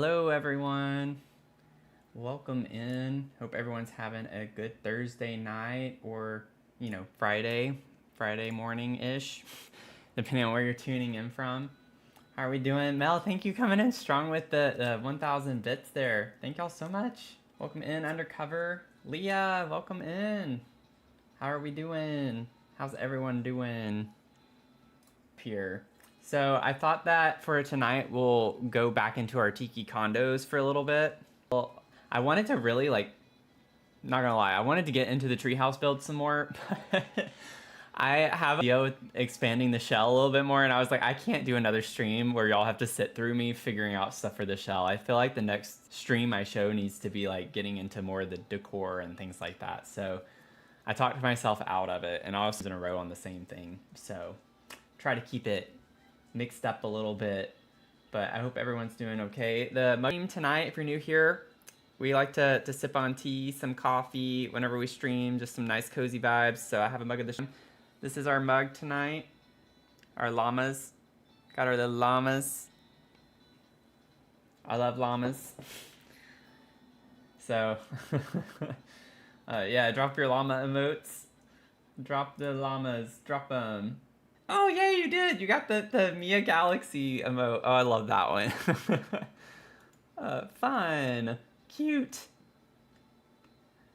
Hello everyone, welcome in. Hope everyone's having a good Thursday night or, Friday morning-ish, depending on where you're tuning in from. How are we doing? Mel, thank you coming in strong with the 1,000 bits there. Thank y'all so much. Welcome in, Undercover. Leah, welcome in. How are we doing? How's everyone doing? Here. So I thought that for tonight we'll go back into our Tiki Condos for a little bit. Well, I wanted to really not gonna lie, I wanted to get into the treehouse build some more. I have a video expanding the shell a little bit more, and I was like, I can't do another stream where y'all have to sit through me figuring out stuff for the shell. I feel like the next stream I show needs to be like getting into more of the decor and things like that. So I talked myself out of it, and I was in a row on the same thing. So try to keep it mixed up a little bit, but I hope everyone's doing okay. The mug stream tonight, if you're new here, we like to sip on tea, some coffee whenever we stream, just some nice cozy vibes. So I have a mug of this. This is our mug tonight. Our llamas. Got our little llamas. I love llamas. So, yeah, drop your llama emotes. Drop the llamas. Drop them. Oh, yeah, you did. You got the Mia Galaxy emote. Oh, I love that one. Fun. Cute.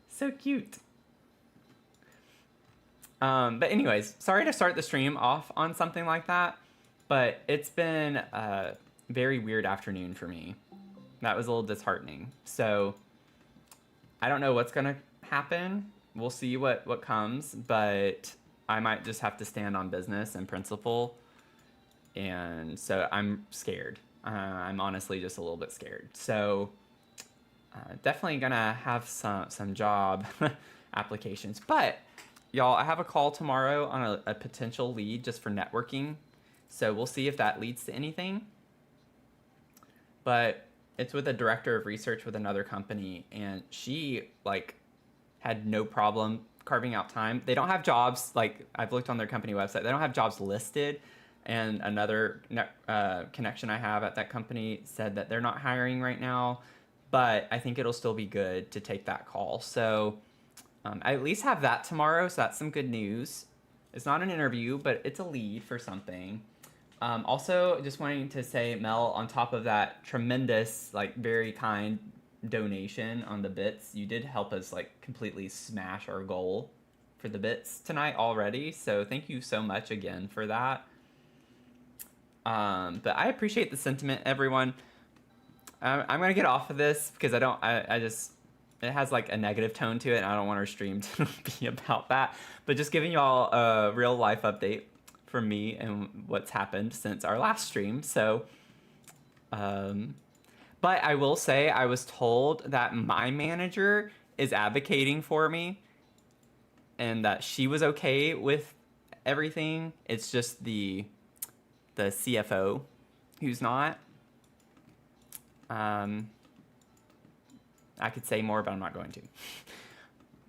So cute. But anyways, sorry to start the stream off on something like that, but it's been a very weird afternoon for me. That was a little disheartening. So I don't know what's gonna happen. We'll see what comes, but I might just have to stand on business and principle. And so I'm scared. I'm honestly just a little bit scared. So definitely gonna have some job applications, but y'all, I have a call tomorrow on a potential lead just for networking. So we'll see if that leads to anything. But it's with a director of research with another company, and she had no problem carving out time. They don't have jobs, I've looked on their company website, they don't have jobs listed. And another connection I have at that company said that they're not hiring right now, but I think it'll still be good to take that call. So I at least have that tomorrow, so that's some good news. It's not an interview, but it's a lead for something. Also, just wanting to say, Mel, on top of that tremendous, very kind donation on the bits, you did help us completely smash our goal for the bits tonight already. So thank you so much again for that. But I appreciate the sentiment, everyone. I'm gonna get off of this because I just it has a negative tone to it, and I don't want our stream to be about that. But just giving y'all a real life update from me and what's happened since our last stream. So, but I will say I was told that my manager is advocating for me and that she was okay with everything. It's just the CFO who's not. I could say more, but I'm not going to.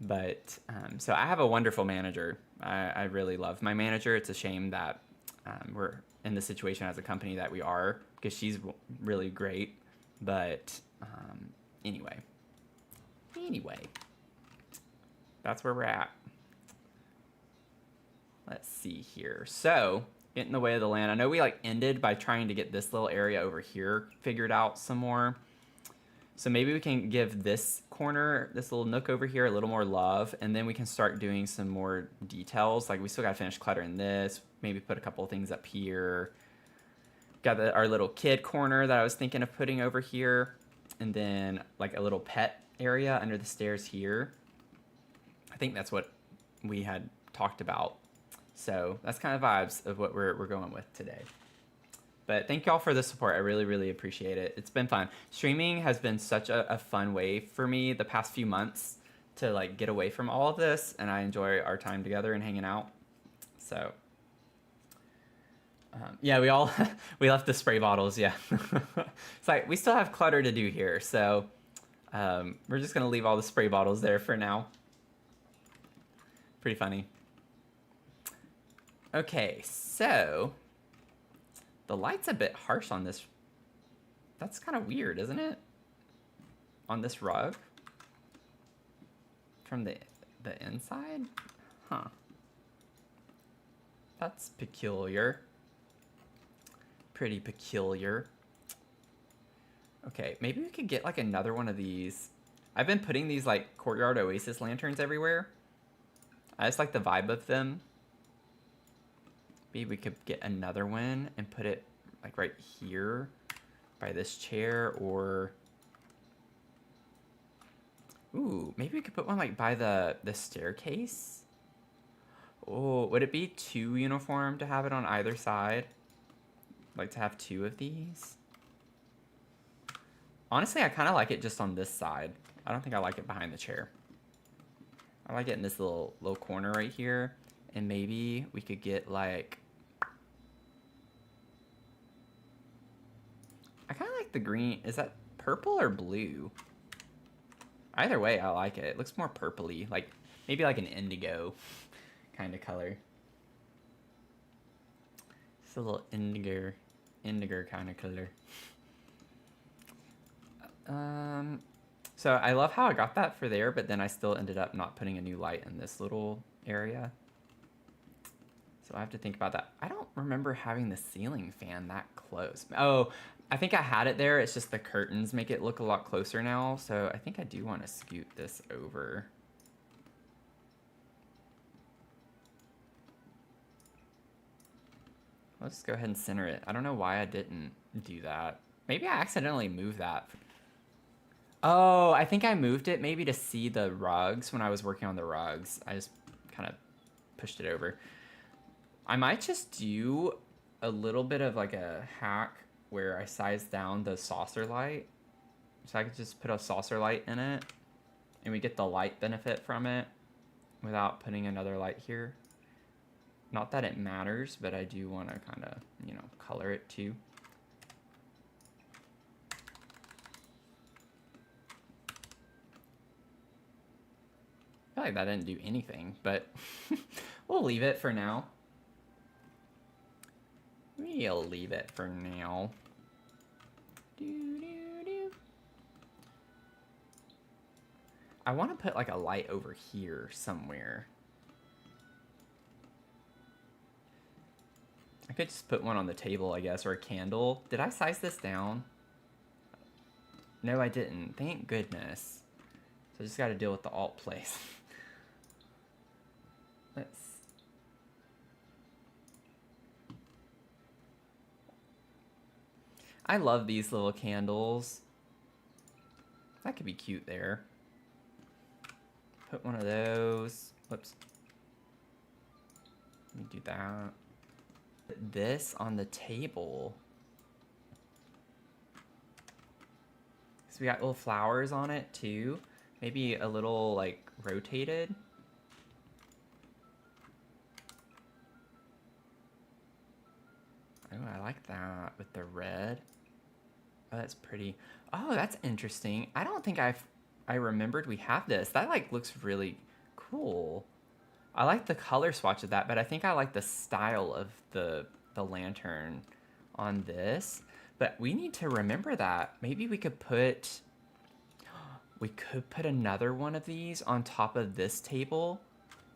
But so I have a wonderful manager. I really love my manager. It's a shame that we're in the situation as a company that we are, because she's really great. But anyway, that's where we're at. Let's see here. So get in the way of the land. I know we ended by trying to get this little area over here figured out some more. So maybe we can give this corner, this little nook over here, a little more love, and then we can start doing some more details. We still gotta finish cluttering this, maybe put a couple of things up here. Got our little kid corner that I was thinking of putting over here, and then a little pet area under the stairs here. I think that's what we had talked about. So that's kind of vibes of what we're going with today. But thank y'all for the support. I really, really appreciate it. It's been fun. Streaming has been such a fun way for me the past few months to get away from all of this, and I enjoy our time together and hanging out. So yeah, we left the spray bottles. Yeah, it's we still have clutter to do here, so we're just gonna leave all the spray bottles there for now. Pretty funny. Okay, so the light's a bit harsh on this That's kind of weird, isn't it? On this rug? From the inside? Huh. That's peculiar. Pretty peculiar. Okay, maybe we could get like another one of these. I've been putting these like Courtyard Oasis lanterns everywhere. I just like the vibe of them. Maybe we could get another one and put it like right here by this chair, or ooh, maybe we could put one like by the staircase. Oh, would it be too uniform to have it on either side? Like to have two of these? Honestly, I kind of like it just on this side. I don't think I like it behind the chair. I like it in this little corner right here. And maybe we could get like... I kind of like the green. Is that purple or blue? Either way, I like it. It looks more purpley. Like, maybe like an indigo kind of color. It's a little indigo kind of color. So I love how I got that for there, but then I still ended up not putting a new light in this little area. So I have to think about that. I don't remember having the ceiling fan that close. Oh, I think I had it there. It's just the curtains make it look a lot closer now. So I think I do want to scoot this over. Let's go ahead and center it. I don't know why I didn't do that. Maybe I accidentally moved that. Oh, I think I moved it maybe to see the rugs when I was working on the rugs. I just kind of pushed it over. I might just do a little bit of like a hack where I size down the saucer light. So I could just put a saucer light in it and we get the light benefit from it without putting another light here. Not that it matters, but I do want to kind of, you know, color it too. I feel like that didn't do anything, but we'll leave it for now. We'll leave it for now. I want to put like a light over here somewhere. I could just put one on the table, I guess, or a candle. Did I size this down? No, I didn't. Thank goodness. So I just got to deal with the alt place. Let's... I love these little candles. That could be cute there. Put one of those. Whoops. Let me do that. Put this on the table. So we got little flowers on it too. Maybe a little like rotated. Oh, I like that with the red. Oh, that's pretty. Oh, that's interesting. I don't think I remembered we have this. That like looks really cool. I like the color swatch of that, but I think I like the style of the lantern on this. But we need to remember that. Maybe we could put another one of these on top of this table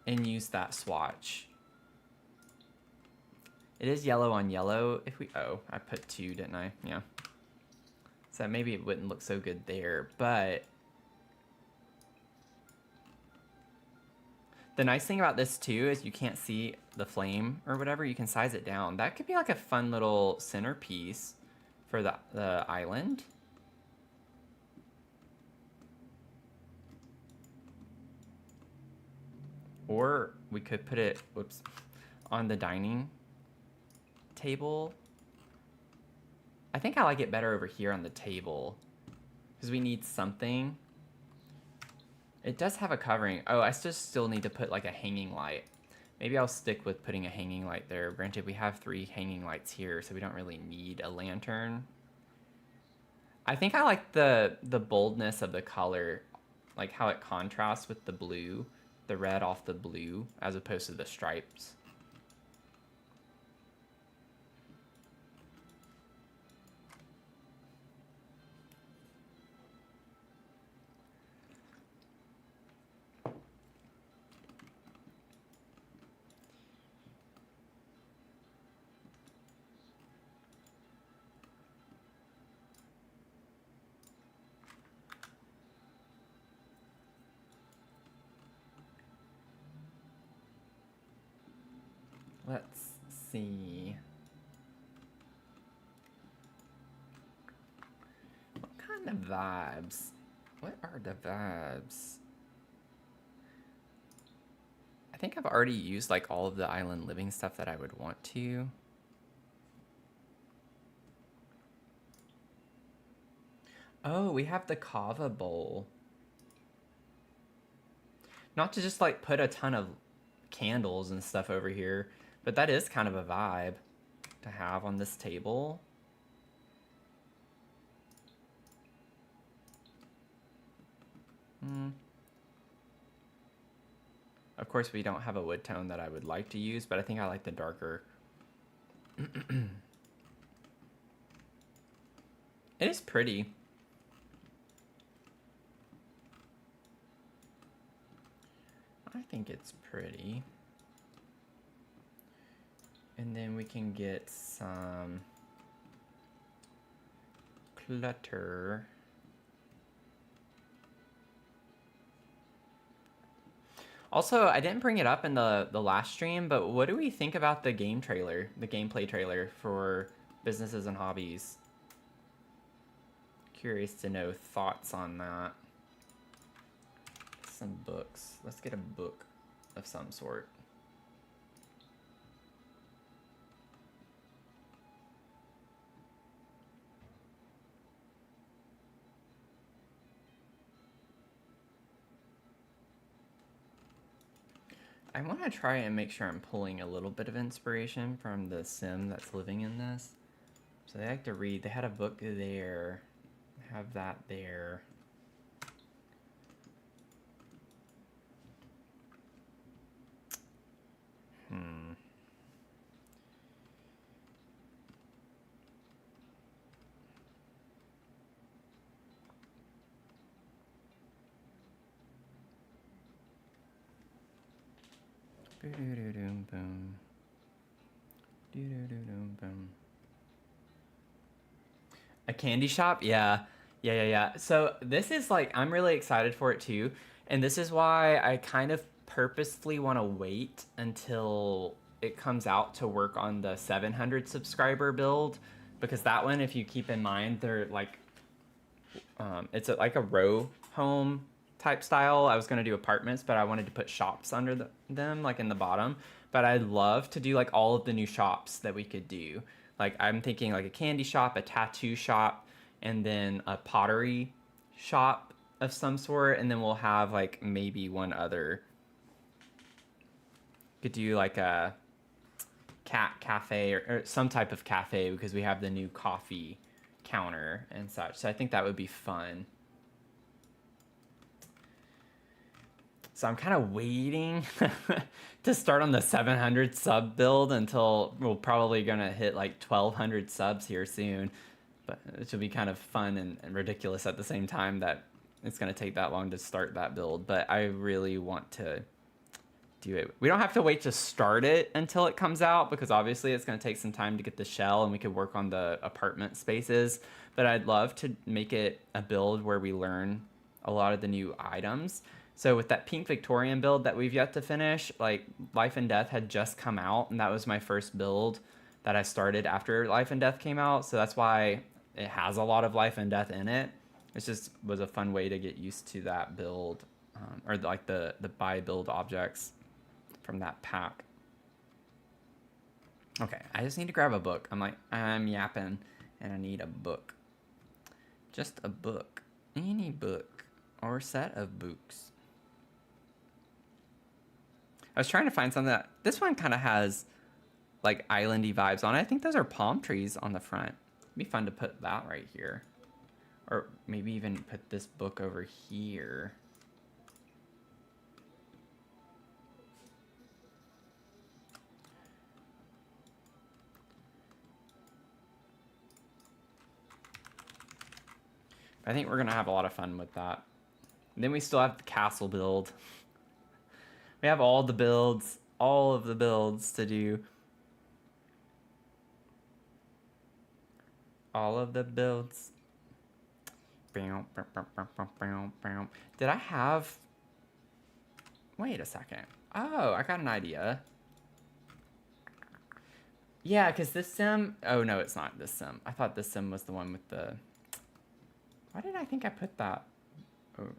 and use that swatch. It is yellow on yellow. If we, oh, I put two, didn't I? Yeah. So maybe it wouldn't look so good there, but the nice thing about this too is you can't see the flame or whatever. You can size it down. That could be like a fun little centerpiece for the island. Or we could put it, whoops, on the dining table. I think I like it better over here on the table because we need something. It does have a covering. Oh, I still need to put like a hanging light. Maybe I'll stick with putting a hanging light there. Granted, we have 3 hanging lights here, so we don't really need a lantern. I think I like the boldness of the color, like how it contrasts with the blue, the red off the blue, as opposed to the stripes. Let's see. What kind of vibes? What are the vibes? I think I've already used like all of the island living stuff that I would want to. Oh, we have the kava bowl. Not to just like put a ton of candles and stuff over here, but that is kind of a vibe to have on this table. Of course, we don't have a wood tone that I would like to use, but I think I like the darker. It is pretty. I think it's pretty. And then we can get some clutter. Also, I didn't bring it up in the last stream, but what do we think about the game trailer, the gameplay trailer for Businesses and Hobbies? Curious to know thoughts on that. Some books. Let's get a book of some sort. I want to try and make sure I'm pulling a little bit of inspiration from the sim that's living in this. So they like to read. They had a book there. Have that there. Boom. A candy shop? Yeah. So this is like, I'm really excited for it too. And this is why I kind of purposefully want to wait until it comes out to work on the 700 subscriber build. Because that one, if you keep in mind, they're like, it's like a row home type style. I was going to do apartments, but I wanted to put shops under them, like in the bottom. But I'd love to do like all of the new shops that we could do. Like I'm thinking like a candy shop, a tattoo shop, and then a pottery shop of some sort. And then we'll have like maybe one other. Could do like a cat cafe or some type of cafe because we have the new coffee counter and such. So I think that would be fun. So I'm kind of waiting to start on the 700 sub build until we're probably going to hit like 1,200 subs here soon. But it should be kind of fun and ridiculous at the same time that it's going to take that long to start that build. But I really want to do it. We don't have to wait to start it until it comes out because obviously it's going to take some time to get the shell and we could work on the apartment spaces. But I'd love to make it a build where we learn a lot of the new items. So with that pink Victorian build that we've yet to finish, like Life and Death had just come out and that was my first build that I started after Life and Death came out. So that's why it has a lot of Life and Death in it. It just was a fun way to get used to that build or like the buy build objects from that pack. Okay, I just need to grab a book. I'm yapping and I need a book. Just a book. Any book or set of books. I was trying to find something that this one kind of has like islandy vibes on it. I think those are palm trees on the front. It'd be fun to put that right here. Or maybe even put this book over here. I think we're going to have a lot of fun with that. And then we still have the castle build. We have all the builds, all of the builds to do. All of the builds. Did I have... Wait a second. Oh, I got an idea. Yeah, because this sim... Oh, no, it's not this sim. I thought this sim was the one with the... Why did I think I put that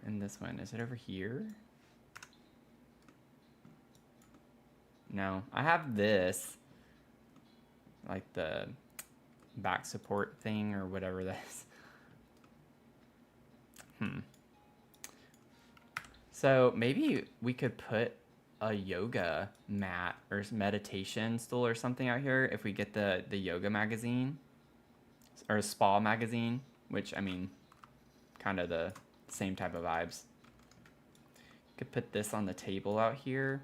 in this one? Is it over here? No, I have this. Like the back support thing or whatever that is. So maybe we could put a yoga mat or meditation stool or something out here if we get the yoga magazine or a spa magazine, which, I mean, kind of the same type of vibes. Could put this on the table out here.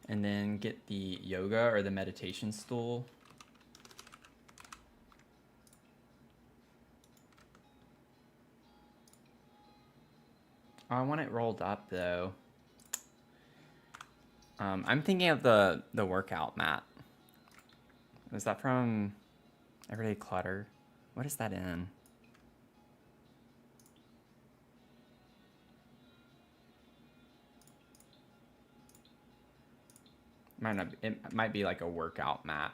And then get the yoga or the meditation stool. Oh, I want it rolled up though. I'm thinking of the workout mat. Is that from Everyday Clutter? What is that in? It might be like a workout mat.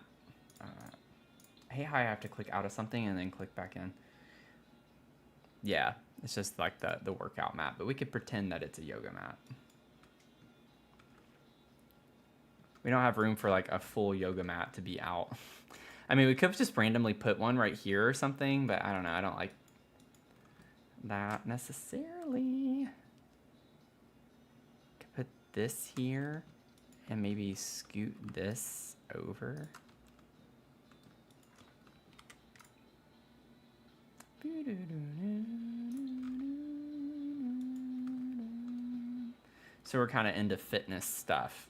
Hey, I have to click out of something and then click back in. Yeah, it's just like the workout mat, but we could pretend that it's a yoga mat. We don't have room for like a full yoga mat to be out. I mean, we could just randomly put one right here or something, but I don't know. I don't like that necessarily. Could put this here and maybe scoot this over. So we're kind of into fitness stuff.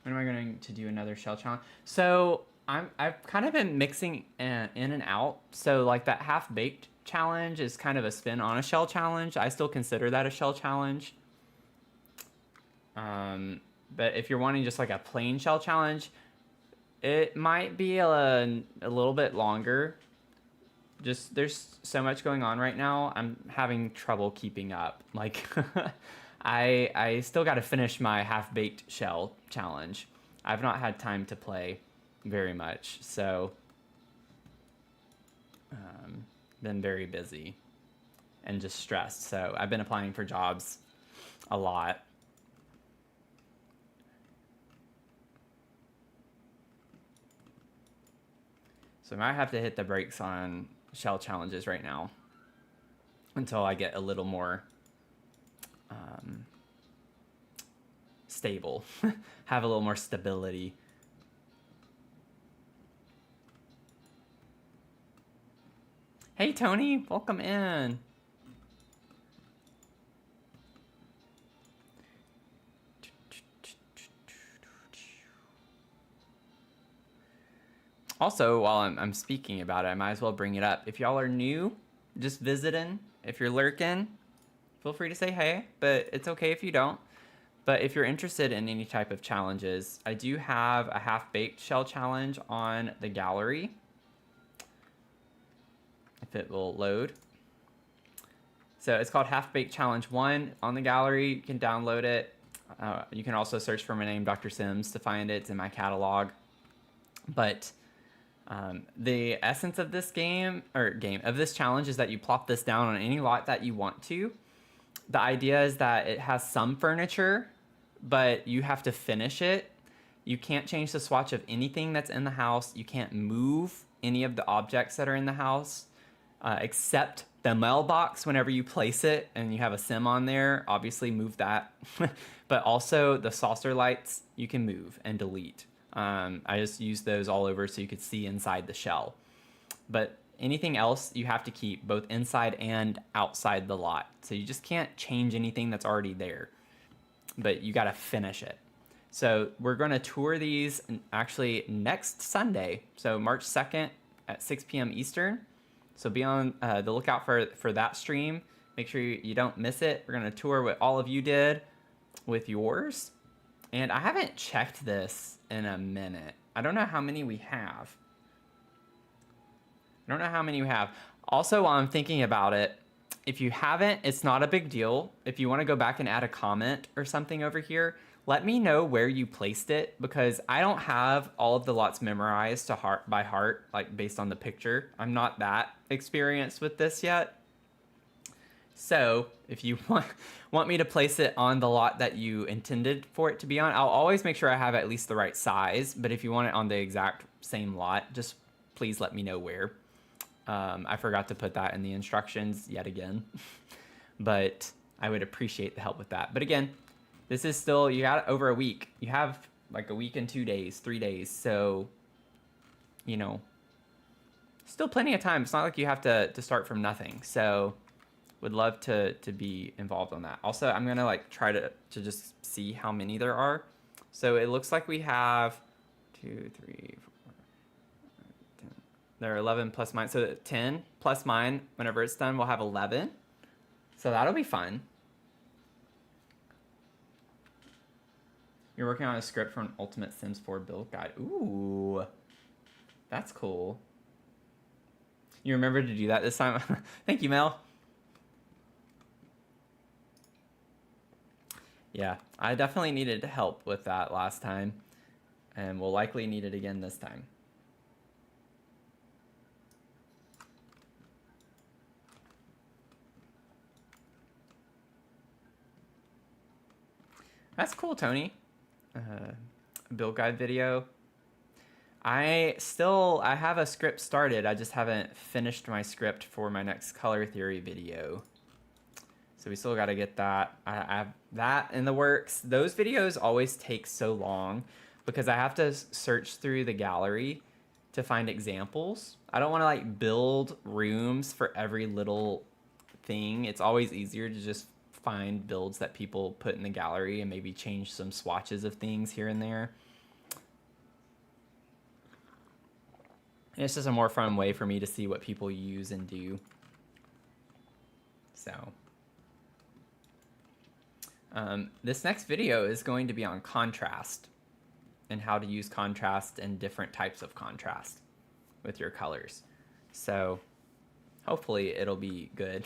When am I going to do another shell challenge? So I've kind of been mixing in and out. So like that half-baked challenge is kind of a spin on a shell challenge. I still consider that a shell challenge. But if you're wanting just like a plain shell challenge, it might be a little bit longer. Just there's so much going on right now. I'm having trouble keeping up. Like I still got to finish my half-baked shell challenge. I've not had time to play very much, so been very busy and just stressed. So I've been applying for jobs a lot. So I might have to hit the brakes on shell challenges right now until I get a little more stable, have a little more stability. Hey Tony, welcome in. Also, while I'm speaking about it, I might as well bring it up. If y'all are new, just visiting, if you're lurking, feel free to say hey, but it's okay if you don't. But if you're interested in any type of challenges, I do have a half-baked shell challenge on the gallery. If it will load. So it's called Half-Baked Challenge 1 on the gallery. You can download it. You can also search for my name, Dr. Sims, to find it. It's in my catalog. But the essence of this this challenge is that you plop this down on any lot that you want to. The idea is that it has some furniture, but you have to finish it. You can't change the swatch of anything that's in the house. You can't move any of the objects that are in the house, except the mailbox whenever you place it and you have a sim on there. Obviously move that. But also the saucer lights you can move and delete. I just used those all over so you could see inside the shell. But anything else you have to keep both inside and outside the lot. So you just can't change anything that's already there, but you got to finish it. So we're going to tour these actually next Sunday. So March 2nd at 6 p.m. Eastern. So be on the lookout for that stream. Make sure you don't miss it. We're going to tour what all of you did with yours. And I haven't checked this in a minute. I don't know how many we have. Also, while I'm thinking about it, If you haven't, it's not a big deal. If you want to go back and add a comment or something over here, let me know where you placed it, because I don't have all of the lots memorized by heart, like based on the picture. I'm not that experienced with this yet. So if you want me to place it on the lot that you intended for it to be on, I'll always make sure I have at least the right size. But if you want it on the exact same lot, just please let me know where. I forgot to put that in the instructions yet again, but I would appreciate the help with that. But again, this is still, you got over a week. You have like a week and 2 days, 3 days. So, you know, still plenty of time. It's not like you have to start from nothing. So would love to be involved on that. Also, I'm gonna like try to just see how many there are. So it looks like we have 2, 3, 4, 10. There are 11 plus mine. So 10 plus mine, whenever it's done, we'll have 11. So that'll be fun. You're working on a script for an Ultimate Sims 4 build guide. Ooh, that's cool. You remember to do that this time? Thank you, Mel. Yeah, I definitely needed help with that last time, and will likely need it again this time. That's cool, Tony. Build guide video. I have a script started. I just haven't finished my script for my next color theory video. So we still got to get that. I have that in the works. Those videos always take so long because I have to search through the gallery to find examples. I don't want to like build rooms for every little thing. It's always easier to just find builds that people put in the gallery and maybe change some swatches of things here and there. And it's just a more fun way for me to see what people use and do. So this next video is going to be on contrast and how to use contrast and different types of contrast with your colors. So hopefully it'll be good.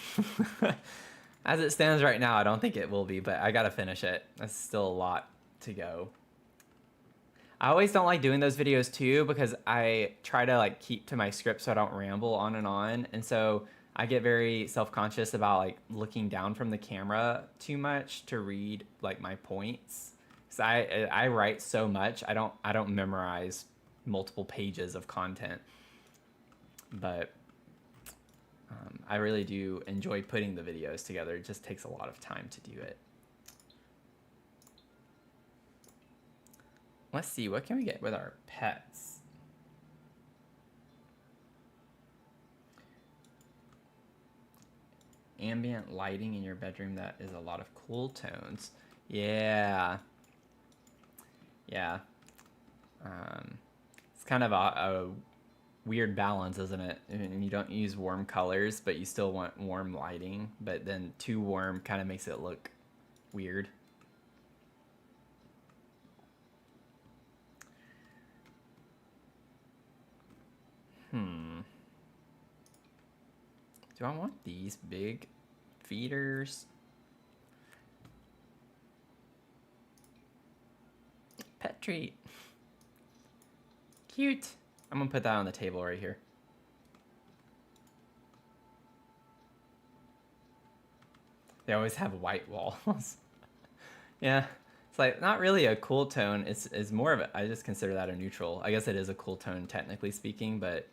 As it stands right now, I don't think it will be, but I gotta finish it. That's still a lot to go. I always don't like doing those videos too because I try to like keep to my script so I don't ramble on and on. And so I get very self-conscious about like looking down from the camera too much to read like my points. So I write so much, I don't memorize multiple pages of content. But I really do enjoy putting the videos together. It just takes a lot of time to do it. Let's see, what can we get with our pets? Ambient lighting in your bedroom that is a lot of cool tones. Yeah. Yeah. It's kind of a weird balance, isn't it? And you don't use warm colors, but you still want warm lighting. But then too warm kind of makes it look weird. Do I want these big feeders? Pet treat. Cute. I'm gonna put that on the table right here. They always have white walls. Yeah, it's like not really a cool tone. It's more of a, I just consider that a neutral. I guess it is a cool tone technically speaking, but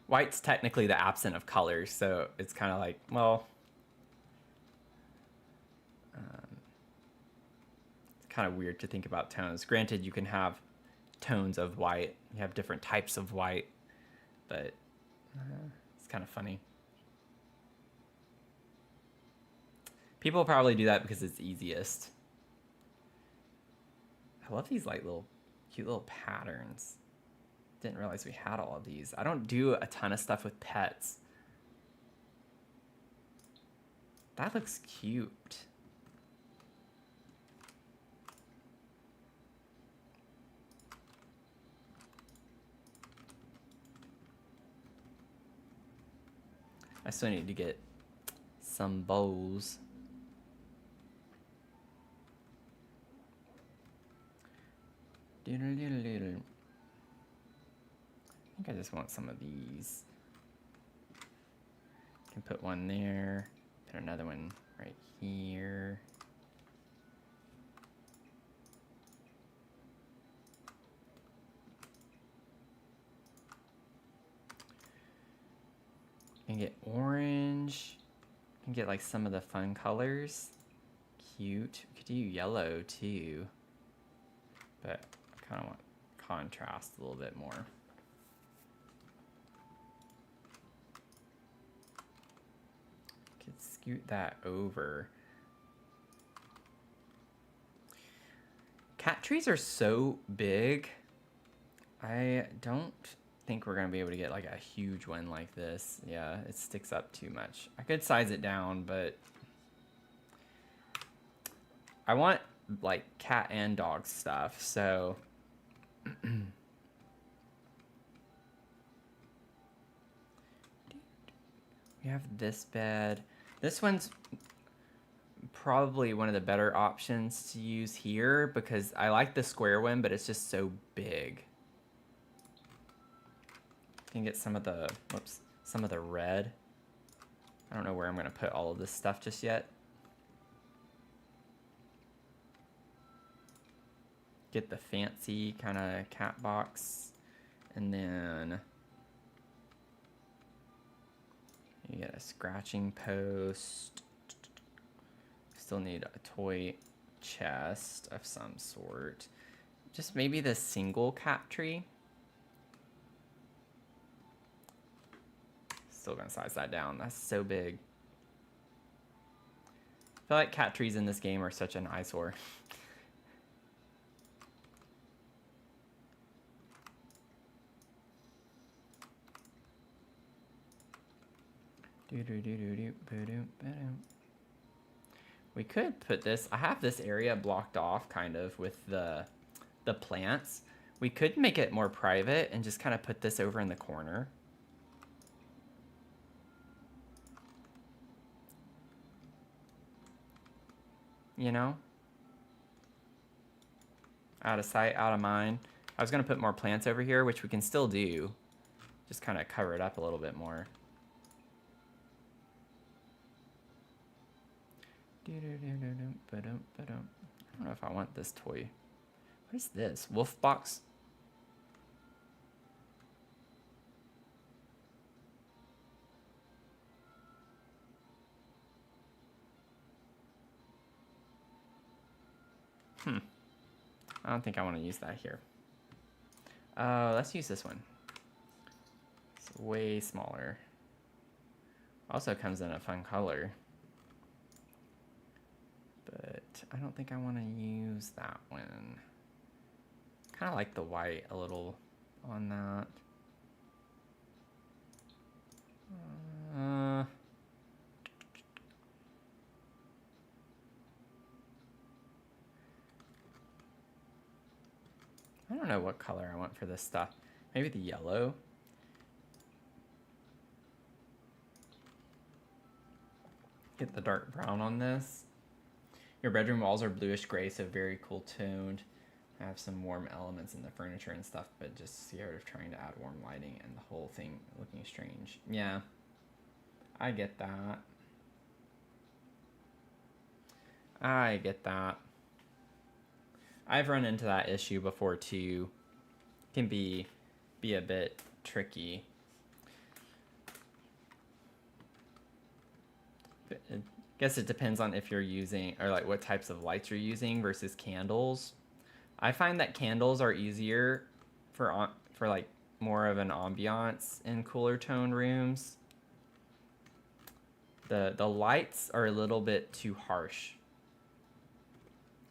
white's technically the absent of colors, so it's kind of like, well, it's kind of weird to think about tones. Granted, you can have tones of white. You have different types of white, but it's kind of funny. People probably do that because it's easiest. I love these like little cute little patterns. Didn't realize we had all of these. I don't do a ton of stuff with pets. That looks cute. I still need to get some bows. I think I just want some of these. Can put one there, put another one right here. Can get orange. Can get like some of the fun colors. Cute. We could do yellow too, but I kind of want contrast a little bit more. Could scoot that over. Cat trees are so big. I don't think we're gonna be able to get like a huge one like this. Yeah, it sticks up too much. I could size it down, but I want like cat and dog stuff, so we have this bed. This one's probably one of the better options to use here because I like the square one, but it's just so big. Can get some of the, whoops, some of the red. I don't know where I'm gonna put all of this stuff just yet. Get the fancy kind of cat box, and then you get a scratching post. Still need a toy chest of some sort. Just maybe the single cat tree. Still gonna size that down. That's so big. I feel like cat trees in this game are such an eyesore. We could put this, I have this area blocked off kind of with the plants. We could make it more private and just kind of put this over in the corner. You know? Out of sight, out of mind. I was gonna put more plants over here, which we can still do. Just kind of cover it up a little bit more. I don't know if I want this toy. What is this? Wolf box? I don't think I want to use that here. Let's use this one. It's way smaller. Also comes in a fun color. But I don't think I want to use that one. Kind of like the white a little on that. I don't know what color I want for this stuff. Maybe the yellow. Get the dark brown on this. Your bedroom walls are bluish gray, so very cool toned. I have some warm elements in the furniture and stuff, but just scared of trying to add warm lighting and the whole thing looking strange. Yeah, I get that. I get that. I've run into that issue before too. Can be a bit tricky. I guess it depends on if you're using, or like what types of lights you're using versus candles. I find that candles are easier for like more of an ambiance in cooler tone rooms. The lights are a little bit too harsh,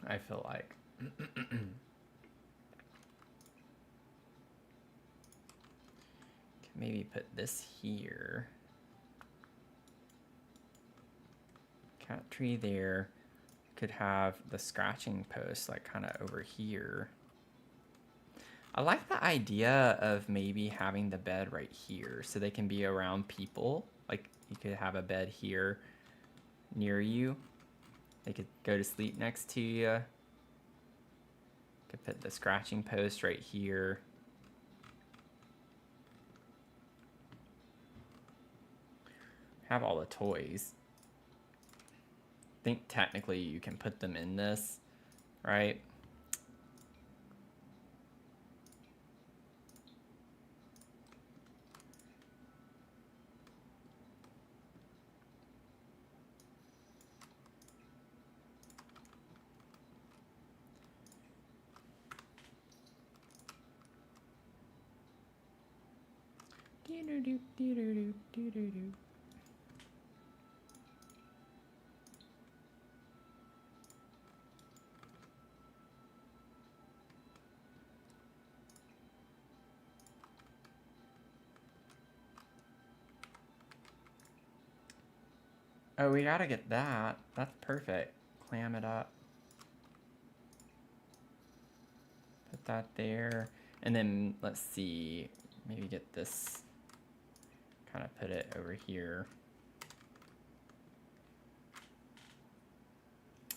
I feel like. Maybe put this here. Cat tree there. Could have the scratching post like kind of over here. I like the idea of maybe having the bed right here so they can be around people. Like you could have a bed here near you. They could go to sleep next to you. Could put the scratching post right here. Have all the toys. I think technically you can put them in this, right? Oh, we gotta get that. That's perfect. Clam it up. Put that there. And then, let's see, maybe get this, kind of put it over here.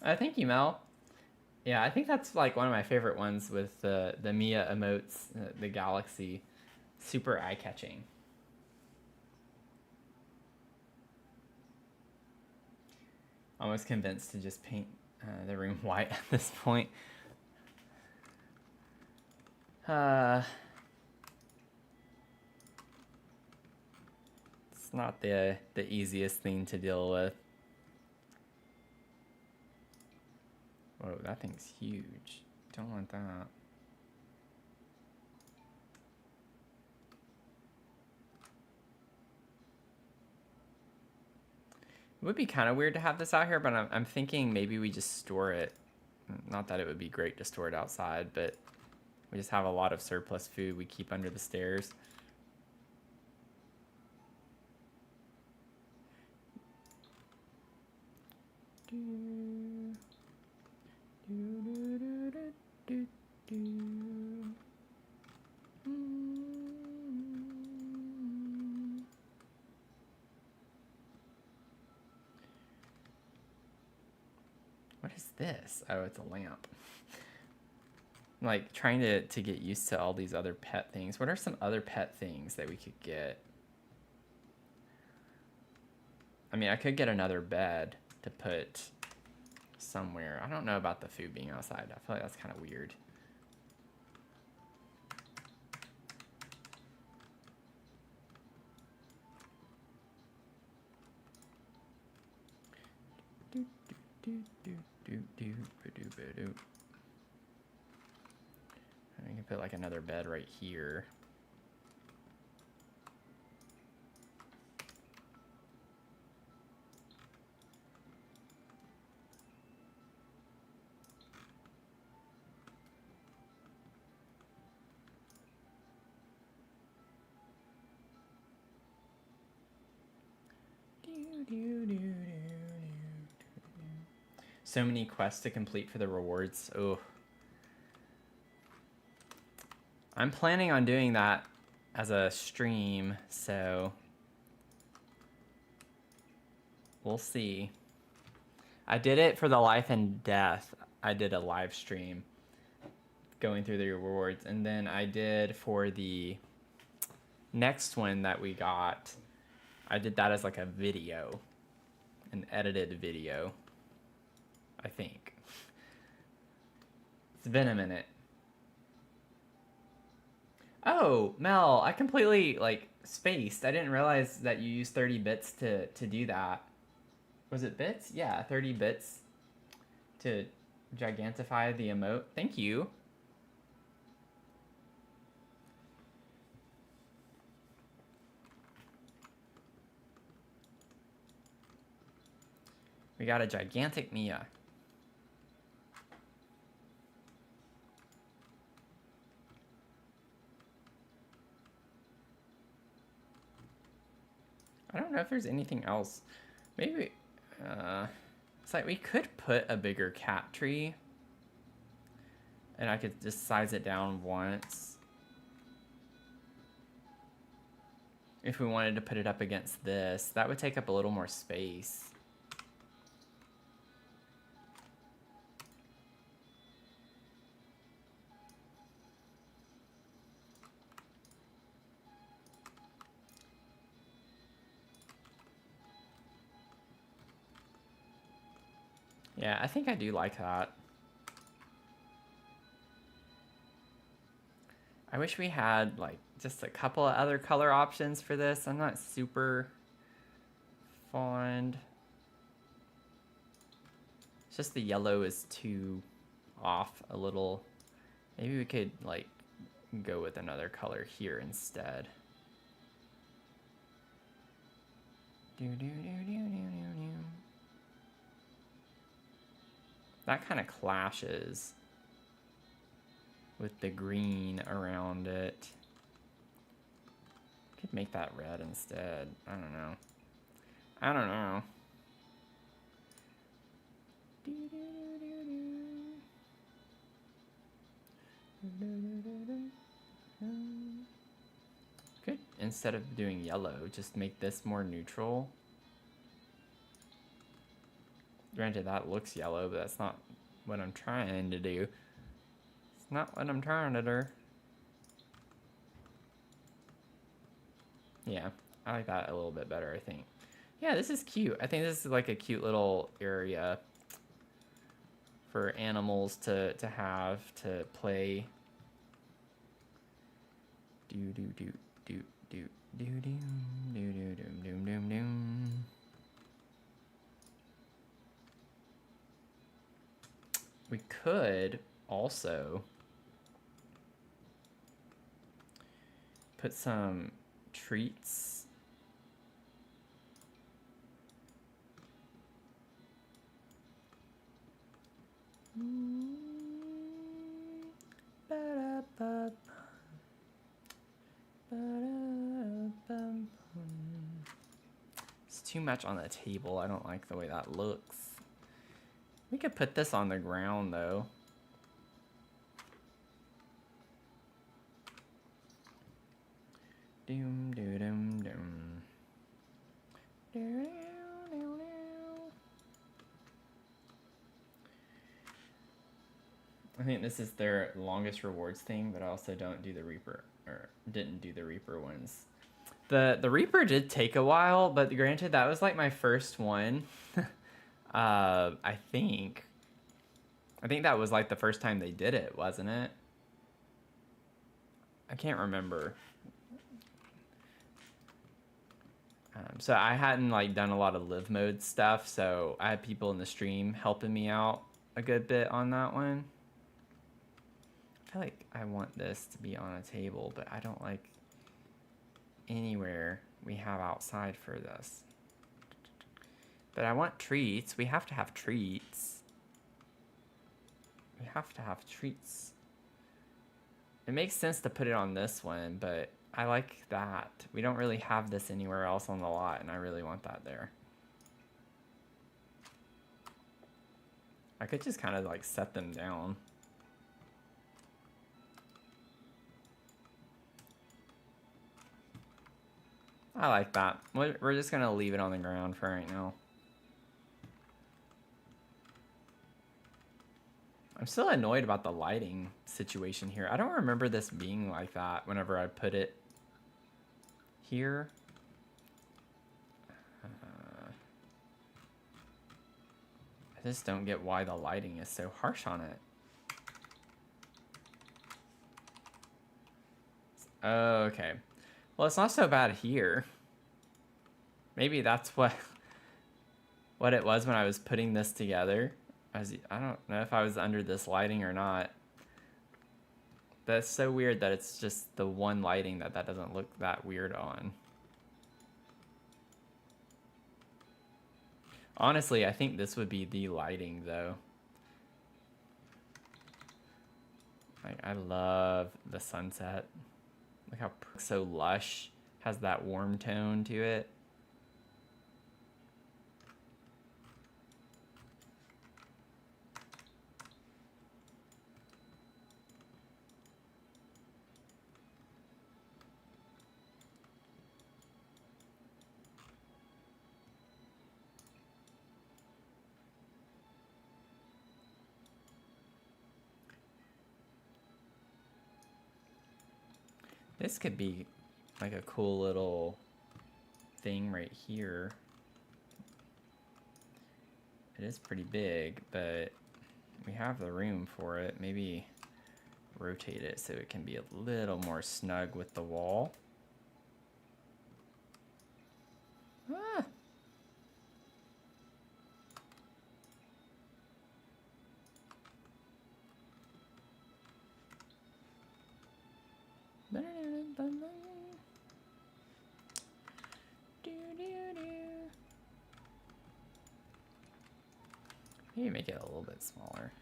Thank you, Mel. Yeah, I think that's like one of my favorite ones with the Mia emotes, the galaxy. Super eye-catching. Almost convinced to just paint the room white at this point. It's not the easiest thing to deal with. Whoa, that thing's huge. Don't want that. It would be kind of weird to have this out here, but I'm thinking maybe we just store it. Not that it would be great to store it outside, but we just have a lot of surplus food we keep under the stairs. What is this? Oh, it's a lamp. I'm like trying to get used to all these other pet things. What are some other pet things that we could get? I mean, I could get another bed to put somewhere. I don't know about the food being outside. I feel like that's kind of weird. I can put like another bed right here. So many quests to complete for the rewards. Oh. I'm planning on doing that as a stream, so we'll see. I did it for the life and death. I did a live stream going through the rewards, and then I did for the next one that we got, I did that as like a video, an edited video, I think. It's been a minute. Oh, Mel, I completely like spaced. I didn't realize that you used 30 bits to do that. Was it bits? Yeah, 30 bits to gigantify the emote. Thank you. We got a gigantic Mia. I don't know if there's anything else. Maybe, it's like we could put a bigger cat tree. And I could just size it down once. if we wanted to put it up against this, that would take up a little more space. Yeah, I think I do like that. I wish we had like just a couple of other color options for this. I'm not super fond. It's just the yellow is too off a little. Maybe we could like go with another color here instead. That kind of clashes with the green around it. Could make that red instead. I don't know. I don't know. Could, instead of doing yellow, just make this more neutral. Granted, that looks yellow, but that's not what I'm trying to do. It's not what I'm trying to do. Yeah, I like that a little bit better, I think. Yeah, this is cute. I think this is like a cute little area for animals to have to play. Do do do do do do do do do do do do do. We could also put some treats. It's too much on the table. I don't like the way that looks. We could put this on the ground though. Doom doom doom doom. I think this is their longest rewards thing, but I also don't do the Reaper, or didn't do the Reaper ones. The Reaper did take a while, but granted, that was like my first one. I think that was like the first time they did it, wasn't it? I can't remember. So I hadn't like done a lot of live mode stuff, so I had people in the stream helping me out a good bit on that one. I feel like I want this to be on a table, but I don't like anywhere we have outside for this. But I want treats. We have to have treats. We have to have treats. It makes sense to put it on this one, but I like that. We don't really have this anywhere else on the lot, and I really want that there. I could just kind of like set them down. I like that. We're just gonna leave it on the ground for right now. I'm still annoyed about the lighting situation here. I don't remember this being like that whenever I put it here. I just don't get why the lighting is so harsh on it. Okay. Well, it's not so bad here. Maybe that's what it was when I was putting this together. I don't know if I was under this lighting or not. That's so weird that it's just the one lighting that doesn't look that weird on. Honestly, I think this would be the lighting though. I love the sunset. Look how so lush, has that warm tone to it. This could be like a cool little thing right here. It is pretty big, but we have the room for it. Maybe rotate it so it can be a little more snug with the wall. Ah. Maybe make it a little bit smaller.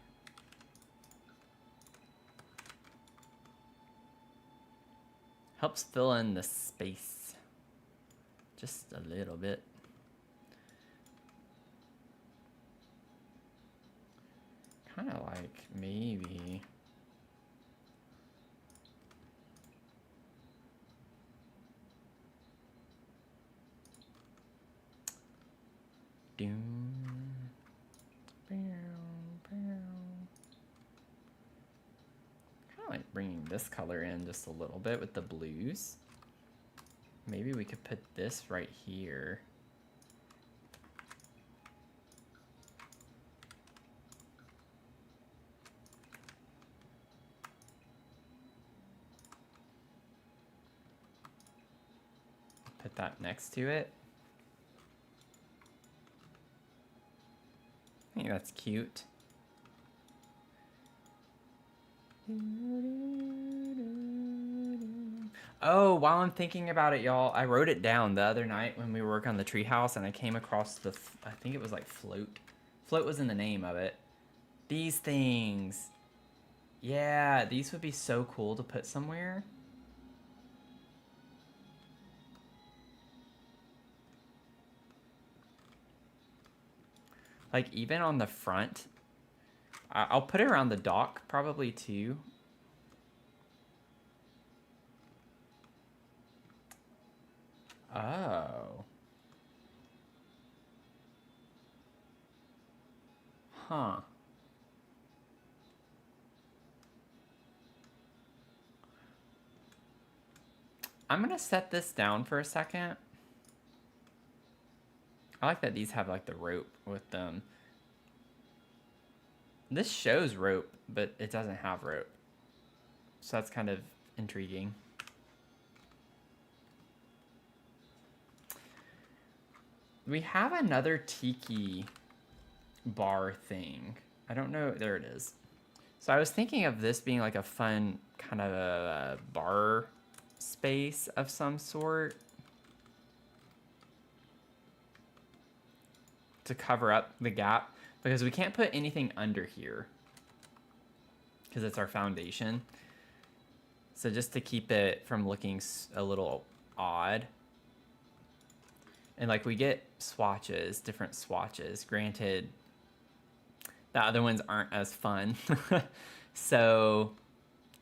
Helps fill in the space just a little bit. Kind of like maybe doom. Kind of like bringing this color in just a little bit with the blues. Maybe we could put this right here. Put that next to it. I think that's cute. Oh, while I'm thinking about it, y'all, I wrote it down the other night when we were working on the treehouse, and I came across the, I think it was like float. Float was in the name of it. These things. Yeah, these would be so cool to put somewhere. Like even on the front. I'll put it around the dock probably too. Oh. Huh. I'm gonna set this down for a second. I like that these have like the rope with them. This shows rope, but it doesn't have rope. So that's kind of intriguing. We have another Tiki bar thing. I don't know. There it is. So I was thinking of this being like a fun kind of a bar space of some sort. To cover up the gap. Because we can't put anything under here. Because it's our foundation. So just to keep it from looking a little odd. And like we get swatches, different swatches. Granted, the other ones aren't as fun. So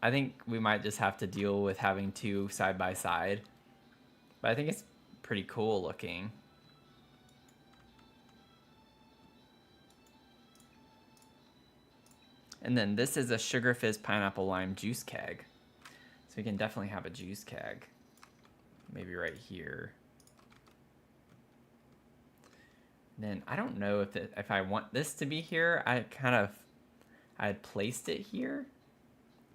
I think we might just have to deal with having two side by side. But I think it's pretty cool looking. And then this is a Sugar Fizz Pineapple Lime juice keg. So we can definitely have a juice keg. Maybe right here. Then I don't know if I want this to be here. I had placed it here.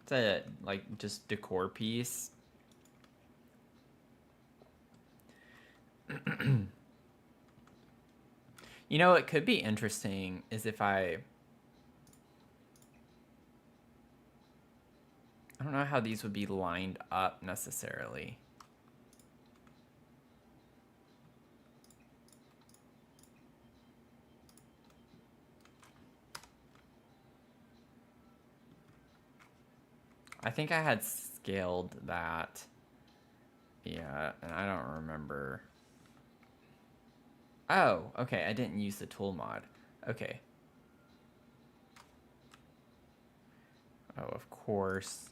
It's a like just decor piece. You know, it could be interesting is if I don't know how these would be lined up necessarily. I think I had scaled that. Yeah, and I don't remember. Oh, okay, I didn't use the tool mod. Okay. Oh, of course.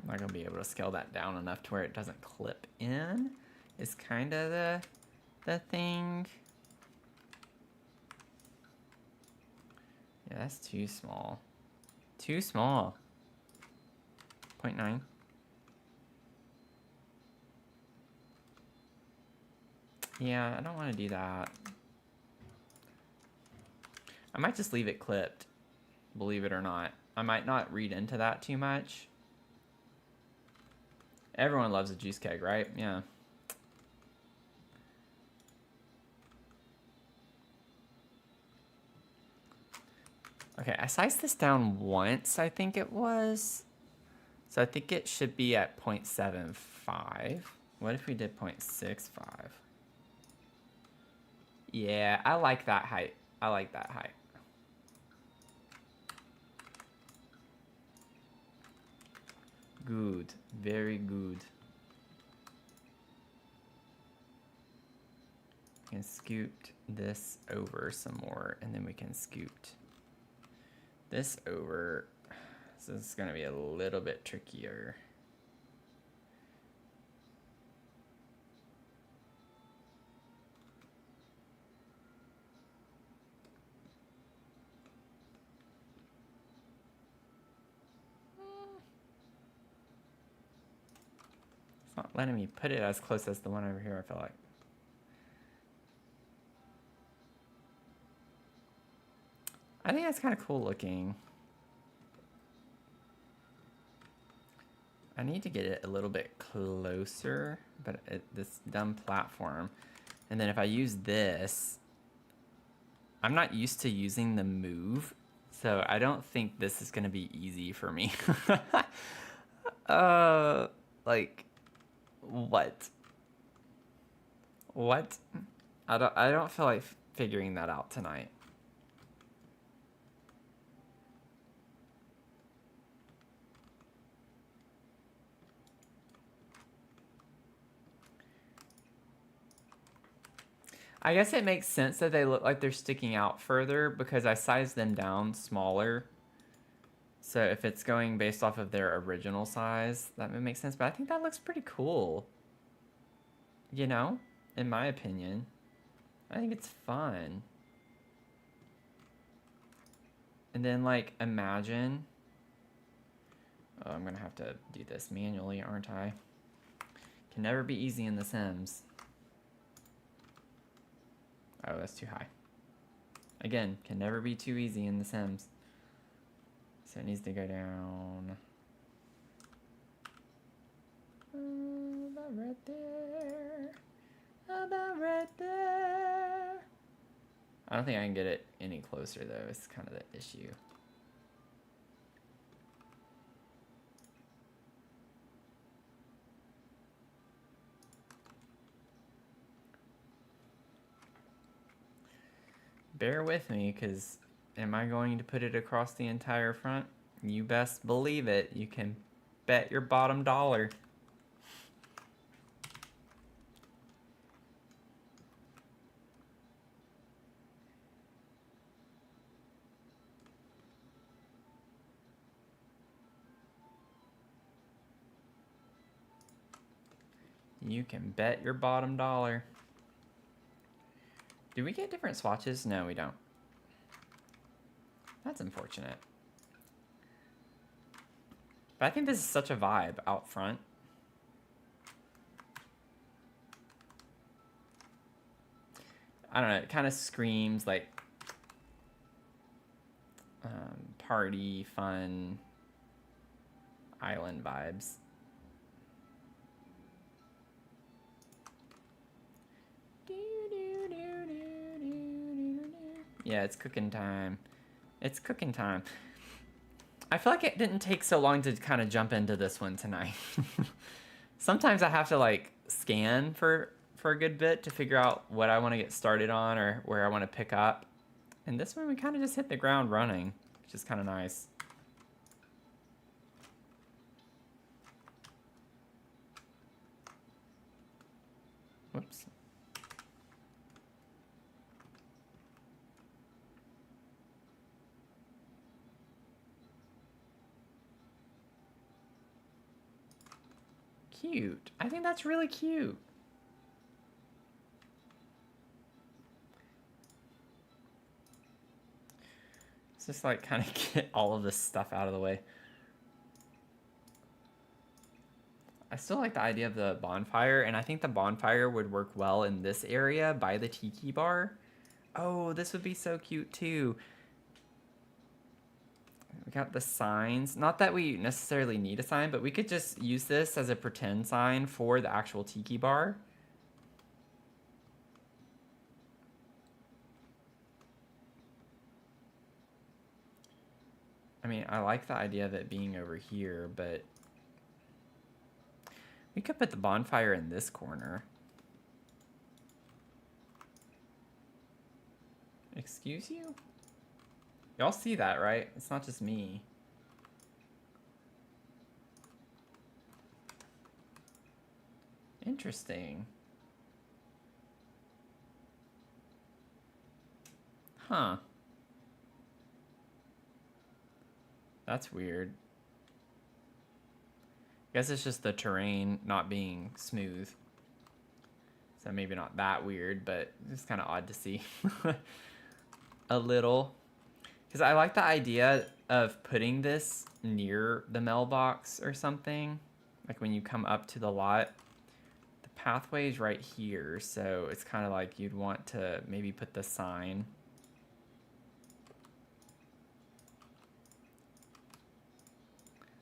not gonna be able to scale that down enough to where it doesn't clip in. Is kind of the thing. Yeah, that's too small. Too small. 0.9. Yeah, I don't want to do that. I might just leave it clipped, believe it or not. I might not read into that too much. Everyone loves a juice keg, right? Yeah. Okay, I sized this down once, I think it was. So I think it should be at 0.75. What if we did 0.65? Yeah, I like that height. I like that height. Good. Very good. We can scoot this over some more, and then we can scoot this over. So this is going to be a little bit trickier. It's not letting me put it as close as the one over here, I feel like. I think that's kind of cool looking. I need to get it a little bit closer, but this dumb platform. And then if I use this, I'm not used to using the move, so I don't think this is gonna be easy for me. Like, what? What? I don't feel like figuring that out tonight. I guess it makes sense that they look like they're sticking out further because I sized them down smaller. So if it's going based off of their original size, that would make sense. But I think that looks pretty cool. You know, in my opinion. I think it's fun. And then, like, imagine... Oh, I'm going to have to do this manually, aren't I? Can never be easy in The Sims. Oh, that's too high. Again, can never be too easy in The Sims. So it needs to go down. About right there. About right there. I don't think I can get it any closer, though. It's kind of the issue. Bear with me, because am I going to put it across the entire front? You best believe it. You can bet your bottom dollar. You can bet your bottom dollar. Do we get different swatches? No, we don't. That's unfortunate. But I think this is such a vibe out front. I don't know, it kind of screams like party, fun, island vibes. Yeah, it's cooking time. It's cooking time. I feel like it didn't take so long to kind of jump into this one tonight. Sometimes I have to like scan for a good bit to figure out what I want to get started on or where I want to pick up. And this one we kind of just hit the ground running, which is kind of nice. Whoops. cute. I think that's really cute. Let's just like kind of get all of this stuff out of the way. I still like the idea of the bonfire, and I think the bonfire would work well in this area by the tiki bar. Oh, this would be so cute too. We got the signs. Not that we necessarily need a sign, but we could just use this as a pretend sign for the actual tiki bar. I mean, I like the idea of it being over here, but we could put the bonfire in this corner. Excuse you? Y'all see that, right? It's not just me. Interesting. Huh. That's weird. I guess it's just the terrain not being smooth. So maybe not that weird, but it's kind of odd to see. A little. Because I like the idea of putting this near the mailbox or something. Like when you come up to the lot. The pathway is right here, so it's kind of like you'd want to maybe put the sign.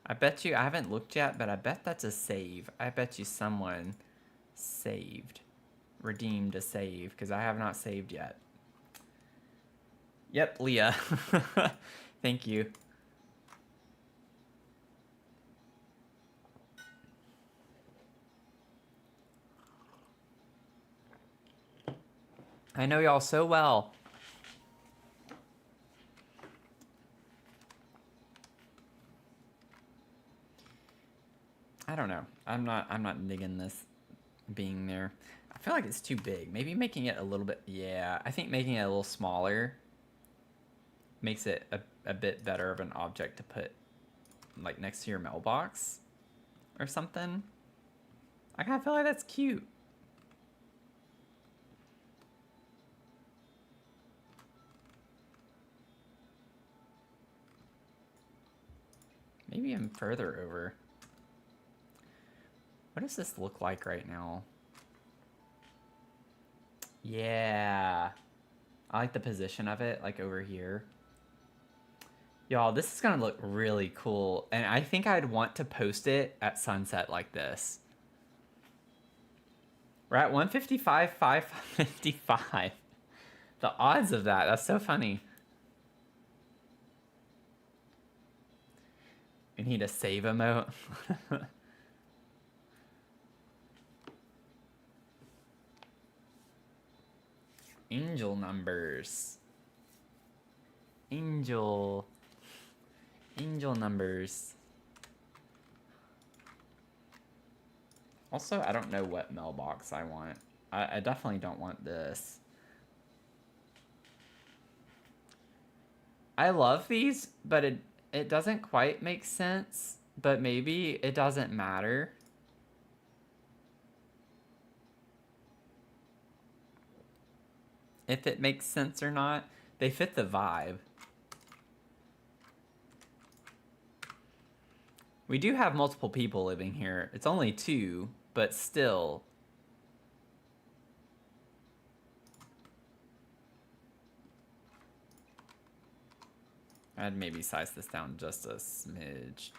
I bet you, I haven't looked yet, but I bet that's a save. I bet you someone saved. Redeemed a save, because I have not saved yet. Yep, Leah. Thank you. I know y'all so well. I don't know. I'm not digging this being there. I feel like it's too big. Maybe making it a little bit, yeah, I think making it a little smaller makes it a bit better of an object to put like next to your mailbox or something. I kind of feel like that's cute. Maybe I'm further over. What does this look like right now? Yeah. I like the position of it, like over here. Y'all, this is gonna look really cool. And I think I'd want to post it at sunset like this. We're at 155, 555. The odds of that, that's so funny. We need a save emote. Angel numbers. Angel numbers. Also, I don't know what mailbox I want. I definitely don't want this. I love these, but it doesn't quite make sense. But maybe it doesn't matter. If it makes sense or not. They fit the vibe. We do have multiple people living here. It's only 2, but still. I'd maybe size this down just a smidge.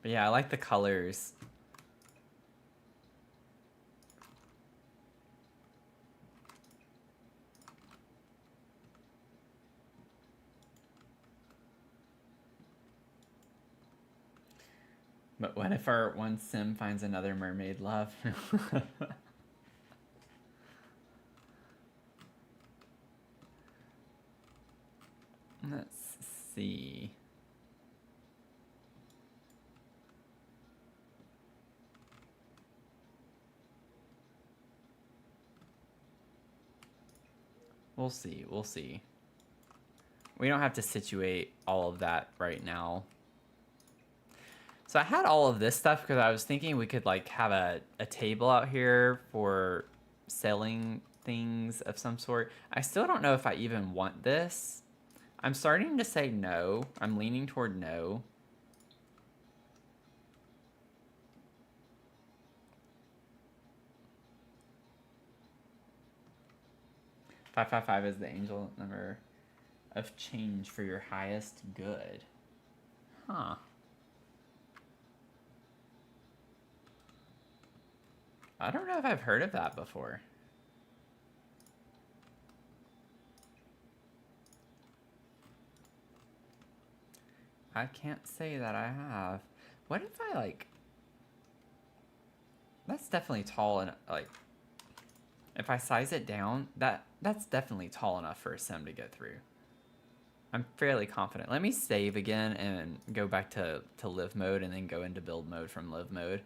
But yeah, I like the colors. But what if our one sim finds another mermaid love? Let's see. We'll see. We'll see. We don't have to situate all of that right now. So I had all of this stuff because I was thinking we could like have a table out here for selling things of some sort. I still don't know if I even want this. I'm starting to say no. I'm leaning toward no. $555 is the angel number of change for your highest good. Huh. I don't know if I've heard of that before. I can't say that I have. What if I like... That's definitely tall and like... If I size it down, that's definitely tall enough for a sim to get through. I'm fairly confident. Let me save again and go back to live mode and then go into build mode from live mode.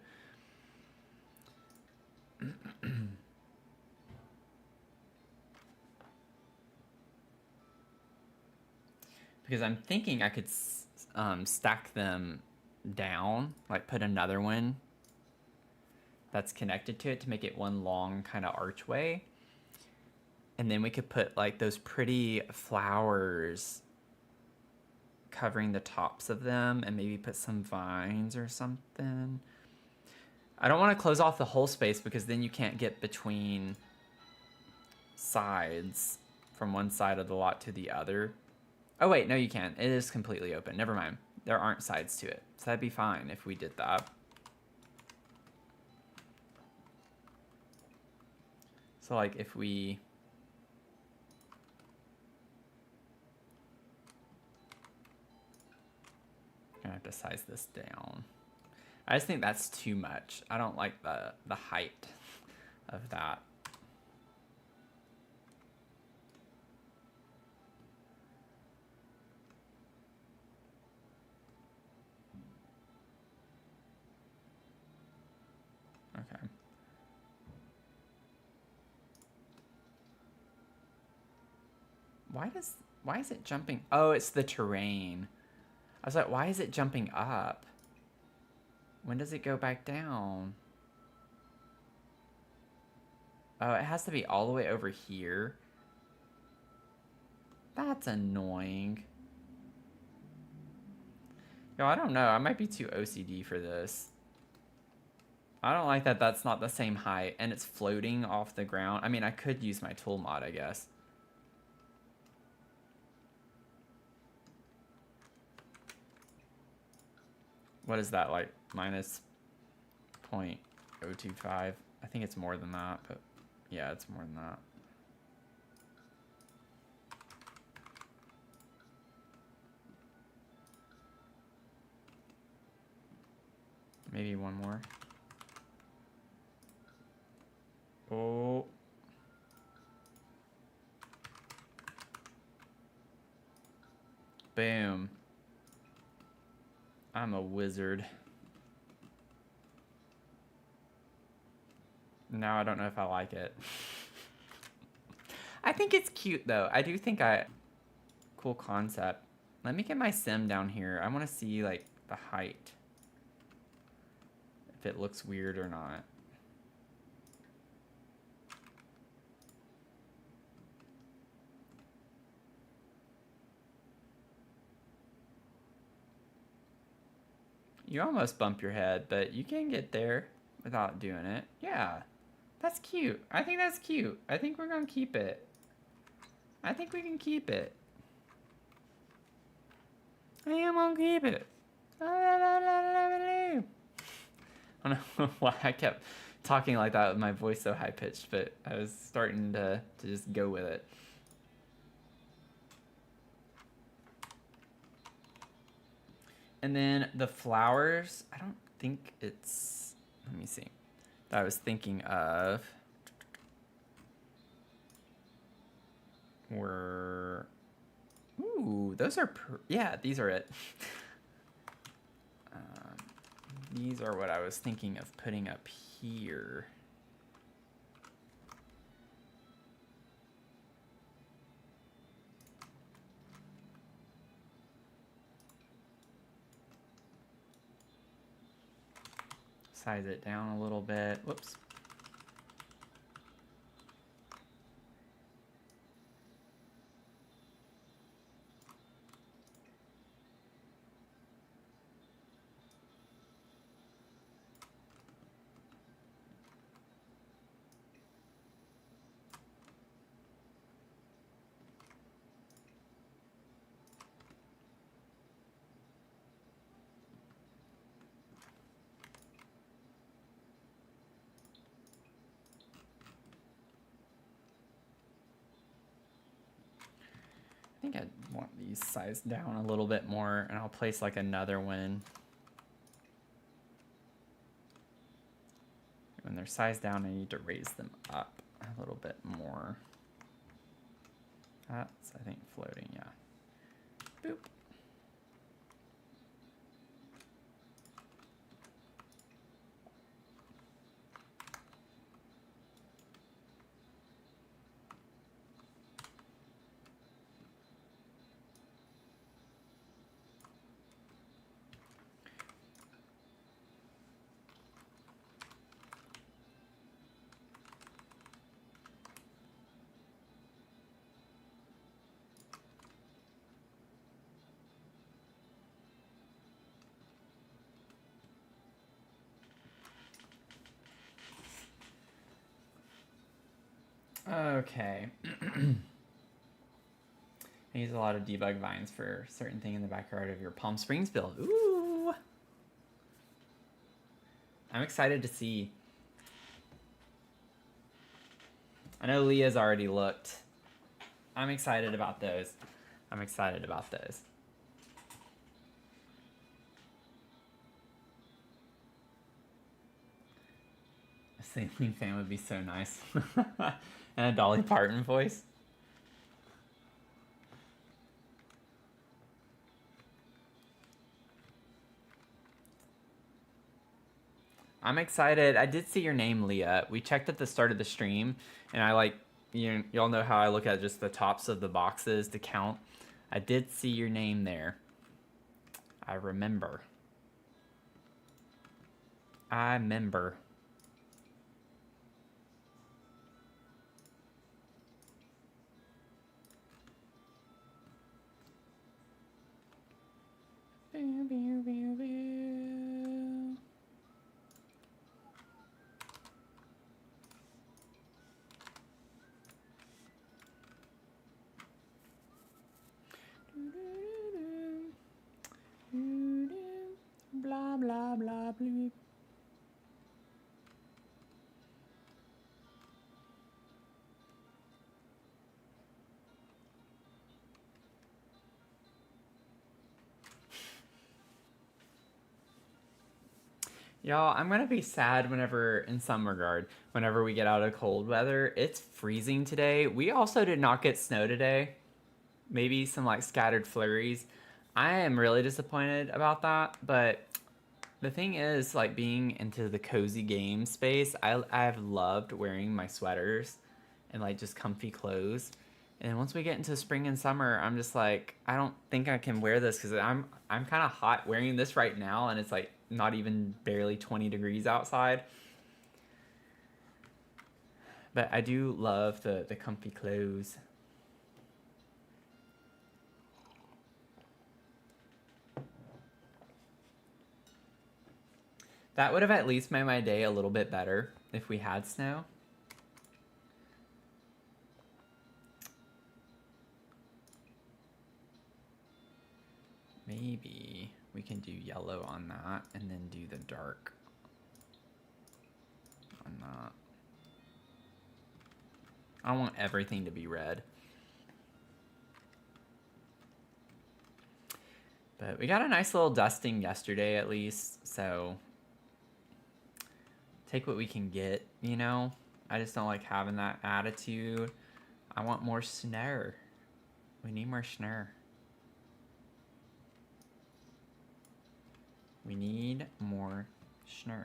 Because I'm thinking I could stack them down, like put another one that's connected to it to make it one long kind of archway. And then we could put like those pretty flowers covering the tops of them and maybe put some vines or something. I don't want to close off the whole space because then you can't get between sides from one side of the lot to the other. Oh wait, no you can. It is completely open. Never mind. There aren't sides to it. So that'd be fine if we did that. So like if we... I'm gonna have to size this down. I just think that's too much. I don't like the height of that. Okay. Why is it jumping? Oh, it's the terrain. I was like, why is it jumping up? When does it go back down? Oh, it has to be all the way over here. That's annoying. Yo, I don't know. I might be too OCD for this. I don't like that that's not the same height and it's floating off the ground. I mean, I could use my tool mod, I guess. What is that, like minus 0.025? I think it's more than that, but yeah, it's more than that. Maybe one more. Oh. Boom. I'm a wizard. Now I don't know if I like it. I think it's cute though. I do think cool concept. Let me get my sim down here. I want to see like the height. If it looks weird or not. You almost bump your head, but you can get there without doing it. Yeah, that's cute. I think that's cute. I think we're gonna keep it. I think we can keep it. I am gonna keep it. I don't know why I kept talking like that with my voice so high pitched, but I was starting to just go with it. And then the flowers, I don't think it's, let me see. I was thinking of were, ooh, those are, yeah, these are it. These are what I was thinking of putting up here. size it down a little bit. Whoops. I think I want these sized down a little bit more, and I'll place like another one. When they're sized down, I need to raise them up a little bit more. That's, I think, floating, yeah. Boop. Okay. I use a lot of debug vines for a certain thing in the backyard of your Palm Springs build. Ooh! I'm excited to see. I know Leah's already looked. I'm excited about those. I'm excited about those. A Saline fan would be so nice. And a Dolly Parton voice. I'm excited. I did see your name, Leah. We checked at the start of the stream, and I like, y'all know how I look at just the tops of the boxes to count. I did see your name there. I remember. I remember. Blah, blah, blah, blah. Y'all, I'm gonna be sad whenever, in some regard, whenever we get out of cold weather. It's freezing today. We also did not get snow today. Maybe some like scattered flurries. I am really disappointed about that, but the thing is, like, being into the cozy game space, I've loved wearing my sweaters and like just comfy clothes. And once we get into spring and summer, I'm just like, I don't think I can wear this because I'm kind of hot wearing this right now, and it's like not even barely 20 degrees outside. But I do love the comfy clothes. That would have at least made my day a little bit better if we had snow. Maybe we can do yellow on that and then do the dark on that. I don't want everything to be red. But we got a nice little dusting yesterday at least, so take what we can get, you know? I just don't like having that attitude. I want more snow. We need more snow. We need more snow.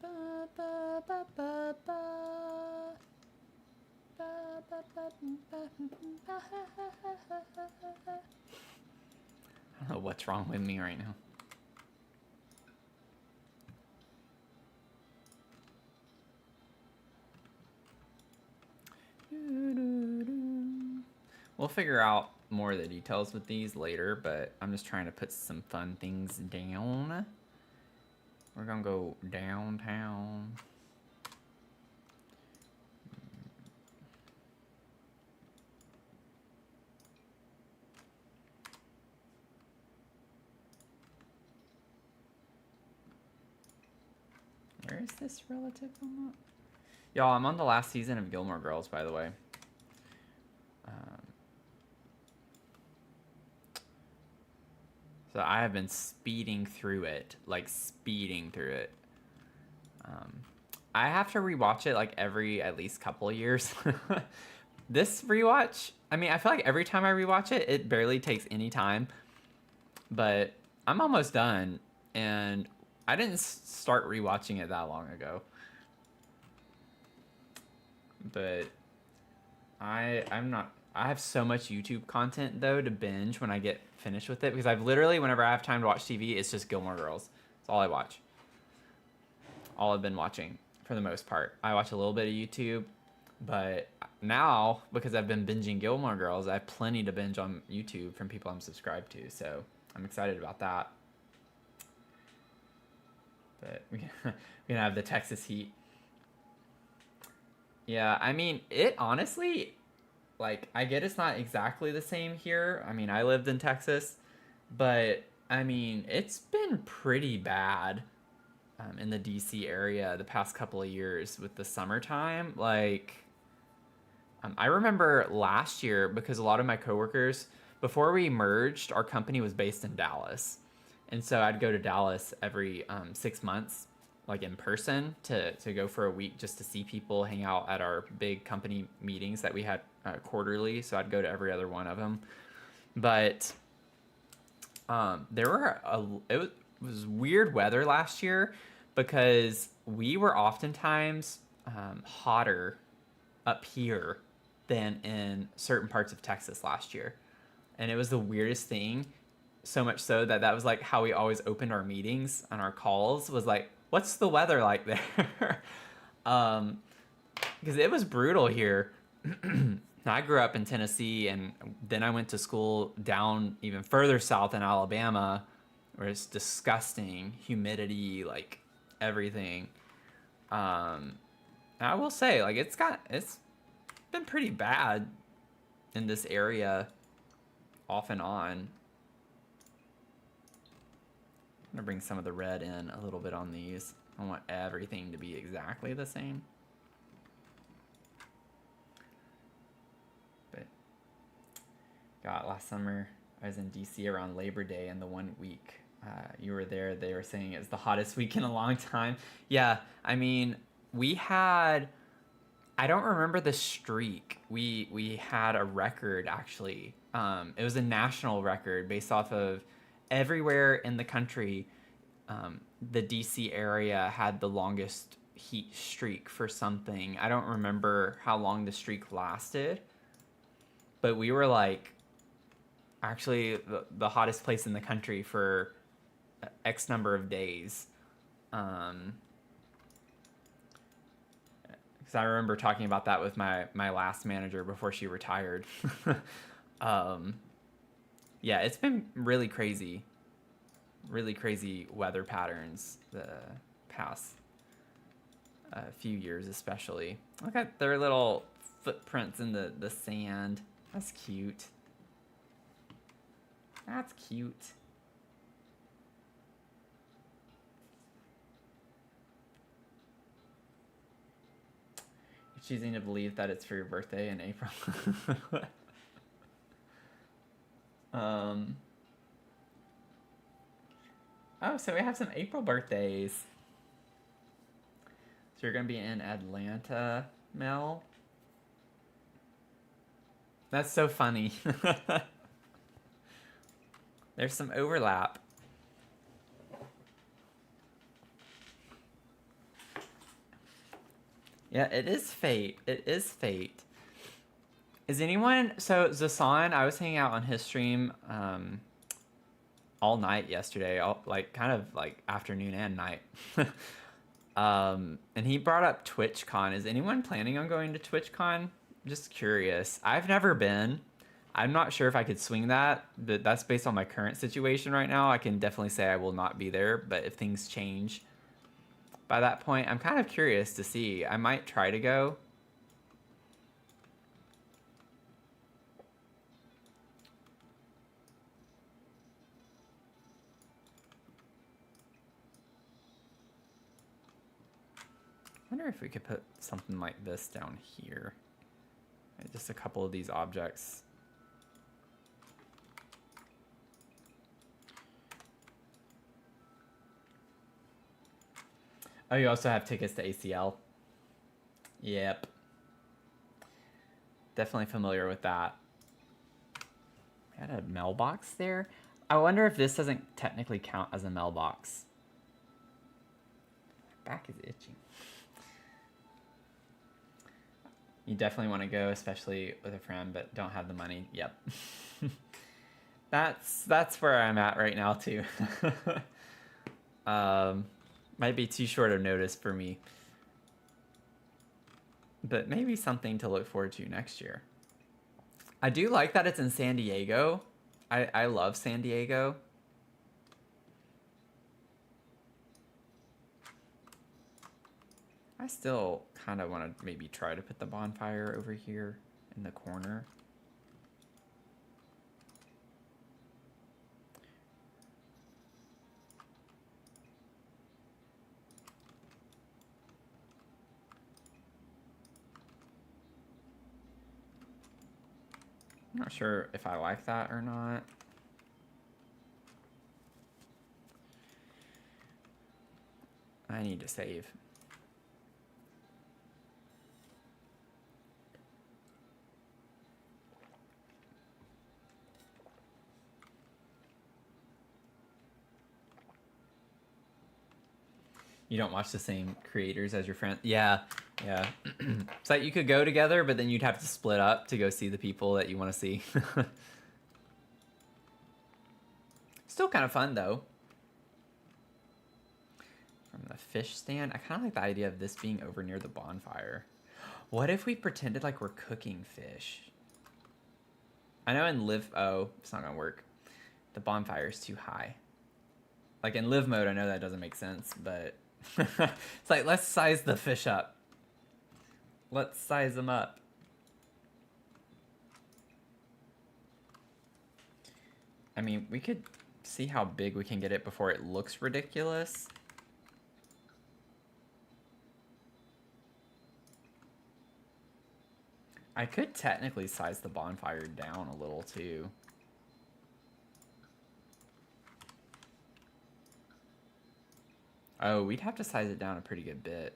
Ba, ba, ba, ba, ba. Ba, ba, ba, ba, ba, ba. know what's wrong with me right now. We'll figure out more of the details with these later, but I'm just trying to put some fun things down. We're gonna go downtown. Where is this relative on that? Y'all, I'm on the last season of Gilmore Girls, by the way. So I have been speeding through it, like speeding through it. I have to rewatch it like every at least couple of years. This rewatch, I mean, I feel like every time I rewatch it, it barely takes any time. But I'm almost done, and I didn't start rewatching it that long ago. But I'm not. I have so much YouTube content though to binge when I get finished with it, because I've literally, whenever I have time to watch TV, it's just Gilmore Girls. That's all I watch. All I've been watching for the most part. I watch a little bit of YouTube, but now because I've been binging Gilmore Girls, I have plenty to binge on YouTube from people I'm subscribed to. So I'm excited about that. But we're gonna have the Texas heat. Yeah, I mean, it honestly, like, I get it's not exactly the same here. I mean, I lived in Texas, but I mean, it's been pretty bad in the DC area the past couple of years with the summertime. Like, I remember last year, because a lot of my coworkers, before we merged, our company was based in Dallas. And so I'd go to Dallas every 6 months, like in person, to go for a week just to see people, hang out at our big company meetings that we had quarterly. So I'd go to every other one of them. But it was weird weather last year, because we were oftentimes hotter up here than in certain parts of Texas last year. And it was the weirdest thing. So much so that was like how we always opened our meetings and our calls, was like, what's the weather like there? Because it was brutal here. I grew up in Tennessee, and then I went to school down even further south in Alabama, where it's disgusting, humidity, like everything. I will say, like, it's been pretty bad in this area off and on. I'm gonna bring some of the red in a little bit on these. I want everything to be exactly the same. But God, last summer I was in DC around Labor Day, and the 1 week you were there, they were saying it's the hottest week in a long time. Yeah, I mean, we had, I don't remember the streak. We had a record, actually. It was a national record based off of everywhere in the country. The DC area had the longest heat streak for something. I don't remember how long the streak lasted, but we were like actually the hottest place in the country for X number of days. Because I remember talking about that with my last manager before she retired. Yeah, it's been really crazy weather patterns the past few years, especially. Look at their little footprints in the sand. That's cute. That's cute. You're choosing to believe that it's for your birthday in April. Oh, so we have some April birthdays. So you're gonna be in Atlanta, Mel? That's so funny. There's some overlap. Yeah, it is fate. It is fate. Is anyone... So, Zasan, I was hanging out on his stream all night yesterday, all, like kind of like afternoon and night. And he brought up TwitchCon. Is anyone planning on going to TwitchCon? Just curious. I've never been. I'm not sure if I could swing that, but that's based on my current situation right now. I can definitely say I will not be there, but if things change by that point, I'm kind of curious to see. I might try to go. I wonder if we could put something like this down here. Just a couple of these objects. Oh, you also have tickets to ACL? Yep. Definitely familiar with that. We had a mailbox there. I wonder if this doesn't technically count as a mailbox. My back is itching. You definitely want to go, especially with a friend, but don't have the money. Yep. That's where I'm at right now too. Might be too short of notice for me, but maybe something to look forward to next year. I do like that it's in San Diego. I love San Diego. I still kind of want to maybe try to put the bonfire over here in the corner. I'm not sure if I like that or not. I need to save. You don't watch the same creators as your friend? Yeah, yeah. It's like you could go together, but then you'd have to split up to go see the people that you want to see. Still kind of fun, though. From the fish stand, I kind of like the idea of this being over near the bonfire. What if we pretended like we're cooking fish? I know in live... Oh, it's not going to work. The bonfire is too high. Like in live mode, I know that doesn't make sense, but... It's like, let's size the fish up. Let's size them up. I mean, we could see how big we can get it before it looks ridiculous. I could technically size the bonfire down a little too. Oh, we'd have to size it down a pretty good bit.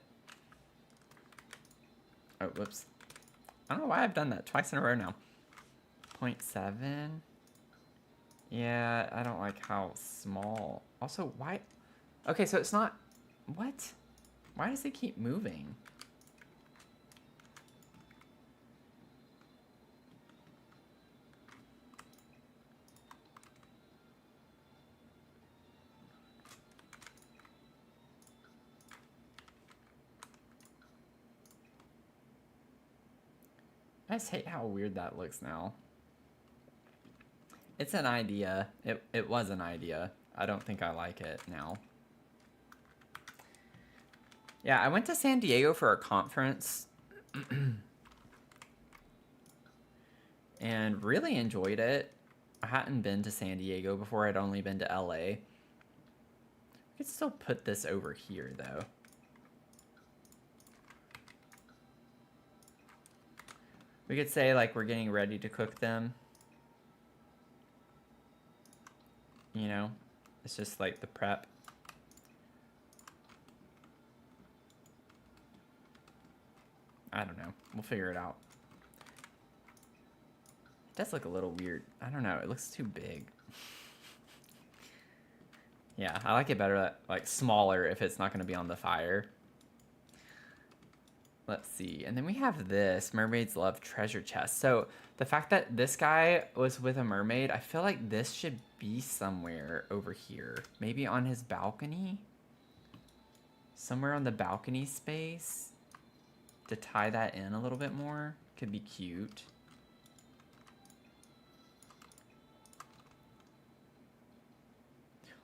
Oh, whoops. I don't know why I've done that twice in a row now. 0.7. Yeah, I don't like how small. Also, why? Okay, so it's not... What? Why does it keep moving? I just hate how weird that looks now. It's an idea. It was an idea. I don't think I like it now. Yeah, I went to San Diego for a conference. And really enjoyed it. I hadn't been to San Diego before. I'd only been to LA. I could still put this over here, though. We could say, like, we're getting ready to cook them. You know? It's just, like, the prep. I don't know. We'll figure it out. It does look a little weird. I don't know. It looks too big. Yeah, I like it better, like, smaller if it's not going to be on the fire. Let's see. And then we have this. Mermaids love treasure chests. So the fact that this guy was with a mermaid, I feel like this should be somewhere over here. Maybe on his balcony? Somewhere on the balcony space? To tie that in a little bit more. Could be cute.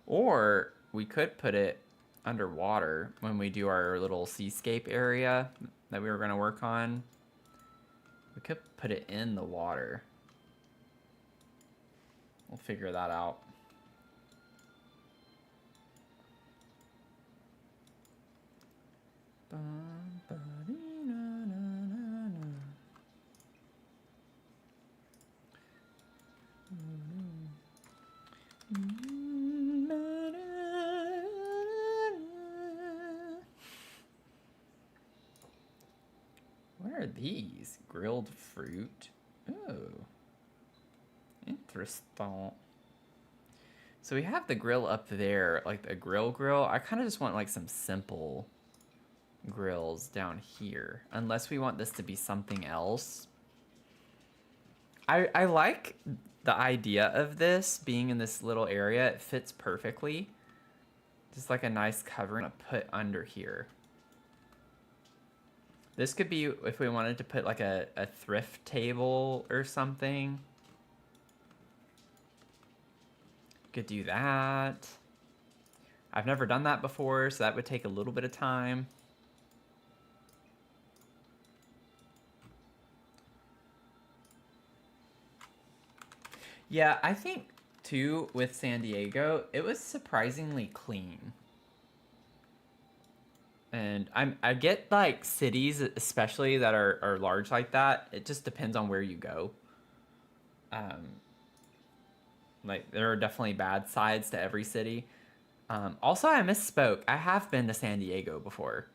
Or we could put it underwater when we do our little seascape area that we were going to work on. We could put it in the water. We'll figure that out. What are these? Grilled fruit? Oh. Interesting. So we have the grill up there, like a grill. I kind of just want like some simple grills down here. Unless we want this to be something else. I like the idea of this being in this little area. It fits perfectly. Just like a nice covering to put under here. This could be if we wanted to put like a thrift table or something. Could do that. I've never done that before, so that would take a little bit of time. Yeah, I think too with San Diego, it was surprisingly clean. And I get like cities especially that are large like that. It just depends on where you go. Like there are definitely bad sides to every city. Also, I misspoke. I have been to San Diego before.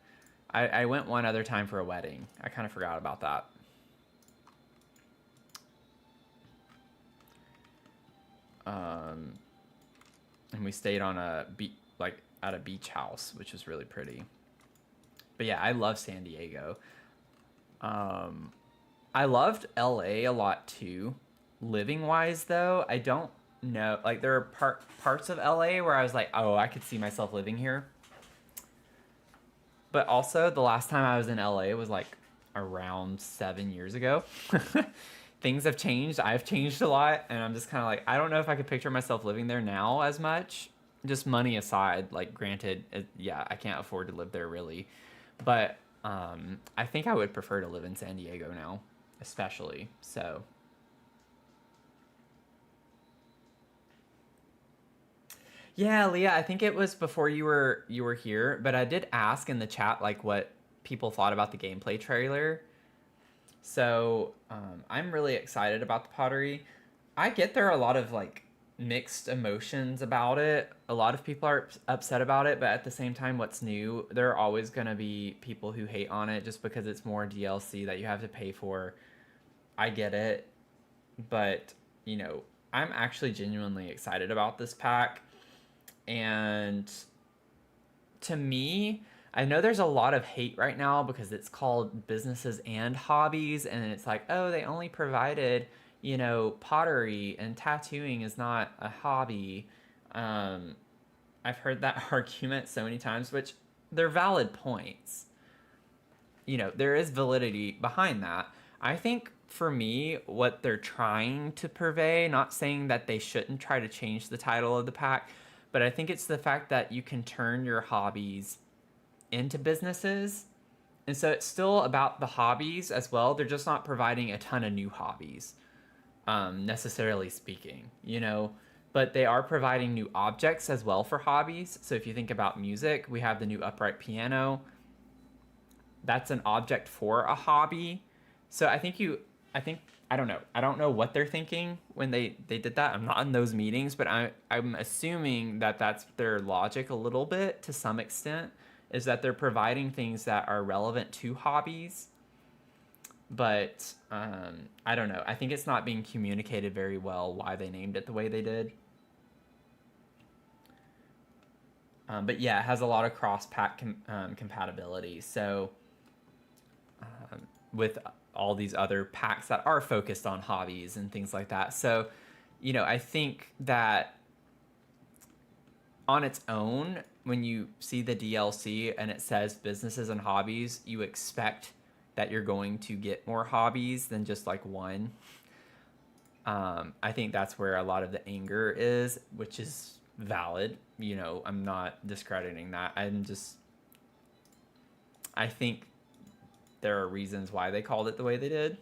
I went one other time for a wedding. I kind of forgot about that. And we stayed on a like at a beach house, which was really pretty. But yeah, I love San Diego. I loved LA a lot too. Living wise though, I don't know. Like there are parts of LA where I was like, oh, I could see myself living here. But also the last time I was in LA was like around 7 years ago. Things have changed. I've changed a lot. And I'm just kind of like, I don't know if I could picture myself living there now as much. Just money aside, like granted, yeah, I can't afford to live there really. But I think I would prefer to live in San Diego now, especially. So yeah, Leah, I think it was before you were here, but I did ask in the chat like what people thought about the gameplay trailer. So I'm really excited about the pottery. I get there are a lot of like mixed emotions about it. A lot of people are upset about it, but at the same time, what's new? There are always going to be people who hate on it just because it's more DLC that you have to pay for. I get it, but you know, I'm actually genuinely excited about this pack. And to me, I know there's a lot of hate right now because it's called businesses and hobbies, and it's like, oh, they only provided, you know, pottery and tattooing is not a hobby. I've heard that argument so many times, which they're valid points. You know, there is validity behind that. I think for me, what they're trying to purvey, not saying that they shouldn't try to change the title of the pack, but I think it's the fact that you can turn your hobbies into businesses. And so it's still about the hobbies as well. They're just not providing a ton of new hobbies, necessarily speaking, you know, but they are providing new objects as well for hobbies. So if you think about music, we have the new upright piano. That's an object for a hobby. So I don't know. I don't know what they're thinking when they did that. I'm not in those meetings, but I'm assuming that that's their logic a little bit to some extent, is that they're providing things that are relevant to hobbies. But I don't know. I think it's not being communicated very well why they named it the way they did. But yeah, it has a lot of cross-pack compatibility. So with all these other packs that are focused on hobbies and things like that. So, you know, I think that on its own, when you see the DLC and it says businesses and hobbies, you expect that you're going to get more hobbies than just like one. I think that's where a lot of the anger is, which is valid. You know, I'm not discrediting that. I think there are reasons why they called it the way they did.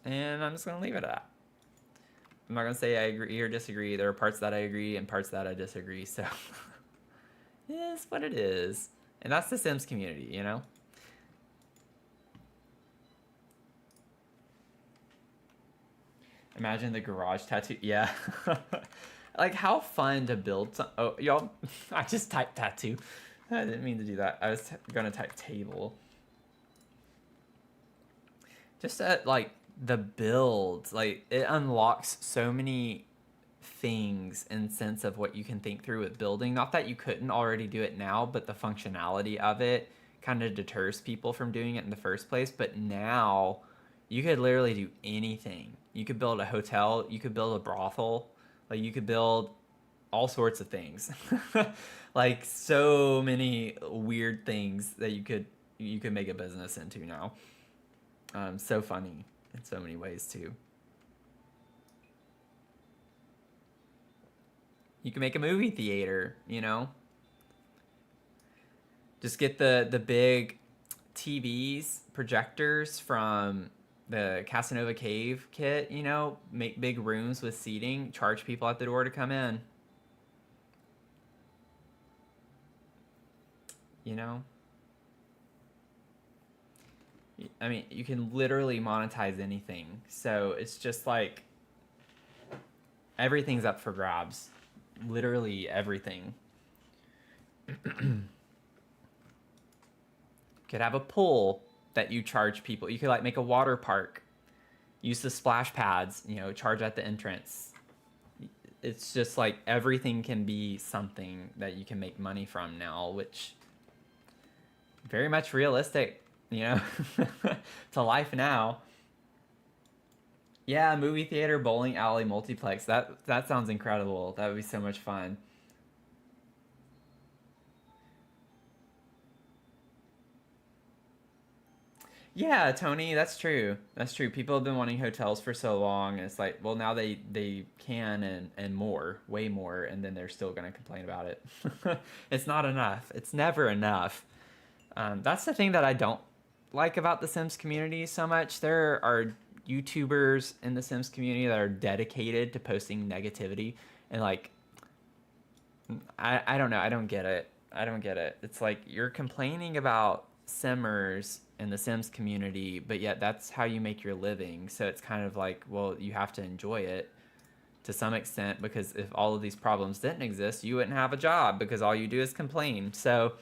And I'm just going to leave it at that. I'm not going to say I agree or disagree. There are parts that I agree and parts that I disagree. So it is what it is. And that's the Sims community, you know? Imagine the garage tattoo. Yeah. Like, how fun to build some. Oh, y'all. I just typed tattoo. I didn't mean to do that. I was going to type table. Just at, like, the build. Like, it unlocks so many things in sense of what you can think through with building. Not that you couldn't already do it now, but the functionality of it kind of deters people from doing it in the first place. But now you could literally do anything. You could build a hotel, you could build a brothel, like you could build all sorts of things. Like so many weird things that you could make a business into now. So funny in so many ways too. You can make a movie theater, you know? Just get the big TVs, projectors from the Casanova Cave kit, you know? Make big rooms with seating, charge people at the door to come in. You know? I mean, you can literally monetize anything. So it's just like everything's up for grabs. Literally everything. Could have a pool that you charge people. You could like make a water park. Use the splash pads, you know, charge at the entrance. It's just like everything can be something that you can make money from now, which very much realistic, you know, to life now. Yeah, movie theater, bowling alley, multiplex. That sounds incredible. That would be so much fun. Yeah, Tony, that's true. That's true. People have been wanting hotels for so long, and it's like, well, now they can and more, way more, and then they're still gonna complain about it. It's not enough. It's never enough. That's the thing that I don't like about the Sims community so much. There are YouTubers in the Sims community that are dedicated to posting negativity, and like, I don't know. I don't get it. I don't get it. It's like you're complaining about Simmers in the Sims community, but yet that's how you make your living. So it's kind of like, well, you have to enjoy it to some extent, because if all of these problems didn't exist, you wouldn't have a job because all you do is complain. So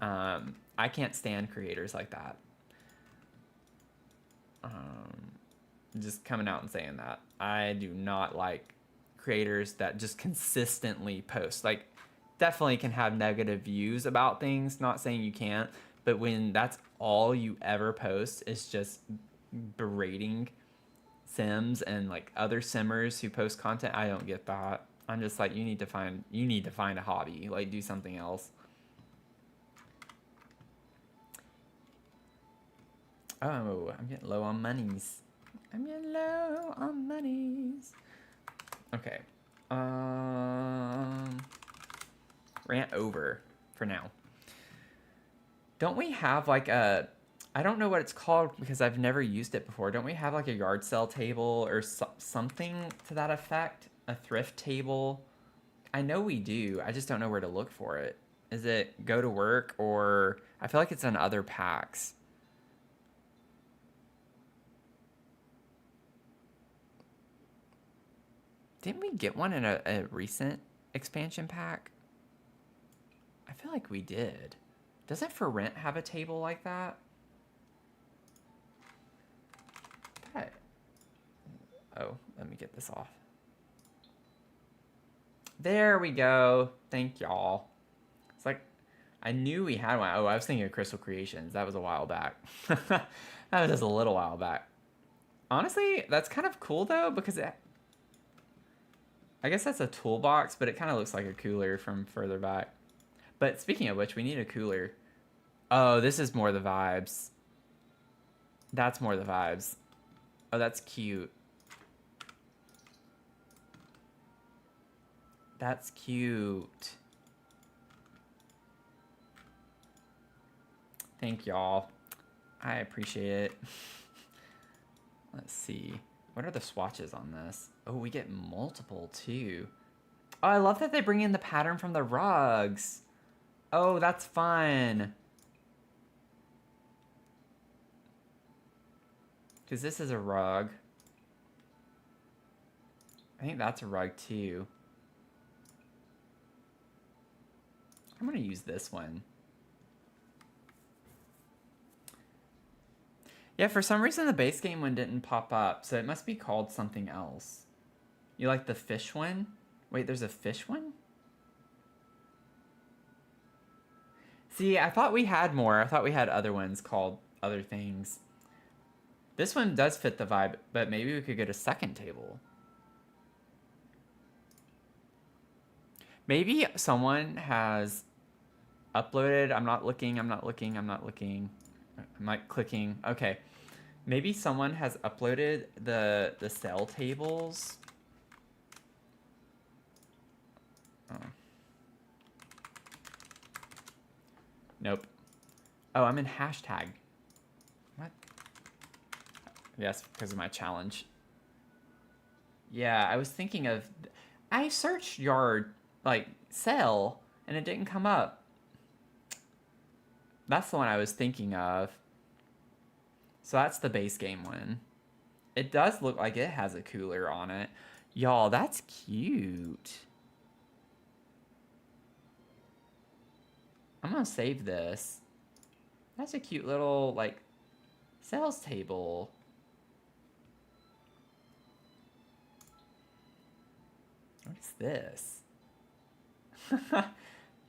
I can't stand creators like that. Just coming out and saying that. I do not like creators that just consistently post. Like, definitely can have negative views about things, not saying you can't, but when that's all you ever post is just berating Sims and like other Simmers who post content, I don't get that. I'm just like, you need to find a hobby, like do something else. Oh, I'm getting low on monies. I'm getting low on monies. Okay. Rant over for now. Don't we have like a, I don't know what it's called because I've never used it before. Don't we have like a yard sale table or something to that effect? A thrift table? I know we do. I just don't know where to look for it. Is it go to work, or I feel like it's in other packs. Didn't we get one in a recent expansion pack? I feel like we did. Doesn't For Rent have a table like that? Oh, let me get this off. There we go. Thank y'all. It's like, I knew we had one. Oh, I was thinking of Crystal Creations. That was a while back. That was just a little while back. Honestly, that's kind of cool though, because I guess that's a toolbox, but it kind of looks like a cooler from further back. But speaking of which, we need a cooler. Oh, this is more the vibes. That's more the vibes. Oh, that's cute. That's cute. Thank y'all. I appreciate it. Let's see. What are the swatches on this? Oh, we get multiple too. Oh, I love that they bring in the pattern from the rugs. Oh, that's fun. Because this is a rug. I think that's a rug too. I'm going to use this one. Yeah, for some reason the base game one didn't pop up, so it must be called something else. You like the fish one? Wait, there's a fish one? See, I thought we had more. I thought we had other ones called other things. This one does fit the vibe, but maybe we could get a second table. Maybe someone has uploaded. I'm not looking. I'm like clicking. Okay. Maybe someone has uploaded the sell tables. Oh. Nope. Oh, I'm in hashtag. What? Yes, because of my challenge. Yeah, I was thinking of... I searched yard, like, sell, and it didn't come up. That's the one I was thinking of. So that's the base game one. It does look like it has a cooler on it. Y'all, that's cute. I'm gonna save this. That's a cute little, like, sales table. What is this?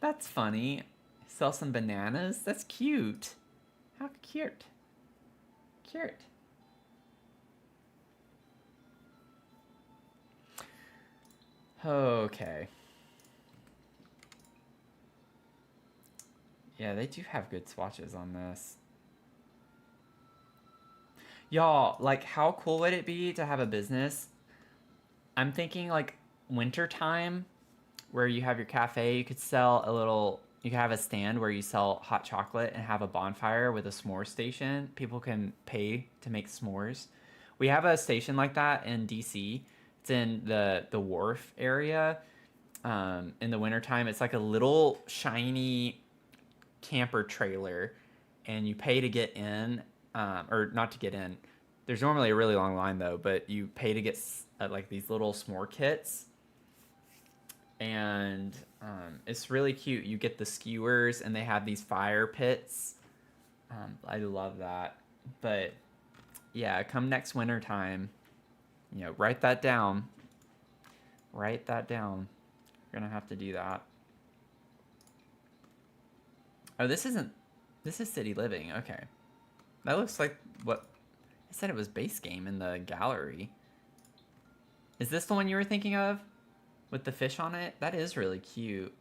That's funny. Sell some bananas? That's cute. How cute. Cute. Okay. Yeah, they do have good swatches on this. Y'all, like, how cool would it be to have a business? I'm thinking, like, wintertime, where you have your cafe, you could sell a little... You can have a stand where you sell hot chocolate and have a bonfire with a s'more station. People can pay to make s'mores. We have a station like that in DC. It's in the wharf area. In the wintertime, it's like a little shiny camper trailer, and you pay to get in, or not to get in. There's normally a really long line though, but you pay to get like these little s'more kits. And it's really cute. You get the skewers, and they have these fire pits. I love that. But yeah, come next winter time, you know, write that down. Write that down. You're gonna have to do that. Oh, this isn't. This is City Living. Okay, that looks like what I said. It was base game in the gallery. Is this the one you were thinking of? With the fish on it? That is really cute.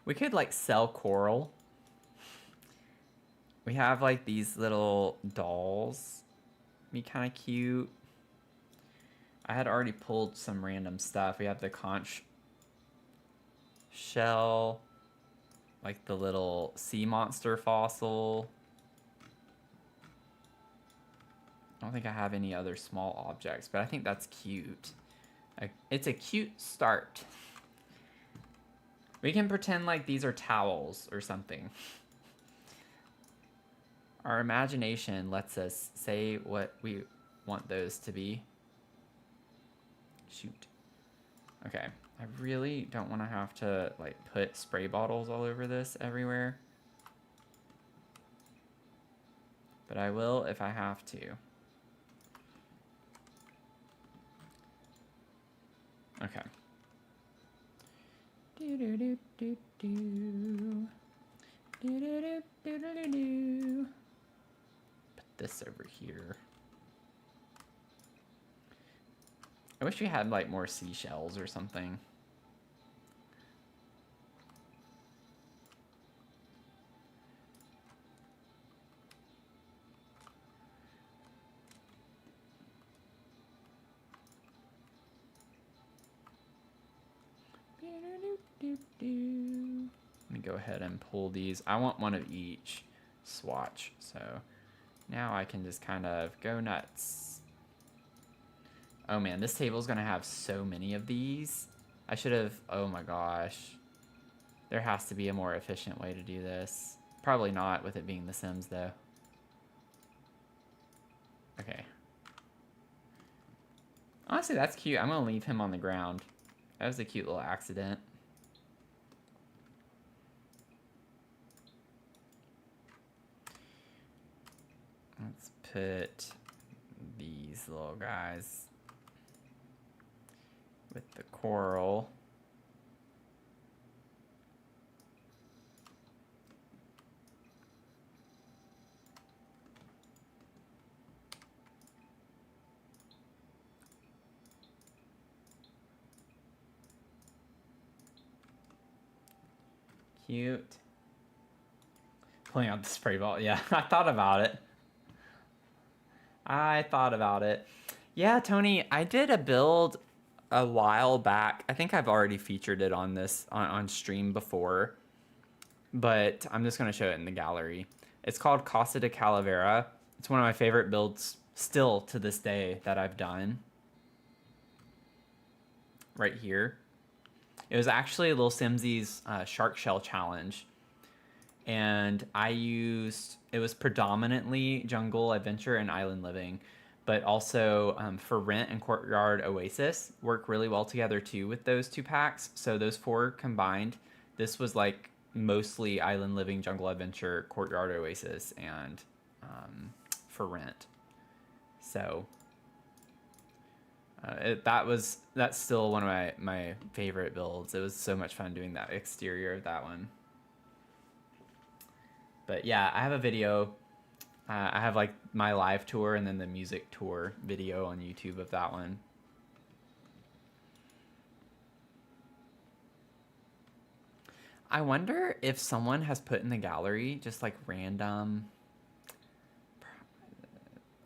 We could like sell coral. We have like these little dolls. Be kind of cute. I had already pulled some random stuff. We have the conch shell, like the little sea monster fossil. I don't think I have any other small objects, but I think that's cute. It's a cute start. We can pretend like these are towels or something. Our imagination lets us say what we want those to be. Shoot. Okay, I really don't want to have to like put spray bottles all over this everywhere. But I will if I have to. Okay. Do do do do do. Do do do do do do. Put this over here. I wish we had like more seashells or something. Let me go ahead and pull these. I want one of each swatch, so now I can just kind of go nuts. Oh man, this table is gonna have so many of these. I should have, oh my gosh. There has to be a more efficient way to do this. Probably not with it being The Sims though. Okay. Honestly, that's cute. I'm gonna leave him on the ground. That was a cute little accident. Let's put these little guys with the coral. Cute. Pulling out the spray ball. Yeah, I thought about it. Yeah, Tony, I did a build a while back. I think I've already featured it on this on stream before, but I'm just going to show it in the gallery. It's called Casa de Calavera. It's one of my favorite builds still to this day that I've done. Right here. It was actually Lil Simsy's shark shell challenge. And it was predominantly jungle adventure and island living, but also for Rent and Courtyard Oasis work really well together too with those 2 packs. So those 4 combined, this was like mostly island living, jungle adventure, Courtyard Oasis, and for Rent. So that's still one of my favorite builds. It was so much fun doing that exterior of that one. But yeah, I have a video. I have like my live tour and then the music tour video on YouTube of that one. I wonder if someone has put in the gallery just like random,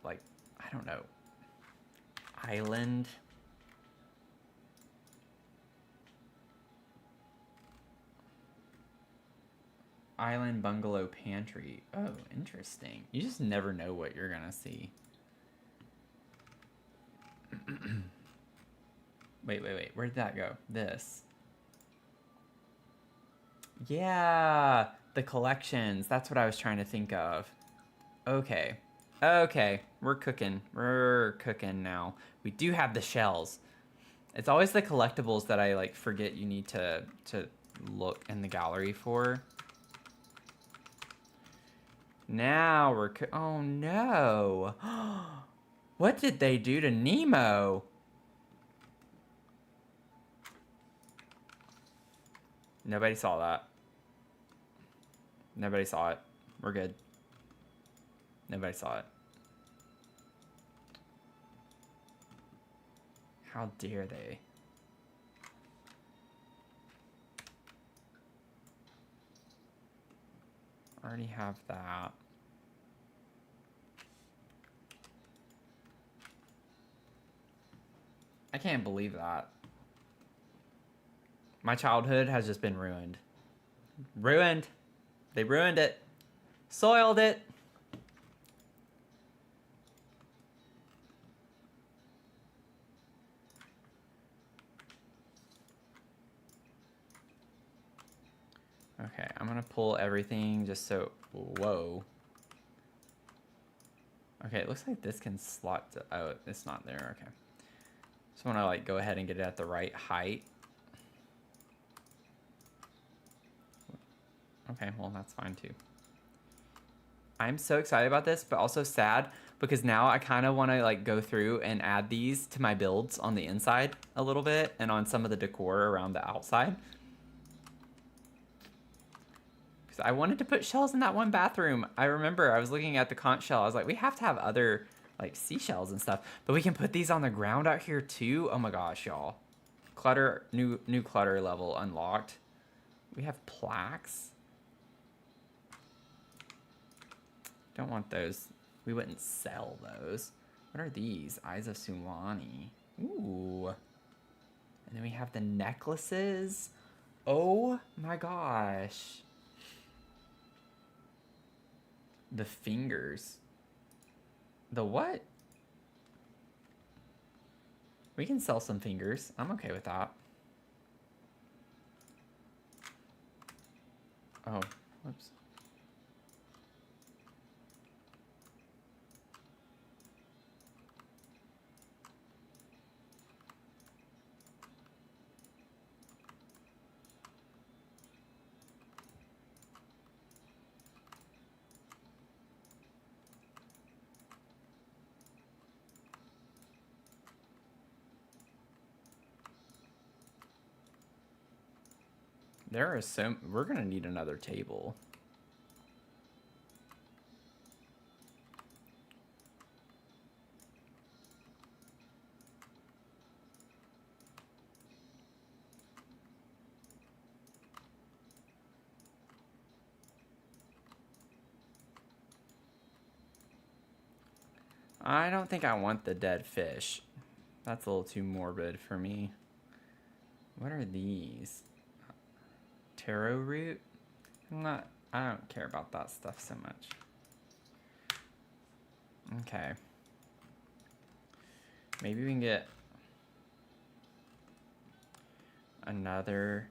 like, I don't know, island. Island bungalow pantry. Oh, interesting. You just never know what you're gonna see. Wait. Where did that go? This. Yeah, the collections. That's what I was trying to think of. Okay. We're cooking. Now. We do have the shells. It's always the collectibles that I like forget you need to look in the gallery for. Now we're oh no. What did they do to Nemo? Nobody saw that. Nobody saw it. We're good. Nobody saw it. How dare they? Already have that. I can't believe that. My childhood has just been ruined. Ruined. They ruined it. Soiled it. Okay, I'm gonna pull everything just so, whoa. Okay, it looks like this can slot to, oh, it's not there, okay. Just wanna like go ahead and get it at the right height. Okay, well, that's fine too. I'm so excited about this, but also sad because now I kind of want to like go through and add these to my builds on the inside a little bit and on some of the decor around the outside. Because I wanted to put shells in that one bathroom. I remember I was looking at the conch shell. I was like, we have to have other like seashells and stuff, but we can put these on the ground out here too. Oh my gosh, y'all. Clutter, new clutter level unlocked. We have plaques. Don't want those. We wouldn't sell those. What are these? Eyes of Sulani. Ooh. And then we have the necklaces. Oh my gosh. The fingers. The what? We can sell some fingers. I'm okay with that. Oh, whoops. There are so... We're going to need another table. I don't think I want the dead fish. That's a little too morbid for me. What are these? Taro root? I don't care about that stuff so much. Okay. Maybe we can get another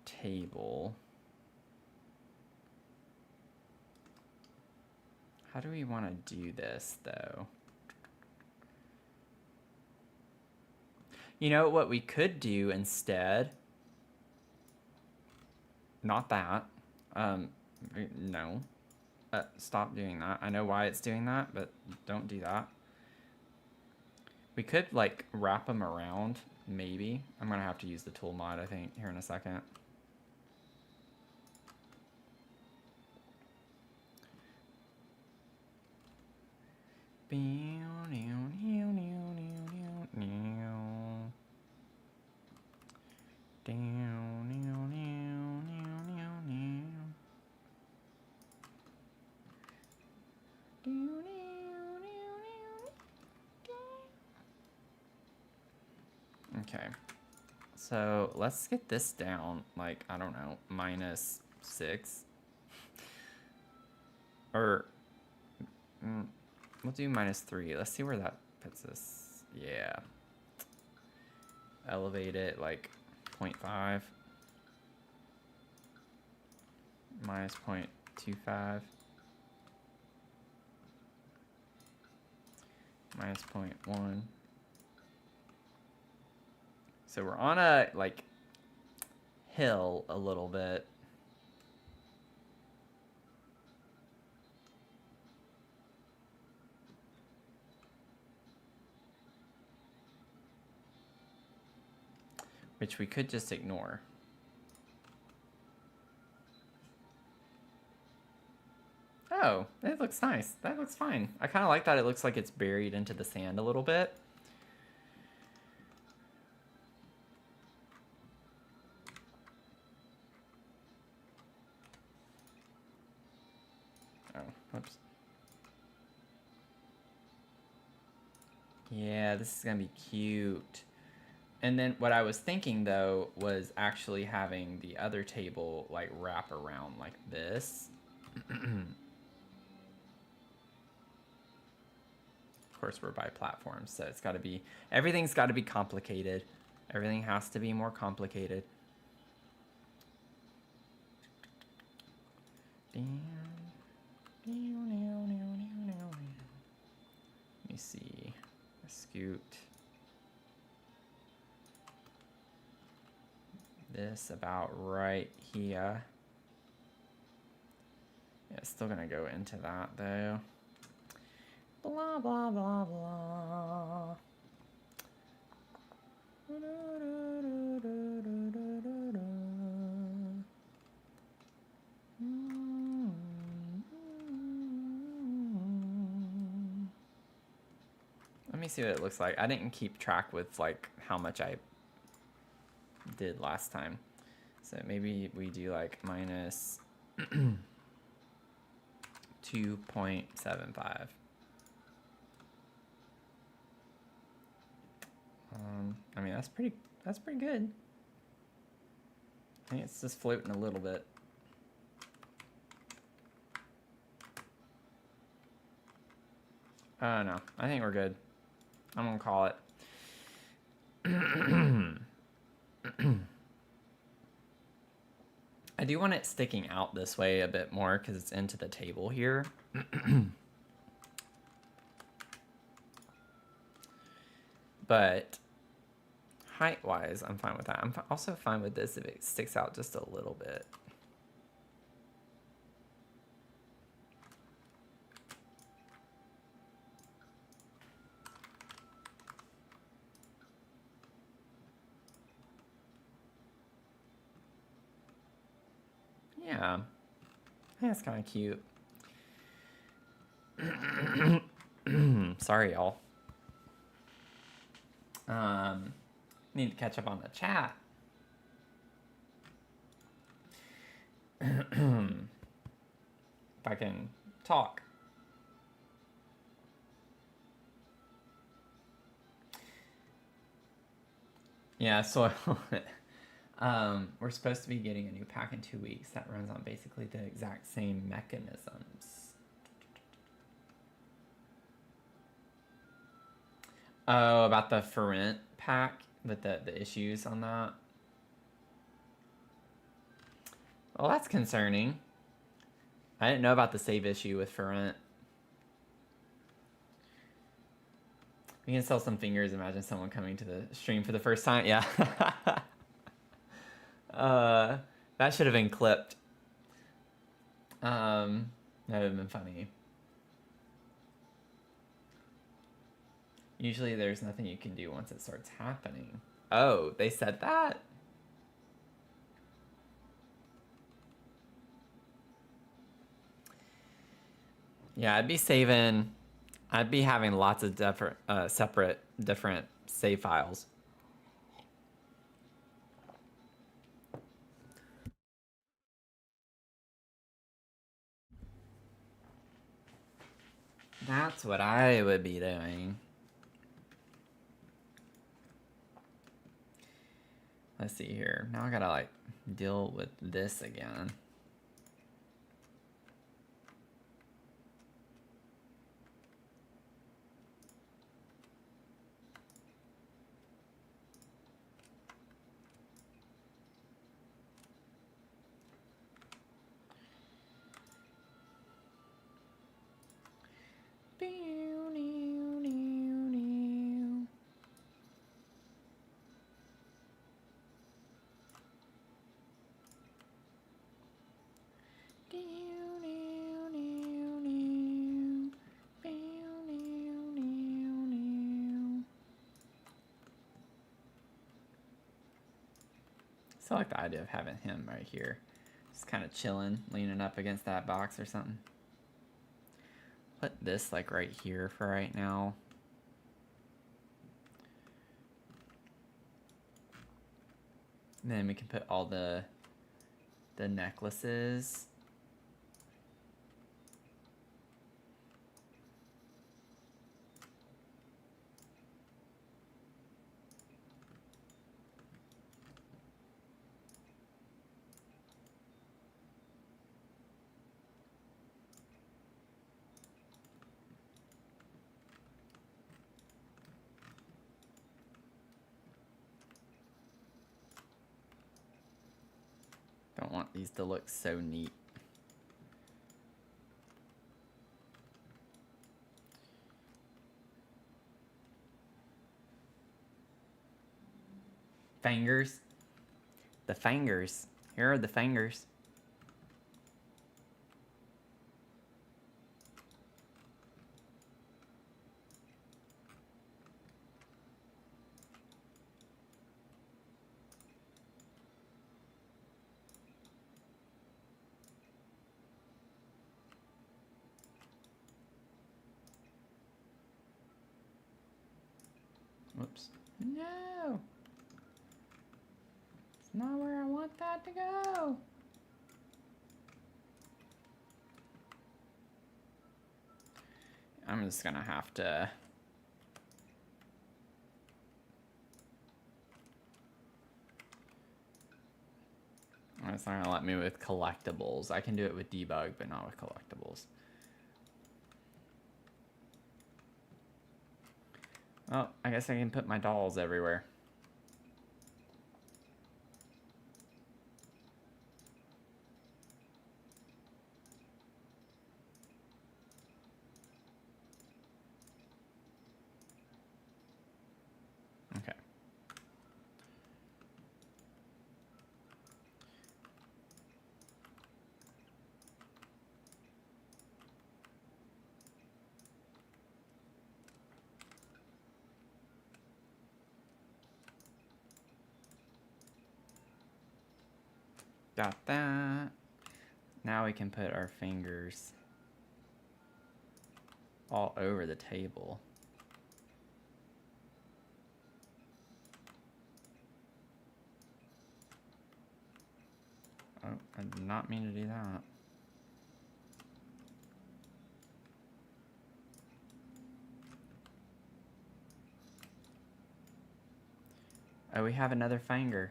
table. How do we want to do this, though? You know what we could do instead? Not that. No. Stop doing that. I know why it's doing that, but don't do that. We could, like, wrap them around, maybe. I'm going to have to use the tool mod, I think, here in a second. Okay, so let's get this down, like, I don't know, -6. Or, we'll do -3. Let's see where that puts us. Yeah. Elevate it, like, 0.5. -0.25. -0.1. So we're on a, like, hill a little bit. Which we could just ignore. Oh, it looks nice. That looks fine. I kind of like that it looks like it's buried into the sand a little bit. Oh, whoops. Yeah, this is gonna be cute. And then what I was thinking though was actually having the other table like wrap around like this. Of course we're by platforms, so it's gotta be, everything's gotta be complicated. Everything has to be more complicated. Let me see. Scoot this about right here. it's still gonna go into that though. Blah, blah, blah, blah. Let me see what it looks like. I didn't keep track with like how much I did last time. So maybe we do like minus 2.75. I mean, that's pretty good. I think it's just floating a little bit. No, I think we're good. I'm gonna call it. I do want it sticking out this way a bit more because it's into the table here. But height-wise, I'm fine with that. I'm also fine with this if it sticks out just a little bit. Yeah, I think that's kind of cute. Sorry, y'all. Need to catch up on the chat. If I can talk. Yeah, so we're supposed to be getting a new pack in 2 weeks that runs on basically the exact same mechanisms. Oh, about the Ferrent pack with the issues on that. Well, that's concerning. I didn't know about the save issue with Ferrent. We can sell some fingers. Imagine someone coming to the stream for the first time. Yeah. That should have been clipped. That would have been funny. Usually there's nothing you can do once it starts happening. Oh, they said that? Yeah, I'd be having lots of different, separate, different save files. That's what I would be doing. Let's see here. Now I gotta like deal with this again. So I like the idea of having him right here. Just kind of chilling, leaning up against that box or something. Put this like right here for right now. And then we can put all the necklaces. Don't want these to look so neat. Fingers. The fingers. Here are the fingers. Whoops. No! It's not where I want that to go. I'm just gonna have to... It's not gonna let me with collectibles. I can do it with debug, but not with collectibles. Oh, I guess I can put my dolls everywhere. Okay. Got that. Now we can put our fingers all over the table. Oh, I did not mean to do that. Oh, we have another finger.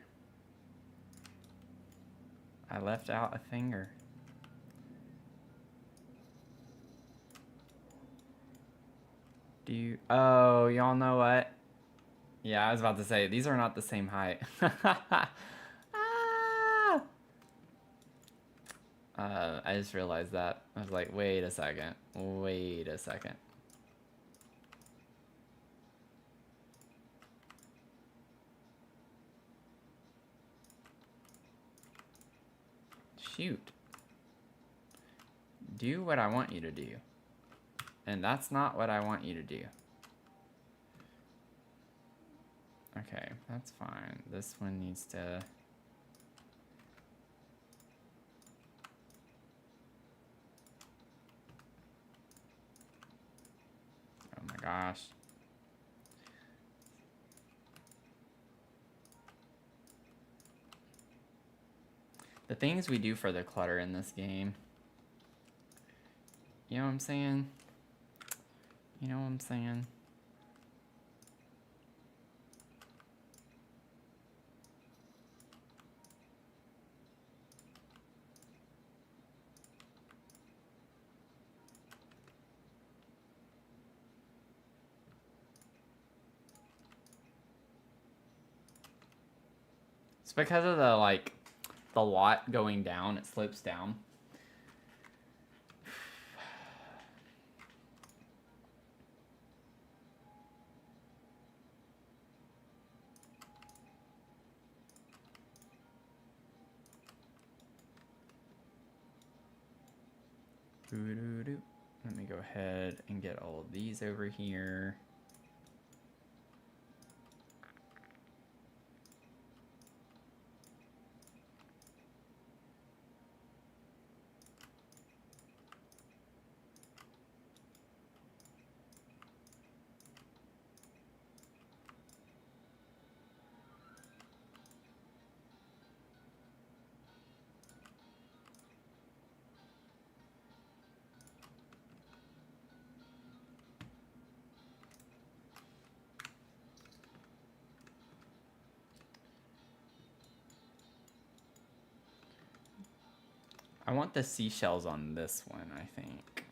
I left out a finger. Do you... Oh, y'all know what? Yeah, I was about to say, these are not the same height. Ah! I just realized that. I was like, wait a second. Wait a second. Shoot. Do what I want you to do. And that's not what I want you to do. Okay, that's fine. This one needs to... Oh my gosh. The things we do for the clutter in this game. You know what I'm saying? You know what I'm saying? It's because of the, like, the lot going down, it slopes down. Let me go ahead and get all of these over here. I want the seashells on this one, I think.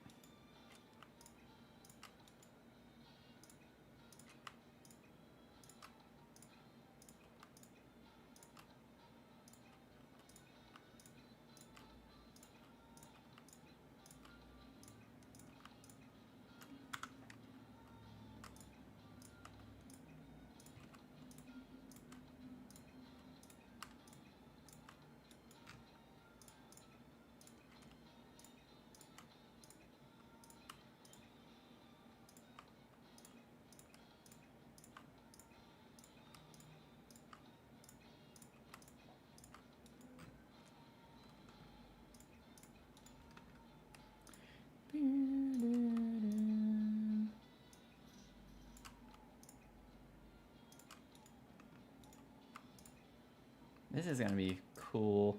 This is gonna be cool.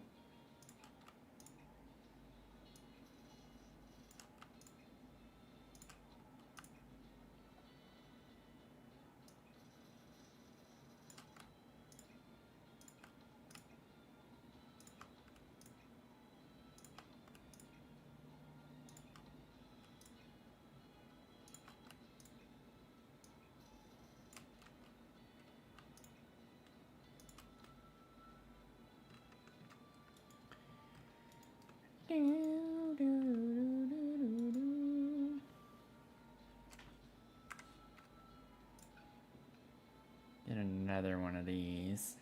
Get another one of these.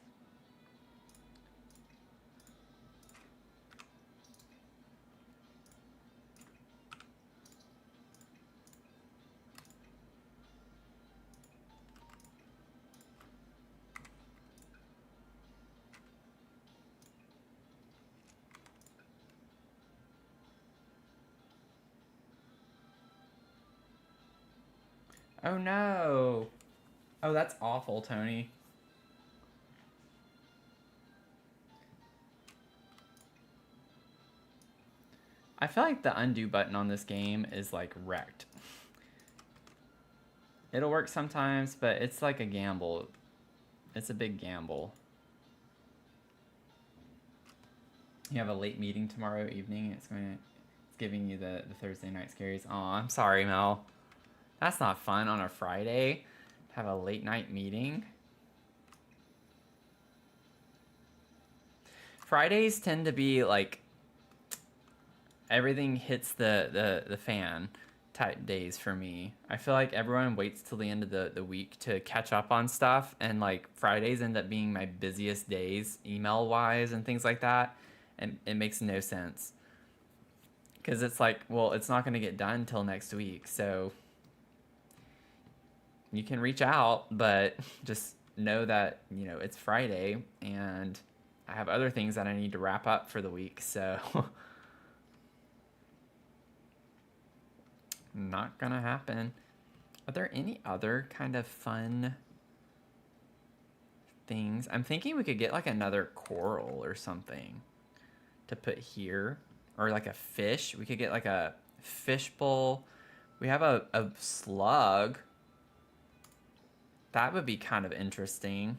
Oh no! Oh, that's awful, Tony. I feel like the undo button on this game is like wrecked. It'll work sometimes, but it's like a gamble. It's a big gamble. You have a late meeting tomorrow evening. It's giving you the Thursday night scaries. Oh, I'm sorry, Mel. That's not fun on a Friday. Have a late night meeting. Fridays tend to be like everything hits the fan type days for me. I feel like everyone waits till the end of the week to catch up on stuff, and like Fridays end up being my busiest days email wise and things like that, and it makes no sense because it's like, well, it's not going to get done till next week, so you can reach out, but just know that, you know, it's Friday and I have other things that I need to wrap up for the week, so not gonna happen. Are there any other kind of fun things? I'm thinking we could get like another coral or something to put here, or like a fish. We could get like a fish bowl. We have a slug. That would be kind of interesting.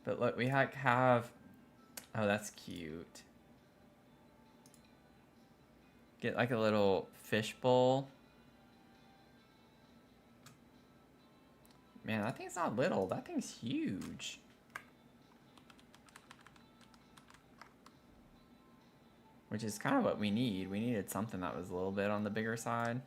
But look, we have, oh, that's cute. Get like a little fish bowl. Man, that thing's not little. That thing's huge. Which is kind of what we need. We needed something that was a little bit on the bigger side.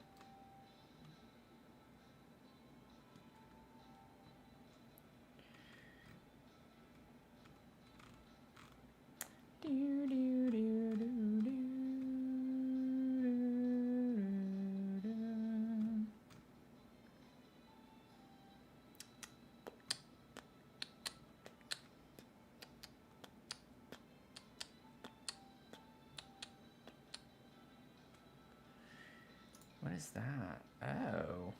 What is that? Oh,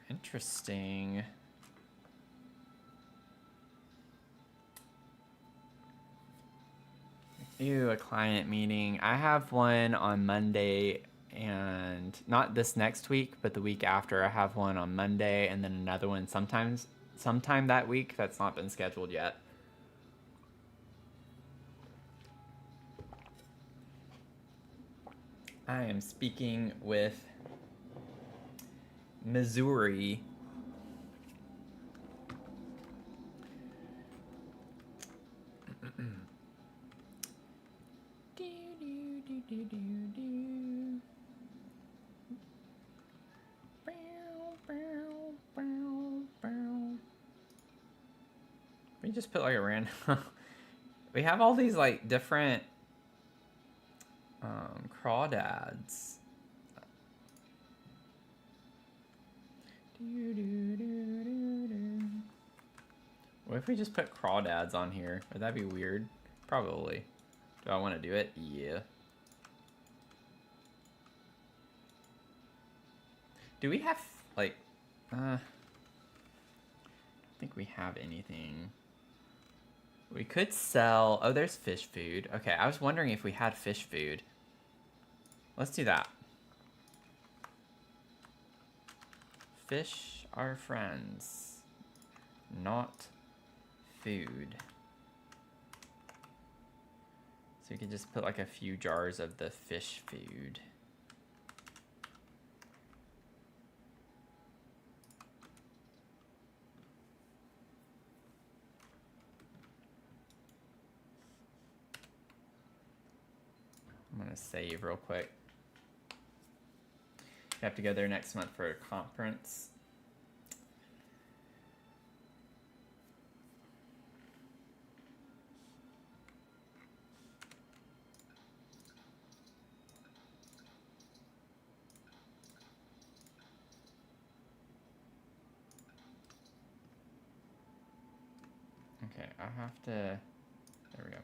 interesting. Ew, a client meeting. I have one on Monday, and not this next week, but the week after. I have one on Monday, and then another one sometime that week. That's not been scheduled yet. I am speaking with Missouri. We just put like a random. We have all these like different crawdads. What if we just put crawdads on here? Would that be weird? Probably. Do I want to do it? Yeah. Do we have like think we have anything. We could sell... Oh, there's fish food. Okay, I was wondering if we had fish food. Let's do that. Fish are friends, not food. So we could just put like a few jars of the fish food. I'm gonna save real quick. You have to go there next month for a conference. Okay, I have to... There we go.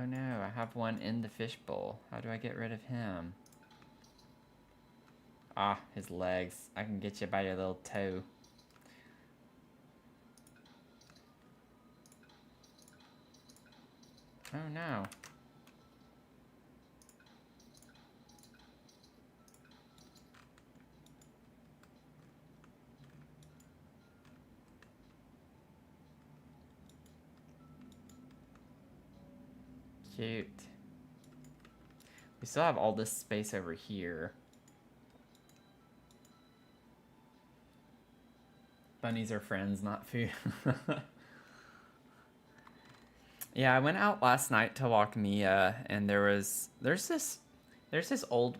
Oh no, I have one in the fishbowl. How do I get rid of him? Ah, his legs. I can get you by your little toe. Oh no. Cute. We still have all this space over here. Bunnies are friends, not food. Yeah, I went out last night to walk Mia, and there's this old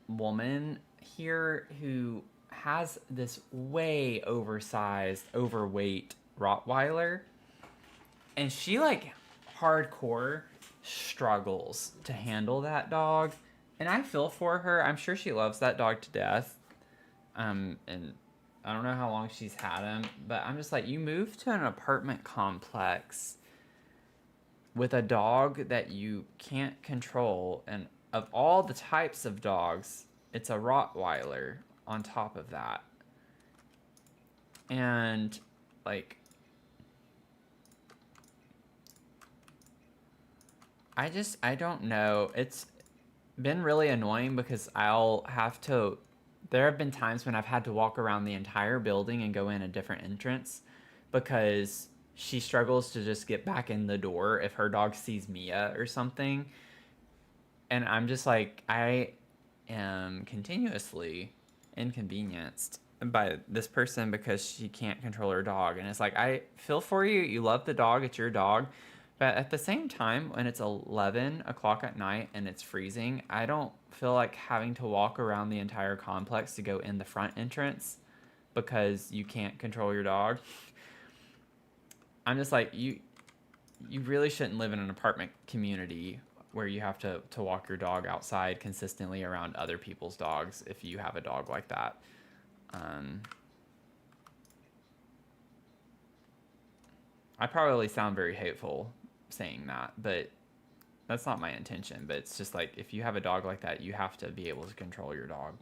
woman here who has this way oversized, overweight Rottweiler, and she like hardcore struggles to handle that dog, and I feel for her. I'm sure she loves that dog to death. And I don't know how long she's had him, but I'm just like, you moved to an apartment complex with a dog that you can't control, and of all the types of dogs, it's a Rottweiler on top of that. And like, I don't know. It's been really annoying because there have been times when I've had to walk around the entire building and go in a different entrance because she struggles to just get back in the door if her dog sees Mia or something. And I'm just like, I am continuously inconvenienced by this person because she can't control her dog. And it's like, I feel for you. You love the dog. It's your dog. But at the same time, when it's 11 o'clock at night and it's freezing, I don't feel like having to walk around the entire complex to go in the front entrance because you can't control your dog. I'm just like, you really shouldn't live in an apartment community where you have to walk your dog outside consistently around other people's dogs if you have a dog like that. I probably sound very hateful saying that, but that's not my intention. But it's just like, if you have a dog like that, you have to be able to control your dog.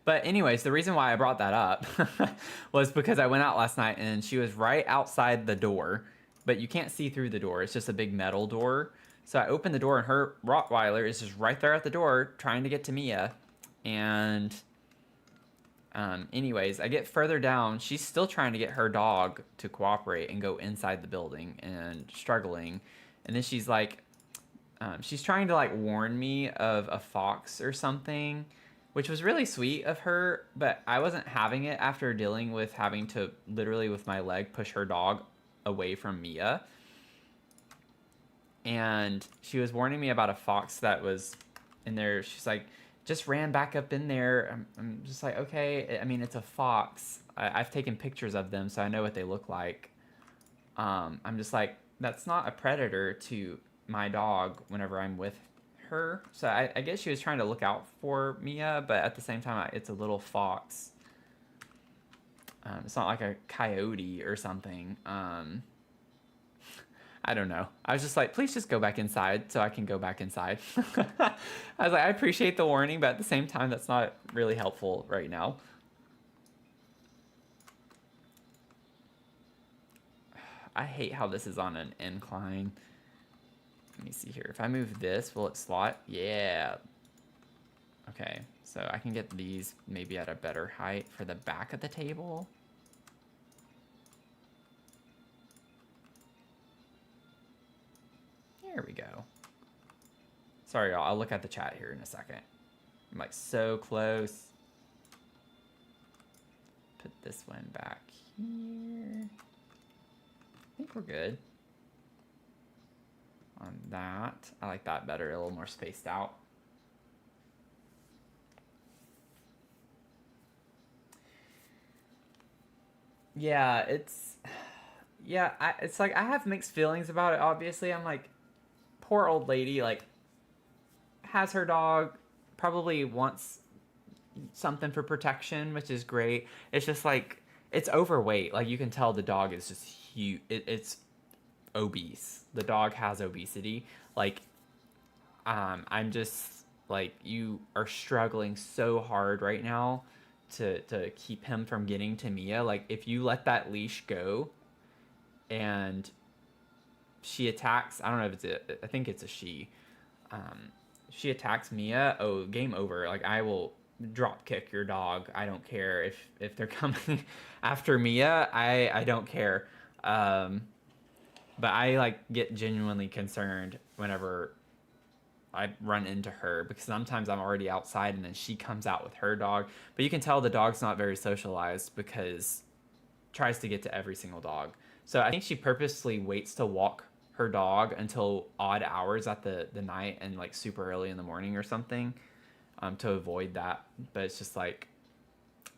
But anyways, the reason why I brought that up was because I went out last night and she was right outside the door, but you can't see through the door. It's just a big metal door. So I opened the door and her Rottweiler is just right there at the door trying to get to Mia. And anyways, I get further down. She's still trying to get her dog to cooperate and go inside the building and struggling. And then she's like, she's trying to like warn me of a fox or something, which was really sweet of her, but I wasn't having it after dealing with having to literally with my leg push her dog away from Mia. And she was warning me about a fox that was in there. She's like, just ran back up in there. I'm just like, okay. I mean, it's a fox. I've taken pictures of them, so I know what they look like. I'm just like, that's not a predator to my dog whenever I'm with her. So I guess she was trying to look out for Mia, but at the same time, it's a little fox. It's not like a coyote or something. I don't know. I was just like, please just go back inside so I can go back inside. I was like, I appreciate the warning, but at the same time, that's not really helpful right now. I hate how this is on an incline. Let me see here. If I move this, will it slot? Yeah. Okay, so I can get these maybe at a better height for the back of the table. There we go. Sorry, y'all. I'll look at the chat here in a second. I'm like so close. Put this one back here. I think we're good on that. I like that better, a little more spaced out. Yeah, it's like I have mixed feelings about it. Obviously, I'm like, poor old lady, like, has her dog, probably wants something for protection, which is great. It's just like, it's overweight. Like, you can tell the dog is just huge. It's obese. The dog has obesity. Like, I'm just like, you are struggling so hard right now to keep him from getting to Mia. Like, if you let that leash go and she attacks, I don't know if I think it's a she. She attacks Mia, oh, game over. Like, I will drop kick your dog. I don't care if they're coming after Mia. I don't care. But I like get genuinely concerned whenever I run into her, because sometimes I'm already outside and then she comes out with her dog. But you can tell the dog's not very socialized because tries to get to every single dog. So I think she purposely waits to walk her dog until odd hours at the night and like super early in the morning or something, to avoid that. But it's just like,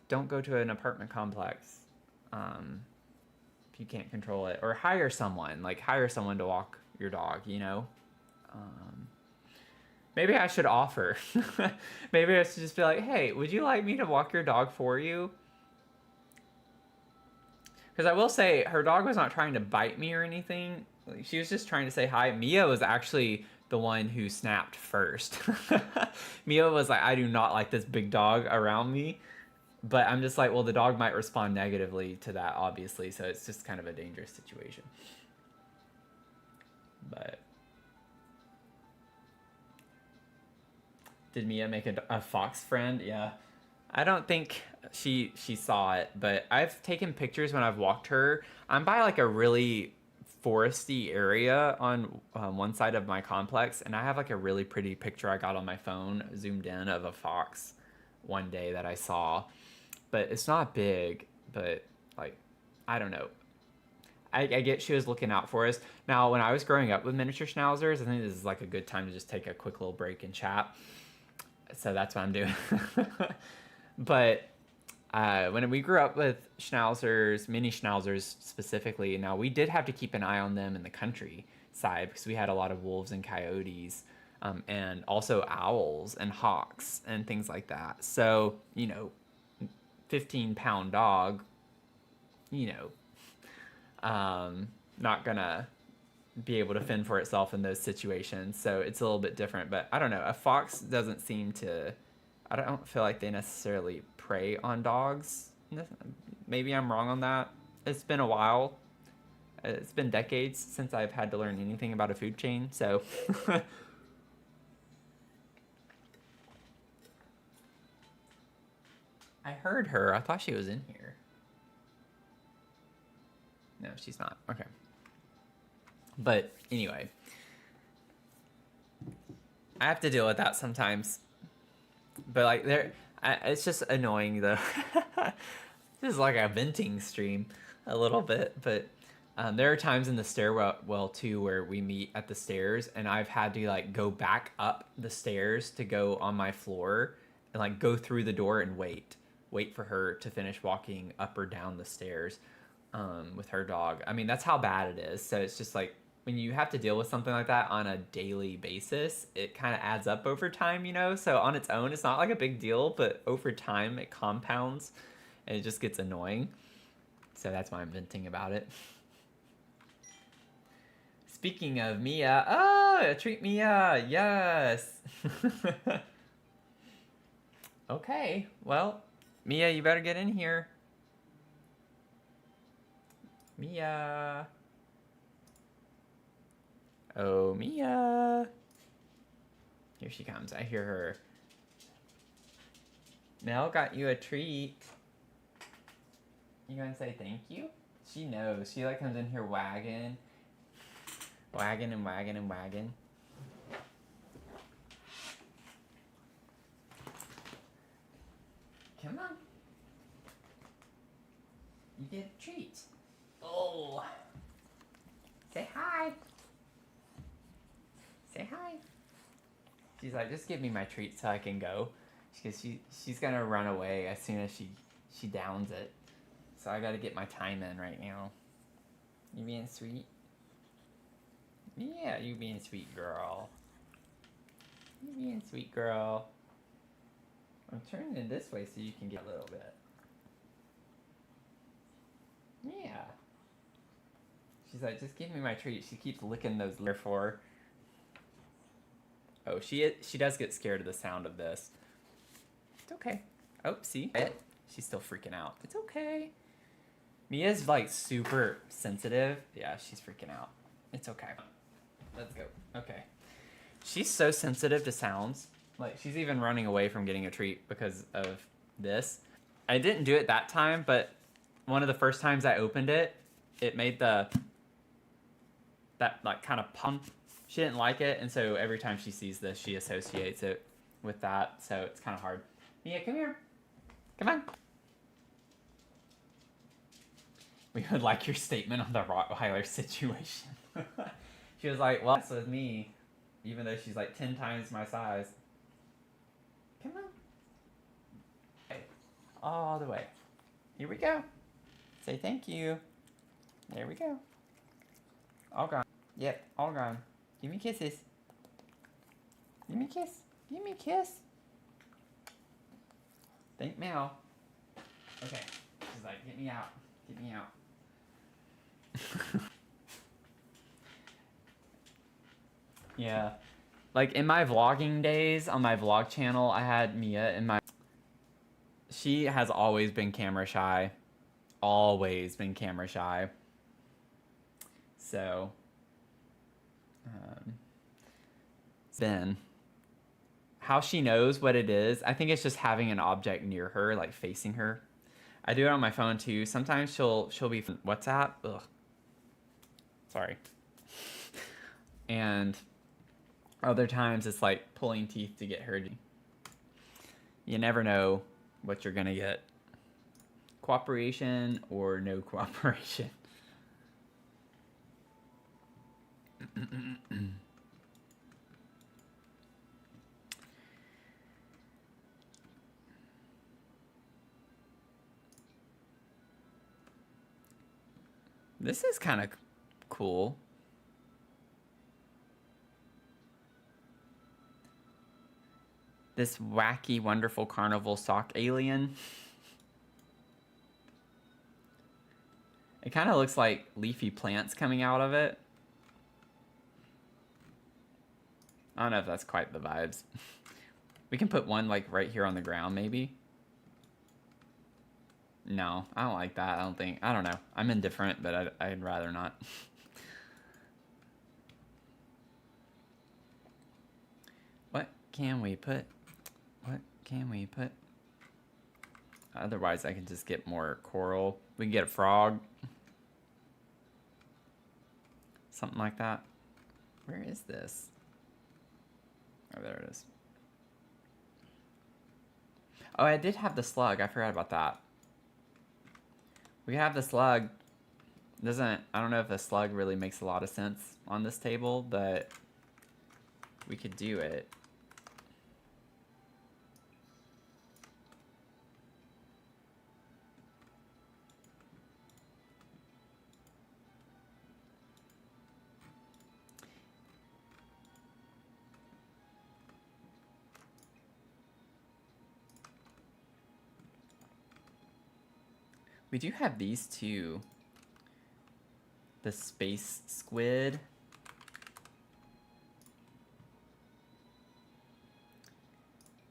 don't go to an apartment complex if you can't control it, or hire someone to walk your dog, you know. Maybe I should offer. Maybe I should just be like, hey, would you like me to walk your dog for you? Because I will say, her dog was not trying to bite me or anything. Like, she was just trying to say hi. Mia was actually the one who snapped first. Mia was like, I do not like this big dog around me. But I'm just like, well, the dog might respond negatively to that, obviously. So it's just kind of a dangerous situation. But did Mia make a fox friend? Yeah. I don't think she saw it, but I've taken pictures when I've walked her. I'm by like a really foresty area on one side of my complex, and I have like a really pretty picture I got on my phone zoomed in of a fox one day that I saw. But it's not big, but like, I don't know. I get she was looking out for us. Now, when I was growing up with miniature schnauzers, I think this is like a good time to just take a quick little break and chat. So that's what I'm doing. But when we grew up with schnauzers, mini schnauzers specifically, now we did have to keep an eye on them in the countryside because we had a lot of wolves and coyotes, and also owls and hawks and things like that. So, you know, 15-pound dog, you know, not gonna be able to fend for itself in those situations. So it's a little bit different. But I don't know. A fox doesn't seem to, I don't feel like they necessarily prey on dogs. Maybe I'm wrong on that. It's been a while. It's been decades since I've had to learn anything about a food chain. So I heard her. I thought she was in here. No, she's not. Okay. But anyway, I have to deal with that sometimes. But like, it's just annoying though. This is like a venting stream a little bit. But there are times in the stairwell too where we meet at the stairs, and I've had to like go back up the stairs to go on my floor and like go through the door and wait for her to finish walking up or down the stairs with her dog. I mean, that's how bad it is. So it's just like, when you have to deal with something like that on a daily basis, it kind of adds up over time, you know? So on its own, it's not like a big deal, but over time it compounds and it just gets annoying. So that's why I'm venting about it. Speaking of Mia, oh, treat Mia, yes. Okay, well, Mia, you better get in here. Mia. Oh, Mia. Here she comes. I hear her. Mel got you a treat. You gonna say thank you? She knows. She like comes in here wagging. Wagging and wagging and wagging. Come on. You get a treat. Oh. Say hi. Say hi. She's like, just give me my treat so I can go. Because she's gonna run away as soon as she downs it. So I gotta get my time in right now. You being sweet? Yeah, you being sweet girl. You being sweet girl. I'm turning it this way so you can get a little bit. Yeah. She's like, just give me my treat. She keeps licking those lips for. Oh, she does get scared of the sound of this. It's okay. Oh, see? She's still freaking out. It's okay. Mia's like super sensitive. Yeah, she's freaking out. It's okay. Let's go. Okay. She's so sensitive to sounds. Like, she's even running away from getting a treat because of this. I didn't do it that time, but one of the first times I opened it, it made that like kind of pump. She didn't like it, and so every time she sees this, she associates it with that, so it's kind of hard. Mia, come here. Come on. We would like your statement on the Rottweiler situation. She was like, well, that's with me, even though she's like 10 times my size. Come on. Okay. All the way. Here we go. Say thank you. There we go. All gone. Yep, all gone. Give me kisses. Give me a kiss. Give me a kiss. Thank Mel. Okay. She's like, get me out. Get me out. Yeah. Like in my vlogging days on my vlog channel, I had Mia in my... She has always been camera shy. Always been camera shy. So... then how she knows what it is, I think it's just having an object near her, like facing her. I do it on my phone too. Sometimes she'll be WhatsApp. Ugh. Sorry. And other times it's like pulling teeth to get her. You never know what you're gonna get. Cooperation or no cooperation. This is kind of cool. This wacky, wonderful carnival sock alien. It kind of looks like leafy plants coming out of it. I don't know if that's quite the vibes. We can put one like right here on the ground, maybe. No, I don't like that. I don't know. I'm indifferent, but I'd rather not. What can we put? What can we put? Otherwise, I can just get more coral. We can get a frog. Something like that. Where is this? Oh, there it is. Oh, I did have the slug. I forgot about that. We have the slug. I don't know if the slug really makes a lot of sense on this table, but we could do it. We do have these two. The space squid.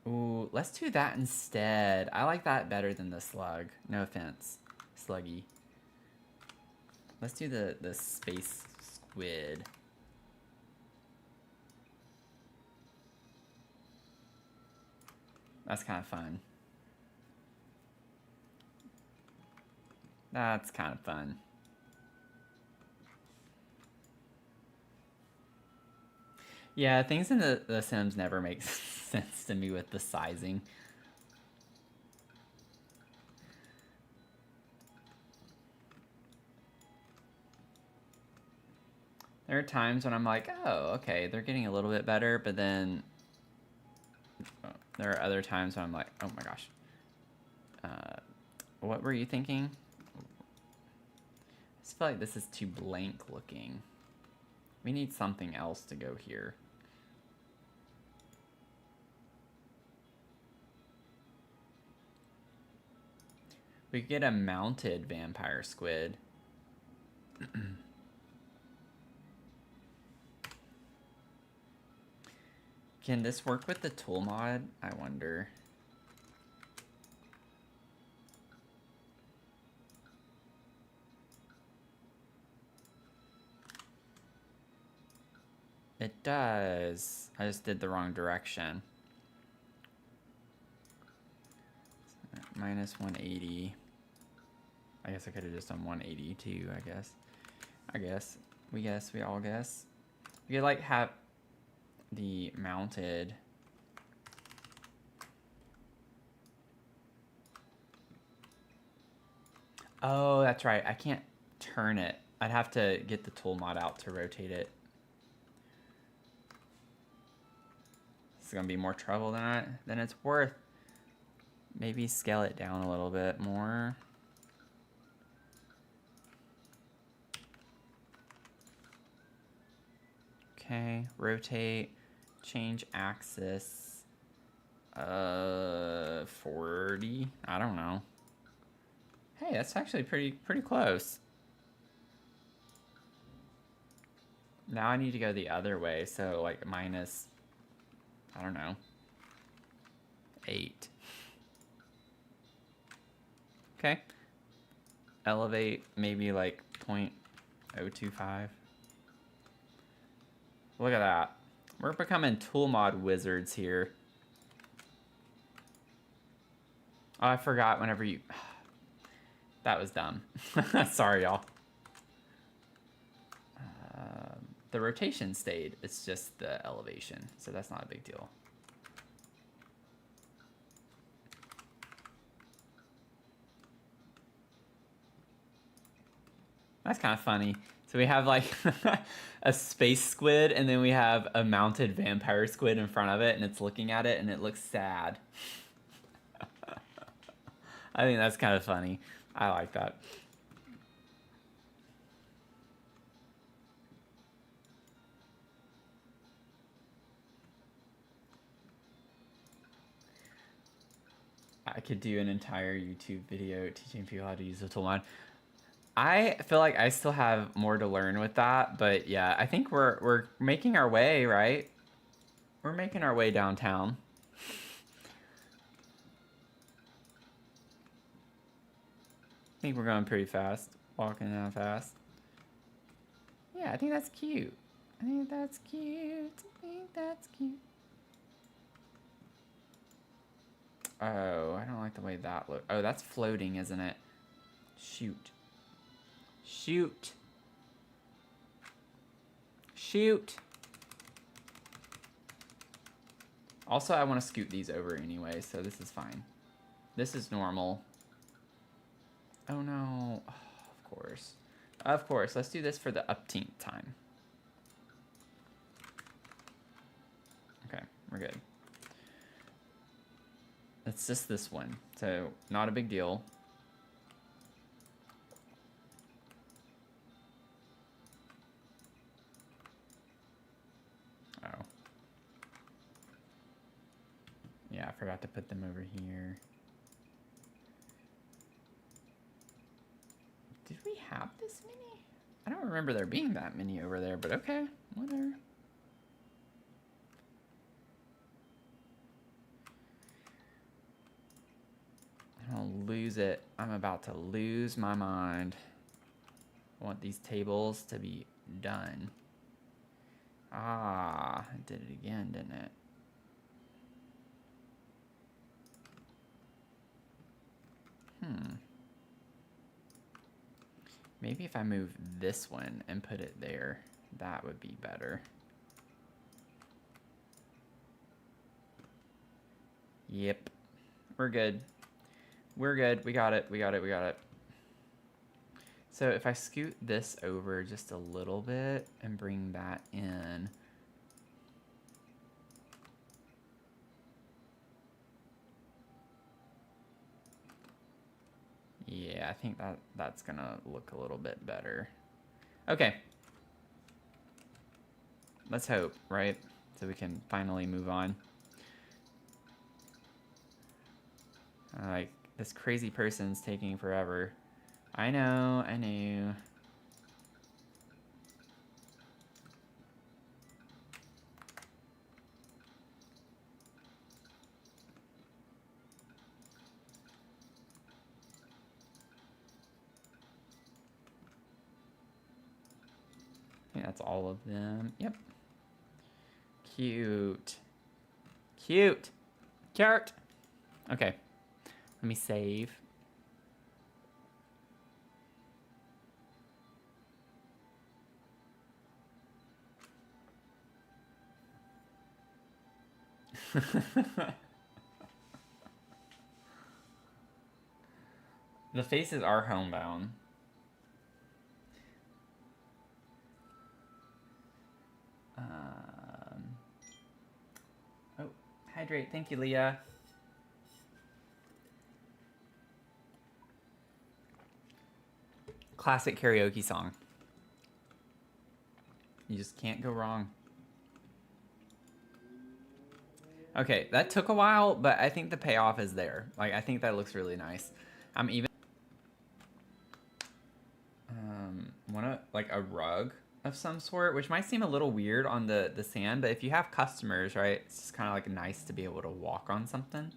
Ooh, let's do that instead. I like that better than the slug. No offense, sluggy. Let's do the space squid. That's kind of fun. That's kind of fun. Yeah, things in the Sims never make sense to me with the sizing. There are times when I'm like, oh, okay, they're getting a little bit better, but then there are other times when I'm like, oh my gosh. What were you thinking? I just feel like this is too blank looking. We need something else to go here. We could get a mounted vampire squid. Can this work with the tool mod? I wonder. It does. I just did the wrong direction. Minus 180. I guess I could have just done 180 too, I guess. We all guess. We could like have the mounted. Oh, that's right. I can't turn it. I'd have to get the tool mod out to rotate it. This is gonna be more trouble than it's worth. Maybe scale it down a little bit more. Okay, rotate, change axis. 40. I don't know. Hey, that's actually pretty close. Now I need to go the other way, so like minus, I don't know, 8. Okay. Elevate maybe like 0.025. Look at that. We're becoming tool mod wizards here. Oh, I forgot whenever you... That was dumb. Sorry, y'all. The rotation stayed. It's just the elevation, so that's not a big deal. That's kind of funny. So we have like a space squid, and then we have a mounted vampire squid in front of it, and it's looking at it, and it looks sad. I think that's kind of funny. I like that. I could do an entire YouTube video teaching people how to use the tool mod. I feel like I still have more to learn with that, but yeah, I think we're making our way, right? We're making our way downtown. I think we're going pretty fast, walking down fast. Yeah, I think that's cute. I think that's cute. I think that's cute. Oh, I don't like the way that looks. Oh, that's floating, isn't it? Shoot. Shoot. Shoot. Also, I want to scoot these over anyway, so this is fine. This is normal. Oh no. Oh, of course. Of course. Let's do this for the upteenth time. Okay, we're good. It's just this one, so not a big deal. Oh. Yeah, I forgot to put them over here. Did we have this many? I don't remember there being that many over there, but okay, whatever. I don't lose it. I'm about to lose my mind. I want these tables to be done. Ah, it did it again, didn't it? Maybe if I move this one and put it there, that would be better. Yep. We're good. We're good. We got it. We got it. We got it. So if I scoot this over just a little bit and bring that in. Yeah, I think that's gonna look a little bit better. Okay. Let's hope, right? So we can finally move on. Like, this crazy person's taking forever. I know, I know. I think that's all of them. Yep. Cute. Cute. Cute. Okay. Let me save. The faces are homebound. Oh, hydrate. Thank you, Leah. Classic karaoke song. You just can't go wrong. Okay, that took a while, but I think the payoff is there. Like, I think that looks really nice. I'm even want like a rug of some sort, which might seem a little weird on the sand, but if you have customers, right, it's just kind of like nice to be able to walk on something.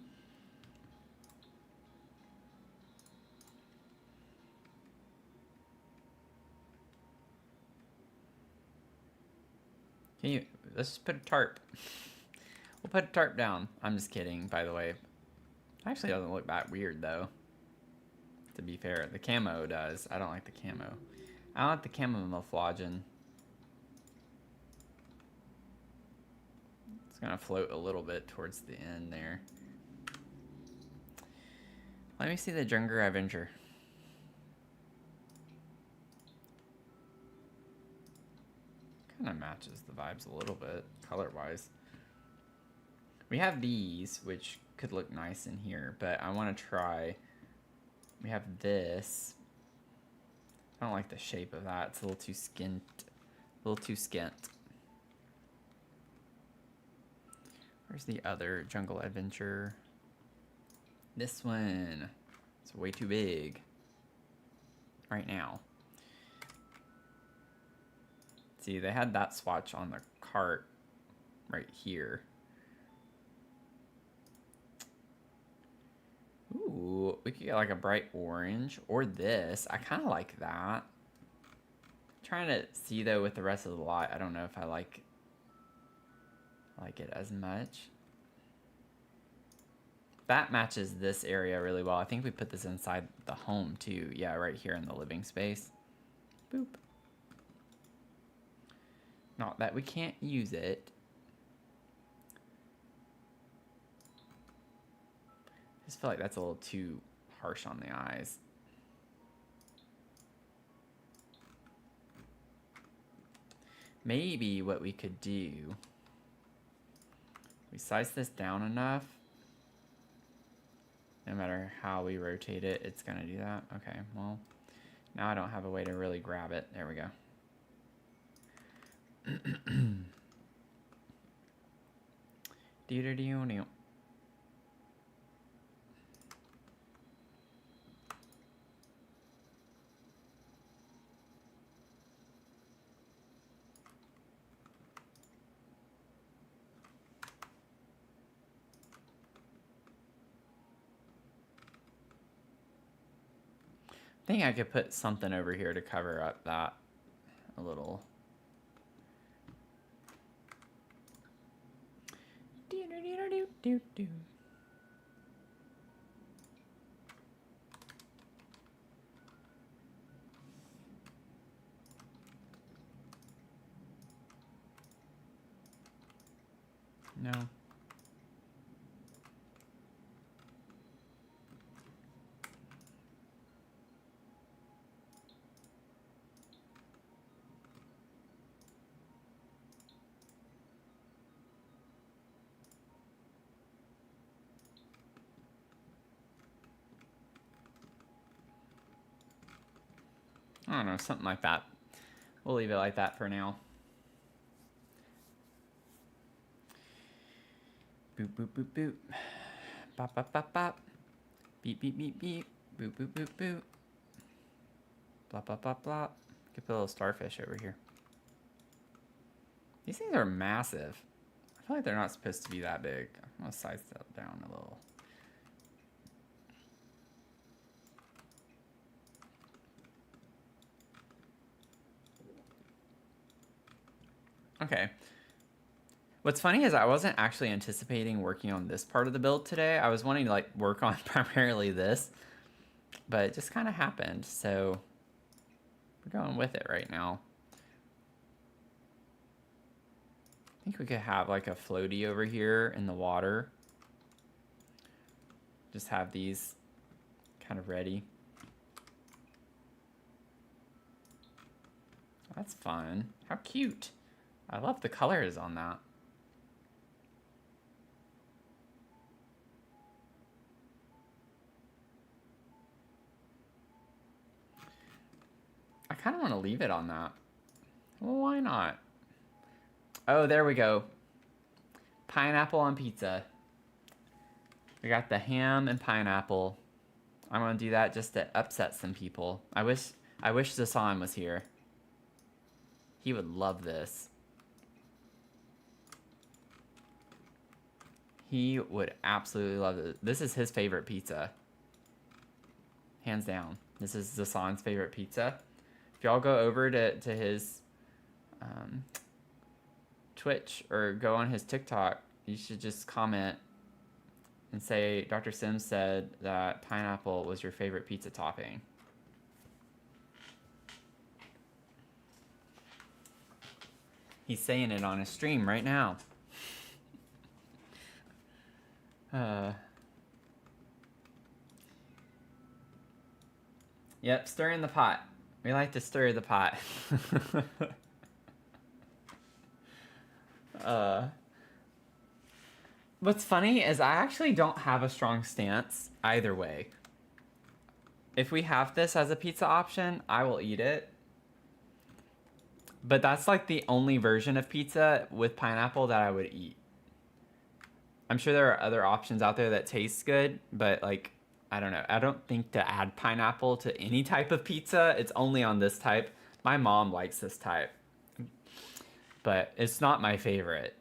Can you, let's just put a tarp. We'll put a tarp down. I'm just kidding, by the way. It actually doesn't look that weird, though. To be fair, the camo does. I don't like the camo. I don't like the camouflaging. It's gonna float a little bit towards the end there. Let me see the Junger Avenger. Kind of matches the vibes a little bit, color-wise. We have these, which could look nice in here, but I want to try. We have this. I don't like the shape of that. It's a little too skint. A little too skint. Where's the other Jungle Adventure? This one. It's way too big. Right now. See, they had that swatch on the cart right here. Ooh, we could get like a bright orange or this. I kind of like that. Trying to see though with the rest of the lot, I don't know if I like it as much. That matches this area really well. I think we put this inside the home too. Yeah, right here in the living space. Boop. Not that we can't use it. I just feel like that's a little too harsh on the eyes. Maybe what we could do, we size this down enough. No matter how we rotate it, it's gonna do that. Okay, well, now I don't have a way to really grab it. There we go. Do-do-do-do. think I could put something over here to cover up that a little. No. I don't know, something like that. We'll leave it like that for now. Boop, boop, boop, boop. Bop, bop, bop, bop. Beep, beep, beep, beep. Boop, boop, boop, boop. Blop, blop, blop, blop. Could put a little starfish over here. These things are massive. I feel like they're not supposed to be that big. I'm gonna size that down a little. Okay. What's funny is I wasn't actually anticipating working on this part of the build today. I was wanting to like work on primarily this, but it just kind of happened. So we're going with it right now. I think we could have like a floaty over here in the water. Just have these kind of ready. That's fun. How cute. I love the colors on that. I kind of want to leave it on that. Well, why not? Oh, there we go. Pineapple on pizza. We got the ham and pineapple. I'm gonna do that just to upset some people. I wish Zasan was here. He would love this. He would absolutely love it. This is his favorite pizza. Hands down. This is Zasan's favorite pizza. If y'all go over to his Twitch or go on his TikTok, you should just comment and say Dr. Sims said that pineapple was your favorite pizza topping. He's saying it on his stream right now. Yep, stir in the pot. We like to stir the pot. What's funny is I actually don't have a strong stance either way. If we have this as a pizza option, I will eat it. But that's like the only version of pizza with pineapple that I would eat. I'm sure there are other options out there that taste good, but like, I don't know. I don't think to add pineapple to any type of pizza. It's only on this type. My mom likes this type, but it's not my favorite.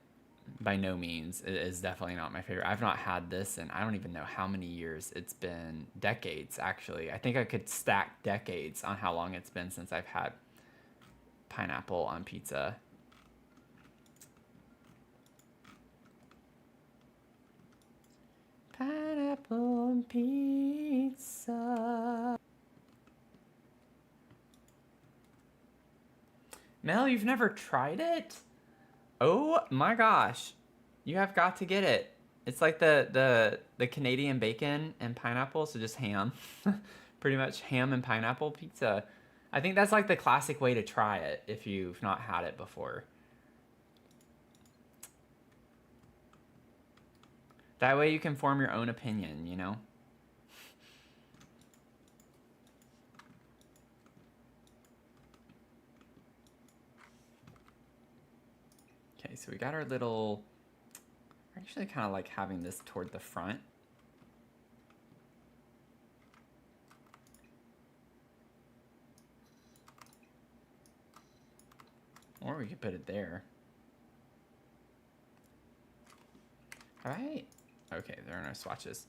By no means. It is definitely not my favorite. I've not had this in I don't even know how many years. It's been decades, actually. I think I could stack decades on how long it's been since I've had pineapple on pizza. Pineapple on pizza. Mel, you've never tried it? Oh my gosh. You have got to get it. It's like the Canadian bacon and pineapple, so just ham. Pretty much ham and pineapple pizza. I think that's like the classic way to try it if you've not had it before. That way you can form your own opinion, you know? Okay, so we got our little... We're actually kind of like having this toward the front. Or we could put it there. All right. Okay, there are no swatches.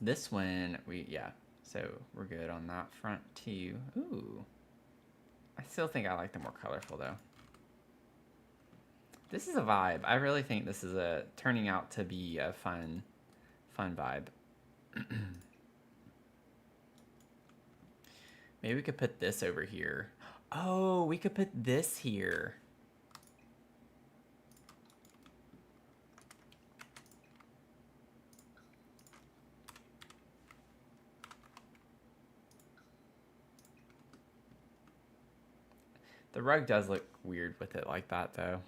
This one, yeah. So we're good on that front too. Ooh. I still think I like the more colorful though. This is a vibe. I really think this is turning out to be a fun vibe. Maybe we could put this over here. Oh, we could put this here. The rug does look weird with it like that, though.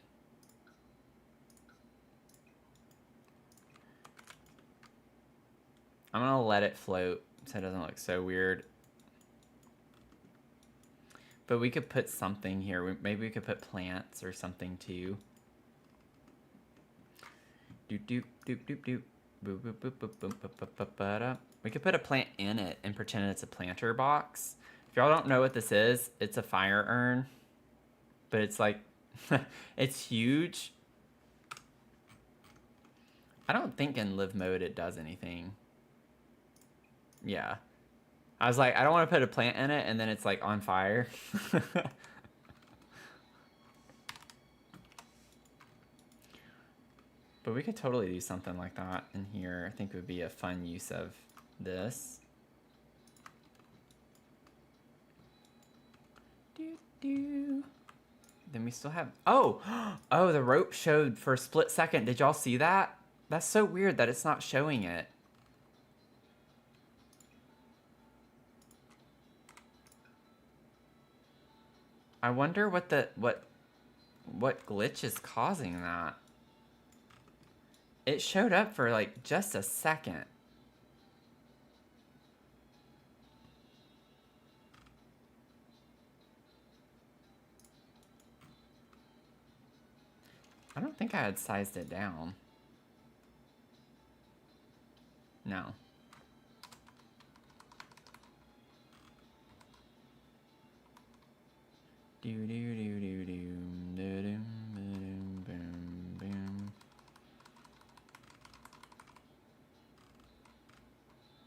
I'm gonna let it float so it doesn't look so weird. But we could put something here. Maybe we could put plants or something too. Doop doop doop doop doop. Boop boop boop boop boop boop boop boop. We could put a plant in it and pretend it's a planter box. If y'all don't know what this is, it's a fire urn. But it's like, it's huge. I don't think in live mode it does anything. Yeah. I was like, I don't want to put a plant in it and then it's like on fire. But we could totally do something like that in here. I think would be a fun use of this. Then we still have, oh, the rope showed for a split second. Did y'all see that? That's so weird that it's not showing it. I wonder what glitch is causing that. It showed up for like just a second. I don't think I had sized it down. No. Do do do do do do do boom boom.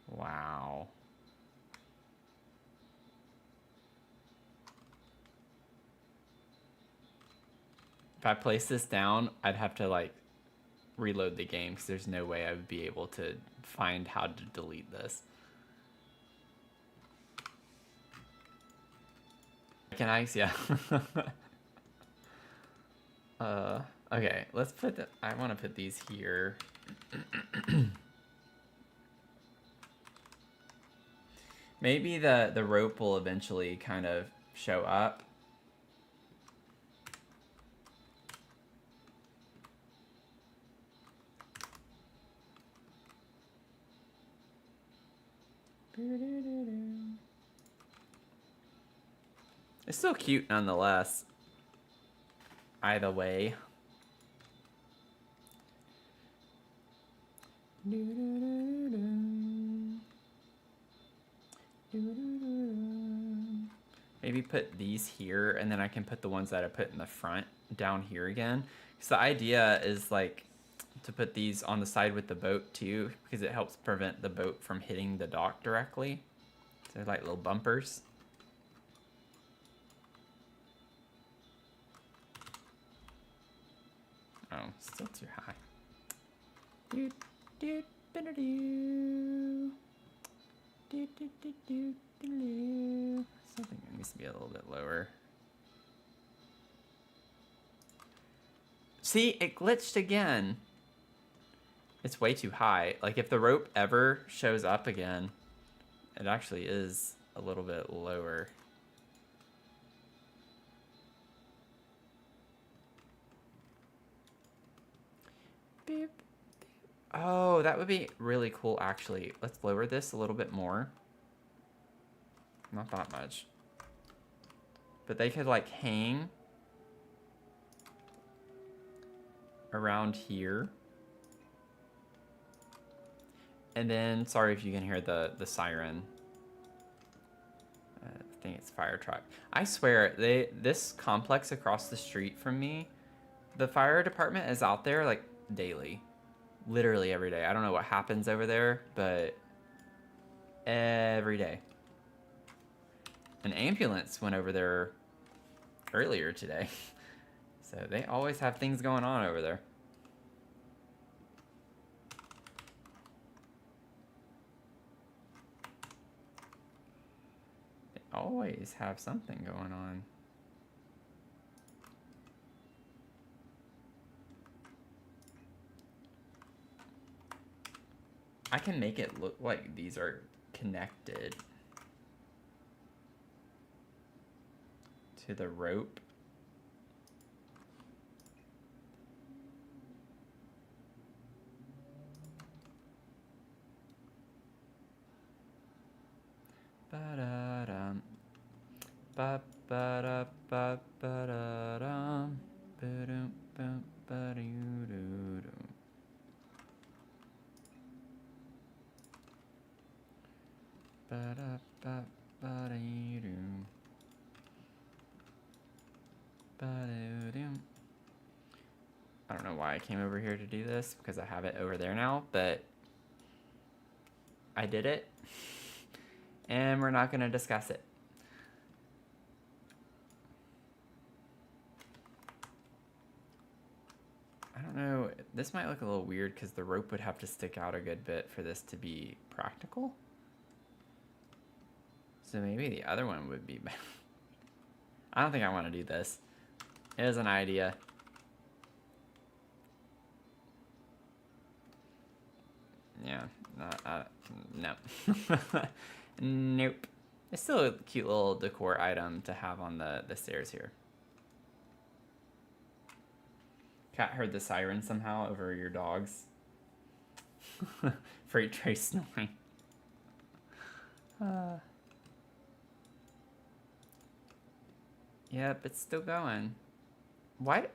Wow. If I place this down, I'd have to like reload the game because there's no way I would be able to find how to delete this. Can I? Yeah. Okay, let's put the, I want to put these here. Maybe the rope will eventually kind of show up. It's still cute nonetheless. Either way. Maybe put these here, and then I can put the ones that I put in the front down here again. So the idea is like to put these on the side with the boat too, because it helps prevent the boat from hitting the dock directly. So they're like little bumpers. Oh, still too high. Do do do do do do do do do do. Something that needs to be a little bit lower. See, it glitched again. It's way too high. Like if the rope ever shows up again, it actually is a little bit lower. Beep, beep. Oh, that would be really cool actually. Let's lower this a little bit more. Not that much. But they could like hang around here. And then, sorry if you can hear the siren. I think it's fire truck. I swear, this complex across the street from me, the fire department is out there like daily. Literally every day. I don't know what happens over there, but every day. An ambulance went over there earlier today. So they always have things going on over there. They always have something going on. I can make it look like these are connected to the rope. Ba-da-dum. Ba-ba-da-ba-ba-da-dum. Ba-dum-bum-ba-doo-doo-doo. Ba-da-ba-ba-dee-doo. Ba-doo-doo. I don't know why I came over here to do this, because I have it over there now, but I did it, and we're not going to discuss it. I don't know, this might look a little weird because the rope would have to stick out a good bit for this to be practical. So maybe the other one would be better. I don't think I want to do this. It is an idea. Yeah, no. Nope. It's still a cute little decor item to have on the stairs here. Cat heard the siren somehow over your dogs. Freight tray snoring. Yep, it's still going. Why?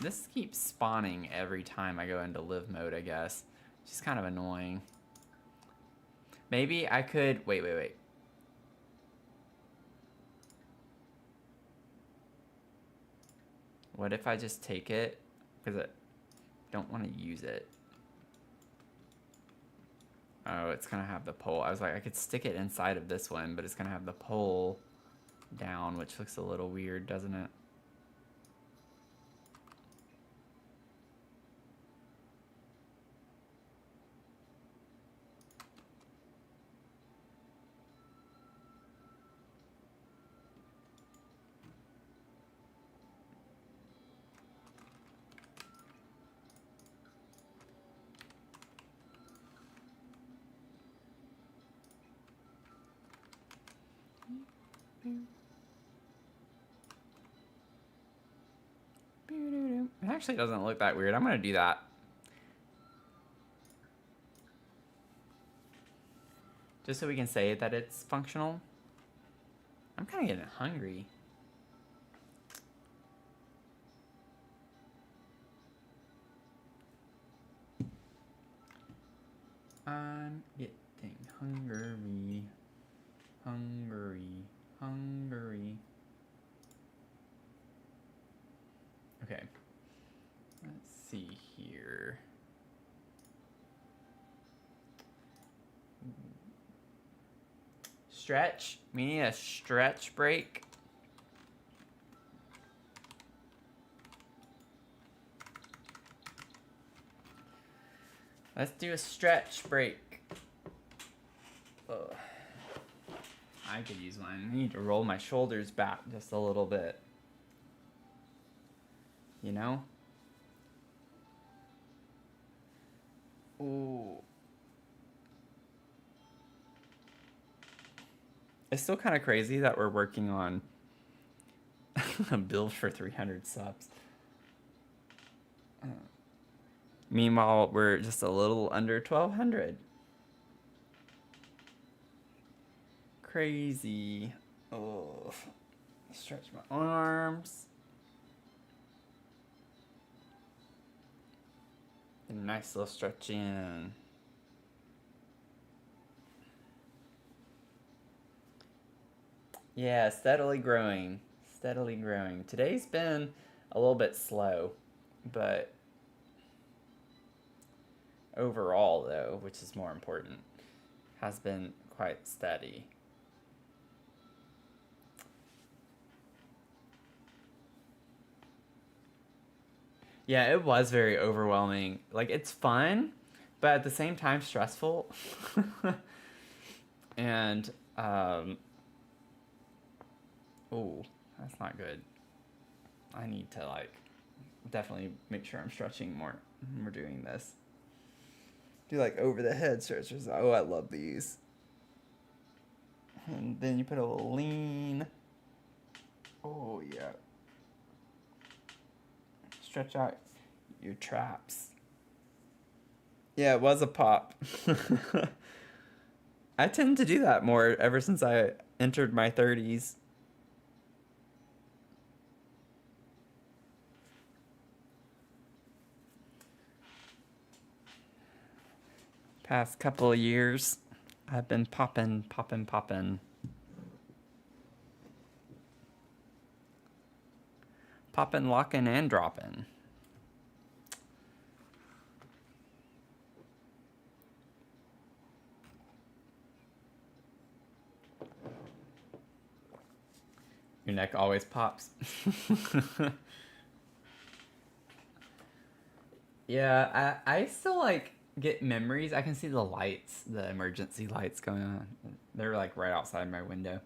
This keeps spawning every time I go into live mode, I guess. It's just kind of annoying. Maybe I could... Wait. What if I just take it? Because I don't want to use it. Oh, it's going to have the pole. I was like, I could stick it inside of this one, but it's going to have the pole down, which looks a little weird, doesn't it? It actually doesn't look that weird. I'm going to do that. Just so we can say that it's functional. I'm kind of getting hungry. I'm getting hungry. Hungry. Okay. Let's see here. Stretch. We need a stretch break. Let's do a stretch break. Ugh. I could use one. I need to roll my shoulders back just a little bit. You know? Ooh. It's still kind of crazy that we're working on a build for 300 subs. Meanwhile, we're just a little under 1,200. Crazy. Oh, stretch my arms. A nice little stretch in. Yeah, steadily growing. Steadily growing. Today's been a little bit slow, but overall, though, which is more important, has been quite steady. Yeah, it was very overwhelming. Like, it's fun, but at the same time stressful. And, oh, that's not good. I need to, like, definitely make sure I'm stretching more when we're doing this. Do, like, over the head stretches. Oh, I love these. And then you put a little lean. Oh, yeah. Stretch out your traps. Yeah, it was a pop. I tend to do that more ever since I entered my 30s. Past couple of years, I've been popping. Popping, locking, and dropping. Your neck always pops. Yeah, I still like get memories. I can see the lights, the emergency lights going on. They're like right outside my window.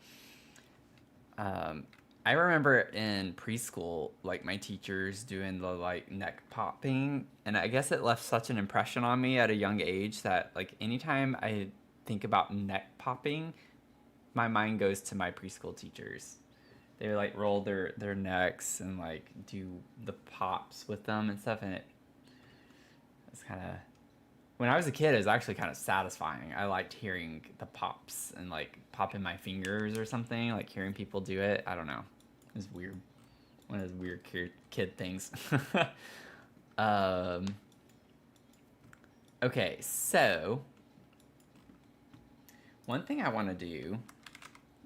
I remember in preschool, like my teachers doing the like neck popping, and I guess it left such an impression on me at a young age that like anytime I think about neck popping, my mind goes to my preschool teachers. They like roll their necks and like do the pops with them and stuff, and it's kind of, when I was a kid, it was actually kind of satisfying. I liked hearing the pops and like popping my fingers or something, like hearing people do it. I don't know. It was weird. One of those weird kid things. Okay, so one thing I want to do,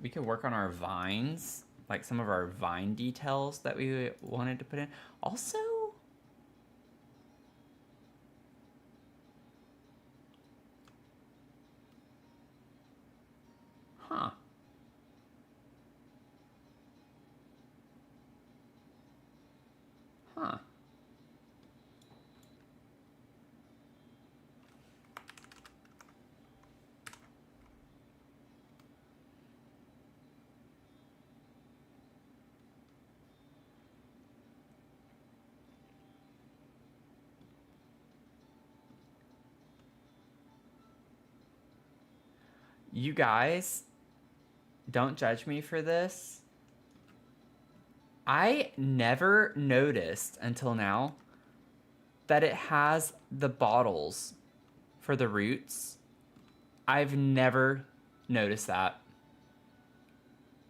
we could work on our vines, like some of our vine details that we wanted to put in. Also, huh. Huh. You guys, don't judge me for this. I never noticed until now that it has the bottles for the roots. I've never noticed that.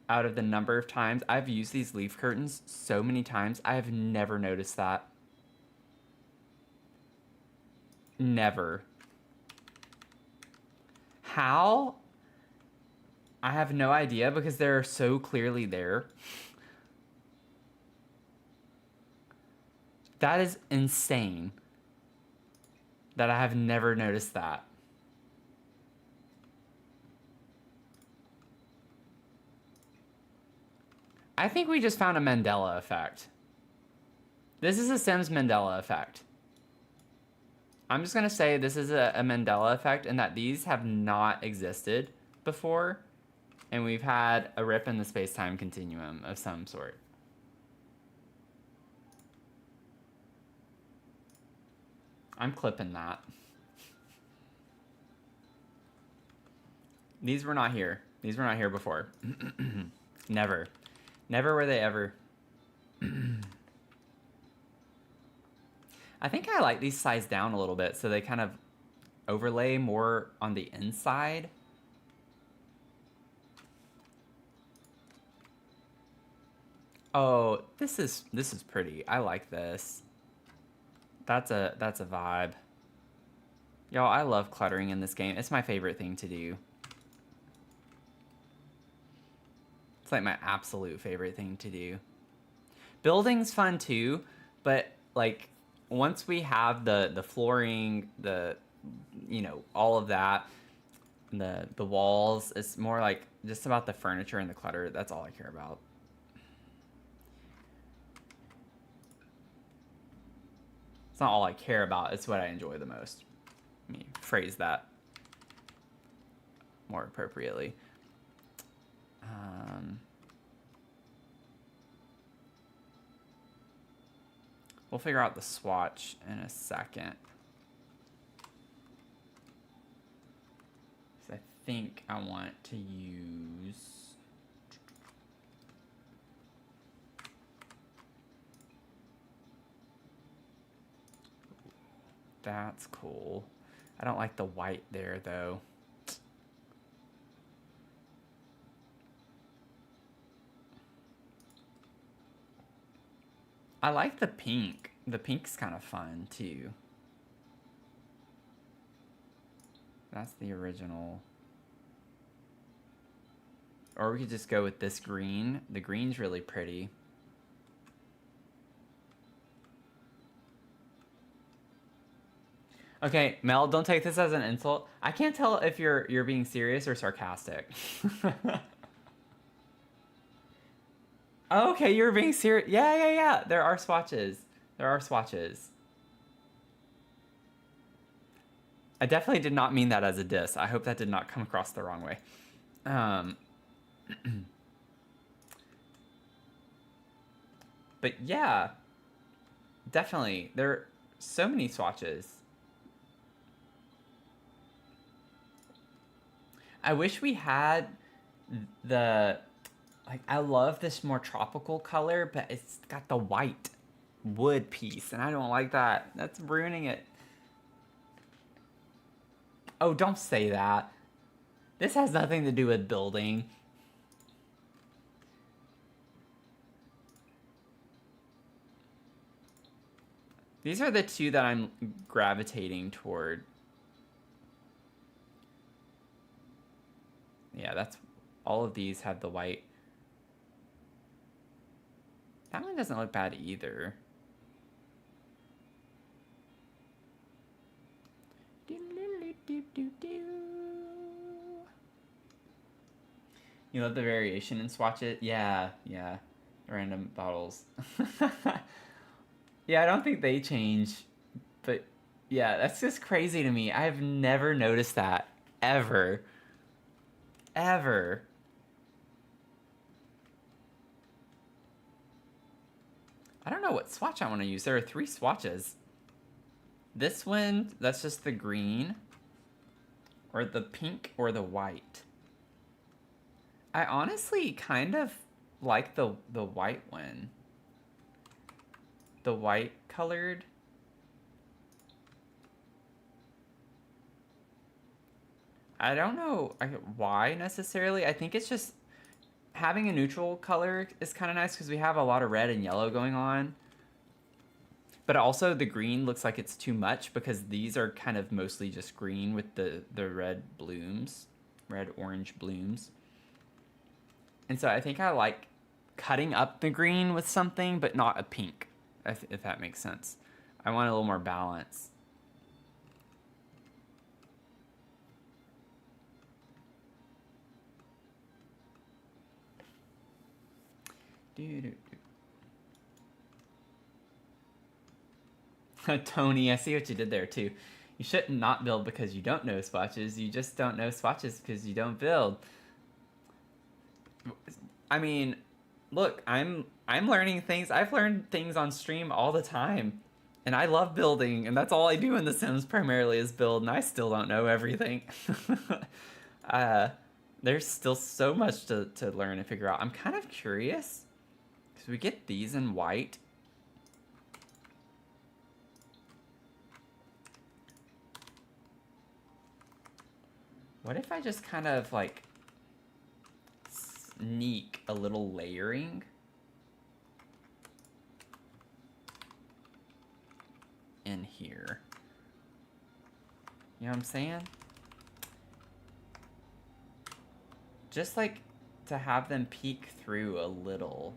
Out of the number of times I've used these leaf curtains so many times, I've never noticed that. Never. How? I have no idea because they're so clearly there. That is insane that I have never noticed that. I think we just found a Mandela effect. This is a Sims Mandela effect. I'm just going to say this is a Mandela effect and that these have not existed before. And we've had a rip in the space-time continuum of some sort. I'm clipping that. These were not here. These were not here before. Never. Never were they ever. I think I like these sized down a little bit so they kind of overlay more on the inside. Oh, this is pretty. I like this. That's a vibe. Y'all, I love cluttering in this game. It's my favorite thing to do. It's like my absolute favorite thing to do. Building's fun too, but like once we have the flooring, the, you know, all of that, the walls. It's more like just about the furniture and the clutter. That's all I care about. It's not all I care about. It's what I enjoy the most. Let me phrase that more appropriately. We'll figure out the swatch in a second. So I think I want to use... That's cool. I don't like the white there, though. I like the pink. The pink's kind of fun, too. That's the original. Or we could just go with this green. The green's really pretty. Okay, Mel, don't take this as an insult. I can't tell if you're being serious or sarcastic. Okay, you're being serious. Yeah. There are swatches. There are swatches. I definitely did not mean that as a diss. I hope that did not come across the wrong way. But yeah, definitely. There are so many swatches. I wish we had the... Like, I love this more tropical color, but it's got the white wood piece, and I don't like that. That's ruining it. Oh, don't say that. This has nothing to do with building. These are the two that I'm gravitating toward. Yeah, that's... All of these have the white. That one doesn't look bad either. You love the variation in swatches? Yeah. Random bottles. Yeah, I don't think they change. But yeah, that's just crazy to me. I've never noticed that. Ever. I don't know what swatch I want to use. There are 3 swatches. This one, that's just the green, or the pink, or the white. I honestly kind of like the white one. The white colored. I don't know why necessarily. I think it's just... Having a neutral color is kind of nice because we have a lot of red and yellow going on. But also the green looks like it's too much because these are kind of mostly just green with the red blooms. Red orange blooms. And so I think I like cutting up the green with something, but not a pink, if that makes sense. I want a little more balance. Tony, I see what you did there too. You shouldn't not build because you don't know swatches. You just don't know swatches because you don't build. I mean, look, I'm learning things. I've learned things on stream all the time. And I love building, and that's all I do in The Sims primarily is build, and I still don't know everything. There's still so much to learn and figure out. I'm kind of curious. Because we get these in white. What if I just kind of like sneak a little layering? In here. You know what I'm saying? Just like to have them peek through a little.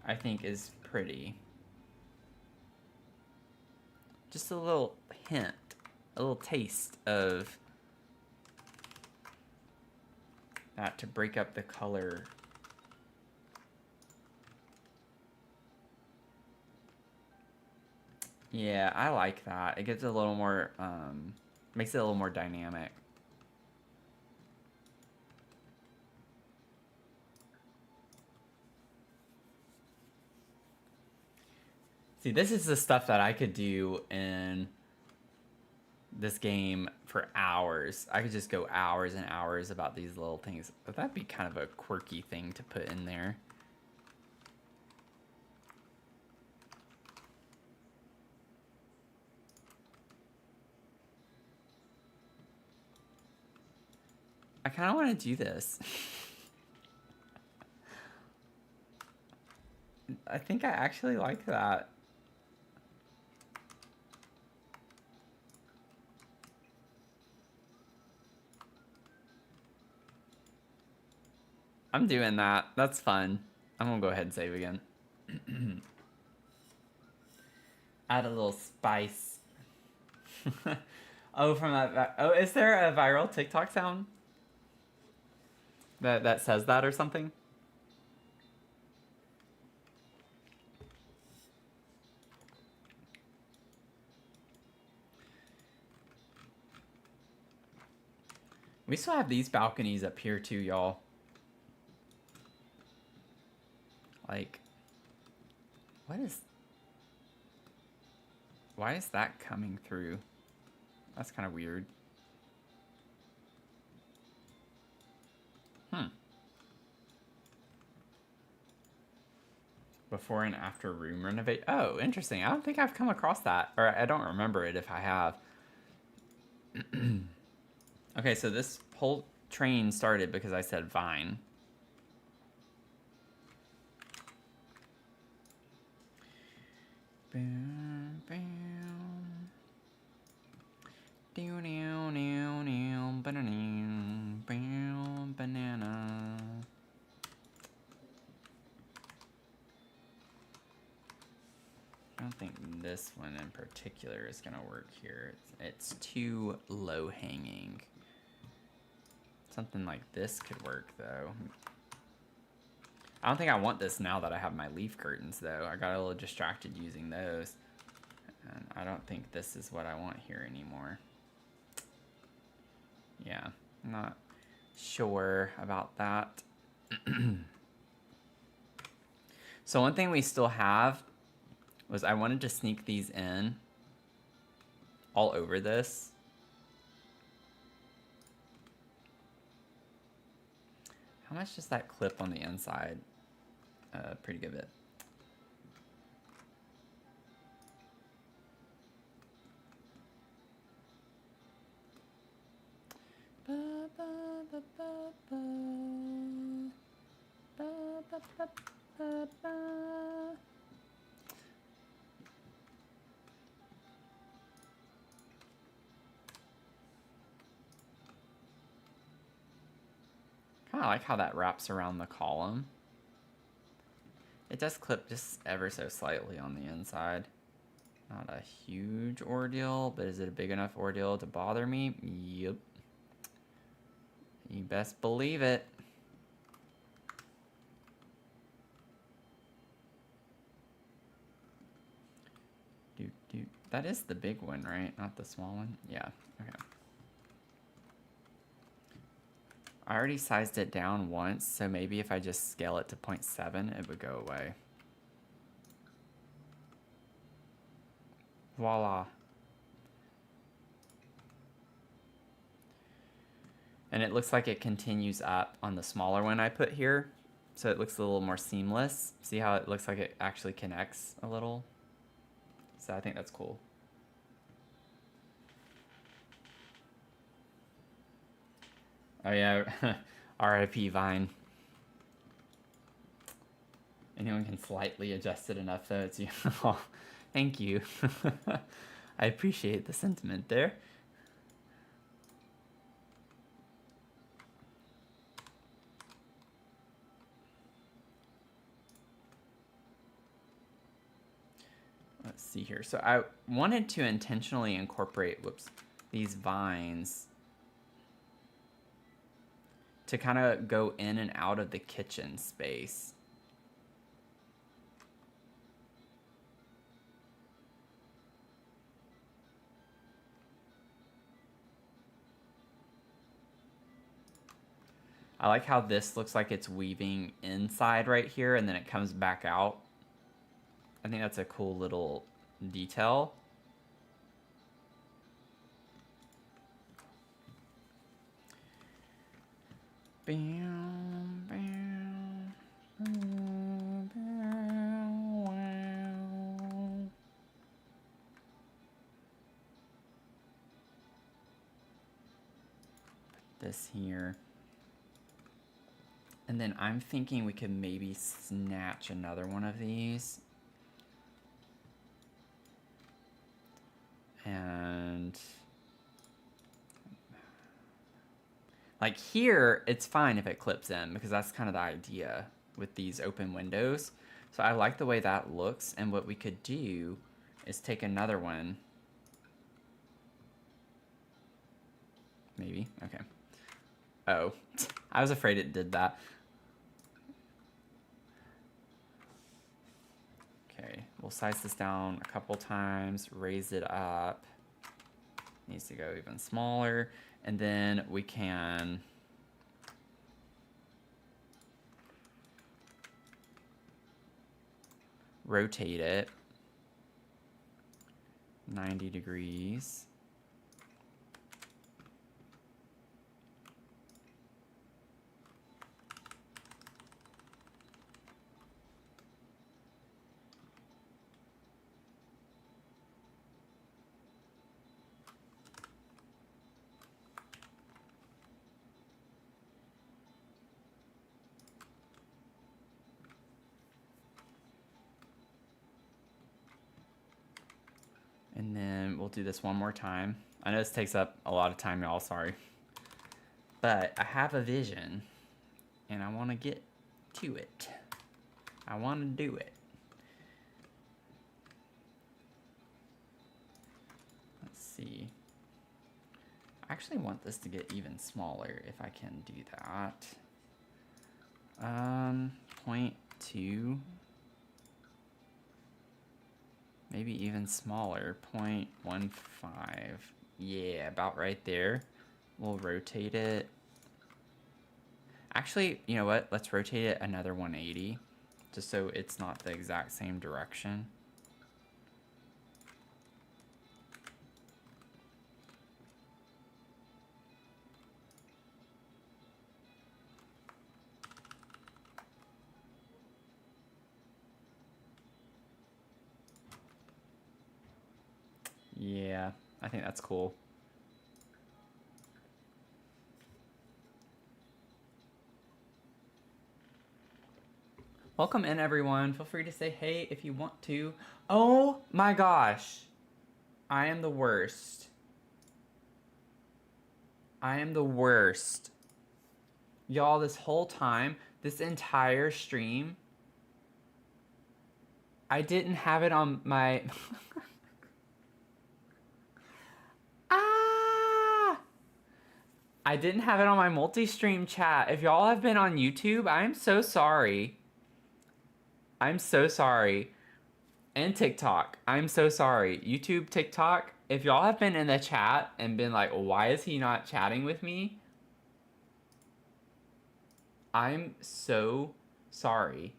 I think is pretty. Just a little hint, a little taste of that to break up the color. Yeah, I like that. It gets a little more, makes it a little more dynamic. See, this is the stuff that I could do in this game for hours. I could just go hours and hours about these little things. But that'd be kind of a quirky thing to put in there. I kind of want to do this. I think I actually like that. I'm doing that. That's fun. I'm gonna go ahead and save again. Add a little spice. Oh, from that. Oh, is there a viral TikTok sound that says that or something? We still have these balconies up here too, y'all. Like, why is that coming through? That's kind of weird. Before and after room renovate. Oh, interesting. I don't think I've come across that. Or I don't remember it if I have. Okay, so this whole train started because I said Vine. Banana. I don't think this one in particular is gonna work here. It's too low hanging. Something like this could work though. I don't think I want this now that I have my leaf curtains though. I got a little distracted using those. And I don't think this is what I want here anymore. Yeah, I'm not sure about that. So one thing we still have was I wanted to sneak these in all over this. How much does that clip on the inside? Pretty good bit. Kind of like how that wraps around the column. It does clip just ever so slightly on the inside. Not a huge ordeal, but is it a big enough ordeal to bother me? Yep. You best believe it. That is the big one, right? Not the small one? Yeah, okay. I already sized it down once, so maybe if I just scale it to 0.7, it would go away. Voila. And it looks like it continues up on the smaller one I put here, so it looks a little more seamless. See how it looks like it actually connects a little? So I think that's cool. Oh yeah, RIP Vine. Anyone can slightly adjust it enough though. It's you. Oh, thank you. I appreciate the sentiment there. Let's see here. So I wanted to intentionally incorporate, these vines to kind of go in and out of the kitchen space. I like how this looks like it's weaving inside right here and then it comes back out. I think that's a cool little detail. This here. And then I'm thinking we could maybe snatch another one of these. And like here, it's fine if it clips in because that's kind of the idea with these open windows. So I like the way that looks. And what we could do is take another one. Maybe, okay. Oh, I was afraid it did that. Okay, we'll size this down a couple times, raise it up. Needs to go even smaller. And then we can rotate it 90 degrees. And then we'll do this one more time. I know this takes up a lot of time, y'all, sorry. But I have a vision, and I want to get to it. I want to do it. Let's see. I actually want this to get even smaller if I can do that. 0.2. Maybe even smaller, 0.15. Yeah, about right there. We'll rotate it. Actually, you know what? Let's rotate it another 180, just so it's not the exact same direction. Yeah, I think that's cool. Welcome in, everyone. Feel free to say hey if you want to. Oh my gosh. I am the worst. I am the worst. Y'all, this whole time, this entire stream, I didn't have it on my... I didn't have it on my multi-stream chat. If y'all have been on YouTube, I'm so sorry. I'm so sorry. And TikTok, I'm so sorry. YouTube, TikTok, if y'all have been in the chat and been like, why is he not chatting with me? I'm so sorry.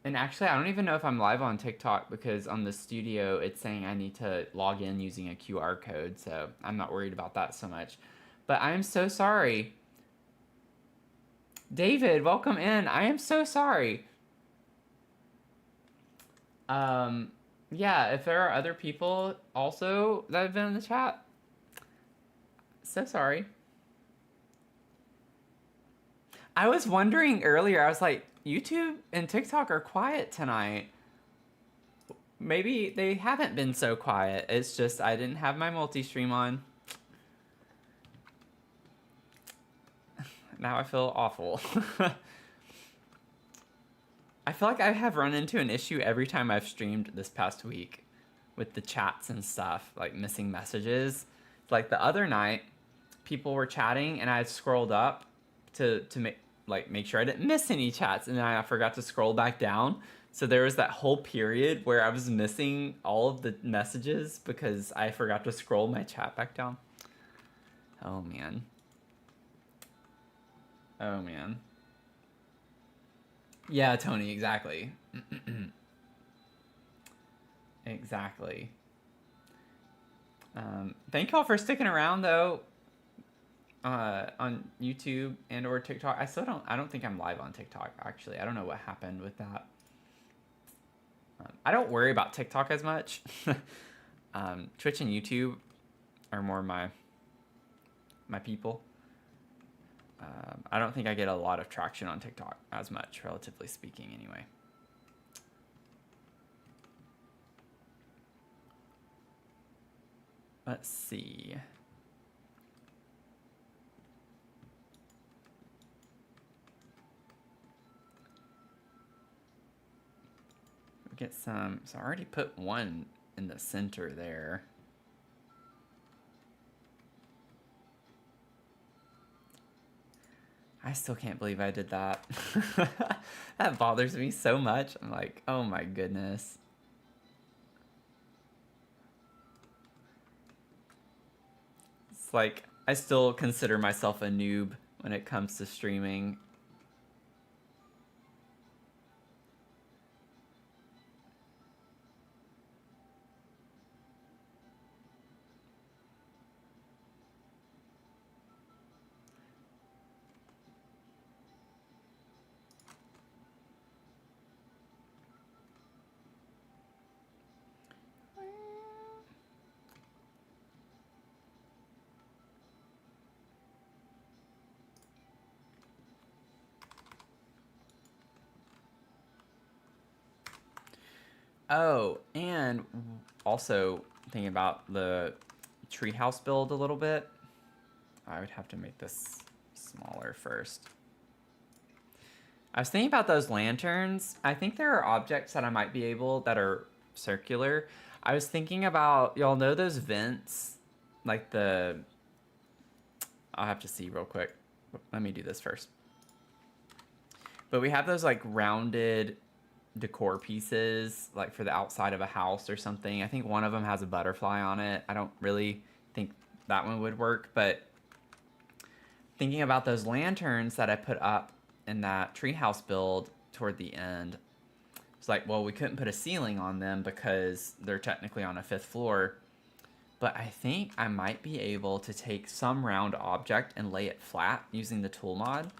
And actually, I don't even know if I'm live on TikTok because on the studio, it's saying I need to log in using a QR code. So I'm not worried about that so much. But I'm so sorry. David, welcome in. I am so sorry. Yeah, if there are other people also that have been in the chat, so sorry. I was wondering earlier, I was like, YouTube and TikTok are quiet tonight. Maybe they haven't been so quiet. It's just I didn't have my multi-stream on. Now I feel awful. I feel like I have run into an issue every time I've streamed this past week with the chats and stuff, like missing messages. Like the other night, people were chatting and I had scrolled up to make sure I didn't miss any chats, and then I forgot to scroll back down. So there was that whole period where I was missing all of the messages because I forgot to scroll my chat back down. Oh man. Oh man. Yeah, Tony, exactly. Exactly. Thank y'all for sticking around though. On YouTube and or TikTok. I don't think I'm live on TikTok actually. I don't know what happened with that. I don't worry about TikTok as much. Twitch and YouTube are more my people. I don't think I get a lot of traction on TikTok as much, relatively speaking anyway. Let's see. We get some, so I already put one in the center there. I still can't believe I did that. That bothers me so much. I'm like, oh my goodness. It's like, I still consider myself a noob when it comes to streaming. Oh, and also thinking about the treehouse build a little bit. I would have to make this smaller first. I was thinking about those lanterns. I think there are objects that I might be able that are circular. I was thinking about, y'all know those vents? Like the, I'll have to see real quick. Let me do this first. But we have those like rounded decor pieces, like for the outside of a house or something. I think one of them has a butterfly on it. I don't really think that one would work, but thinking about those lanterns that I put up in that treehouse build toward the end, it's like, well, we couldn't put a ceiling on them because they're technically on a 5th floor. But I think I might be able to take some round object and lay it flat using the tool mod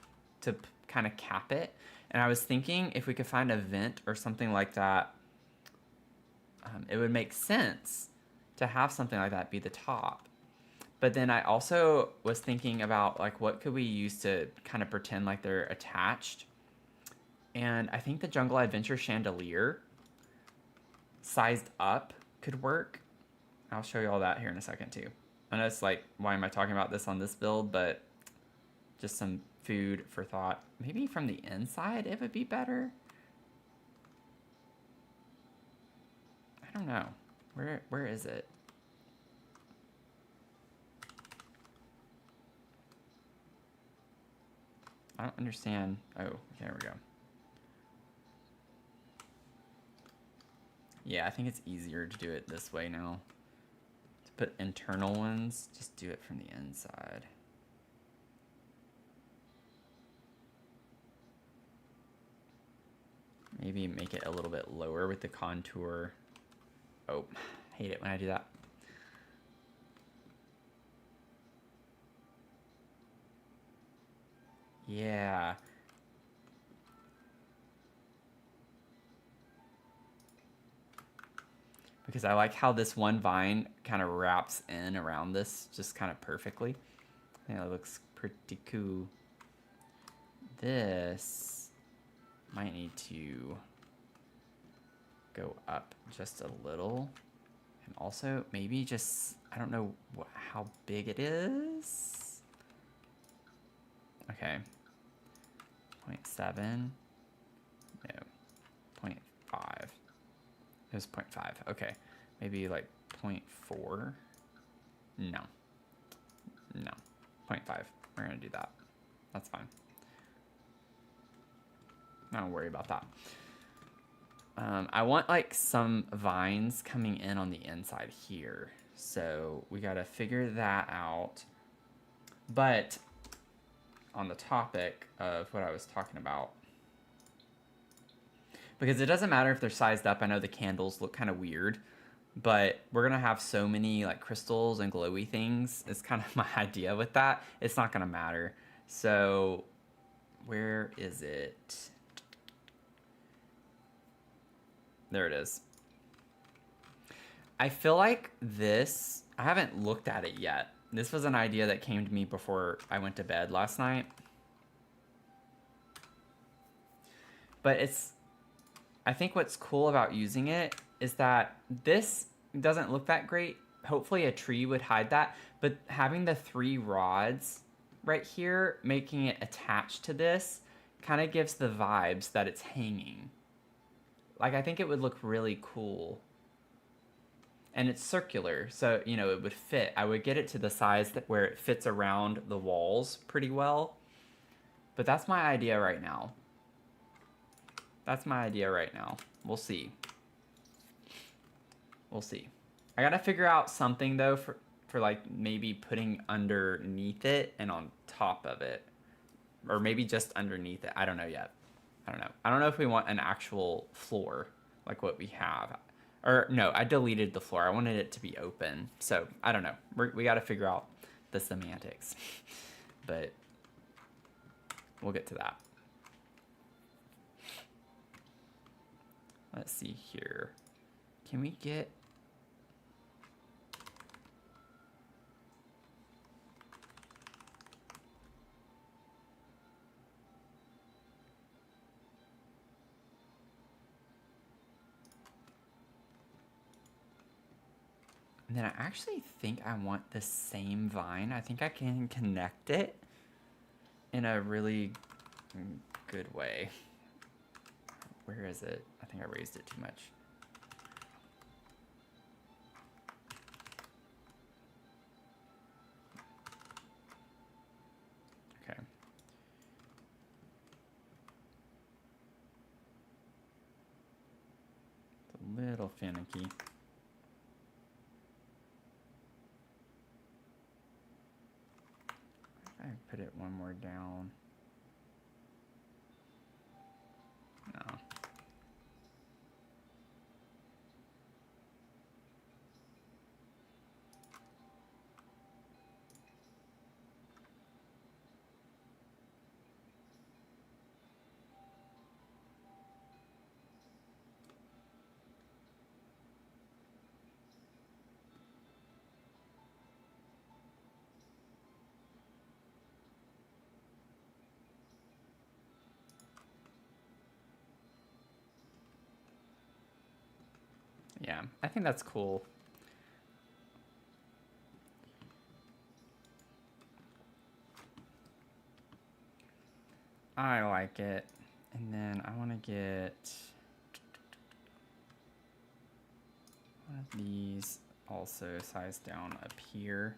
to kind of cap it. And I was thinking if we could find a vent or something like that, it would make sense to have something like that be the top. But then I also was thinking about like what could we use to kind of pretend like they're attached. And I think the Jungle Adventure chandelier sized up could work. I'll show you all that here in a second too. I know it's like, why am I talking about this on this build? But just some food for thought. Maybe from the inside it would be better. I don't know. Where is it? I don't understand. Oh, there we go. Yeah, I think it's easier to do it this way now. To put internal ones, just do it from the inside. Maybe make it a little bit lower with the contour. Oh, hate it when I do that. Yeah. Because I like how this one vine kind of wraps in around this just kind of perfectly. I think it looks pretty cool. This might need to go up just a little. And also maybe just, I don't know how big it is. Okay. 0.7. No. It was 0.5. Okay. Maybe like 0.4. No. No. 0.5. We're going to do that. That's fine. I don't worry about that. I want like some vines coming in on the inside here. So we got to figure that out. But on the topic of what I was talking about, because it doesn't matter if they're sized up. I know the candles look kind of weird, but we're going to have so many like crystals and glowy things. It's kind of my idea with that. It's not going to matter. So where is it? There it is. I feel like this, I haven't looked at it yet. This was an idea that came to me before I went to bed last night. But I think what's cool about using it is that this doesn't look that great. Hopefully a tree would hide that. But having the 3 rods right here, making it attached to this, kind of gives the vibes that it's hanging. Like, I think it would look really cool. And it's circular, so, you know, it would fit. I would get it to the size where it fits around the walls pretty well. But that's my idea right now. That's my idea right now. We'll see. We'll see. I gotta figure out something, though, for like, maybe putting underneath it and on top of it. Or maybe just underneath it. I don't know yet. I don't know. I don't know if we want an actual floor like what we have. Or no, I deleted the floor. I wanted it to be open. So I don't know. We got to figure out the semantics. But we'll get to that. Let's see here. Can we get... And then I actually think I want the same vine. I think I can connect it in a really good way. Where is it? I think I raised it too much. Okay. It's a little finicky. I put it one more down. No. Yeah, I think that's cool. I like it. And then I want to get one of these also sized down up here.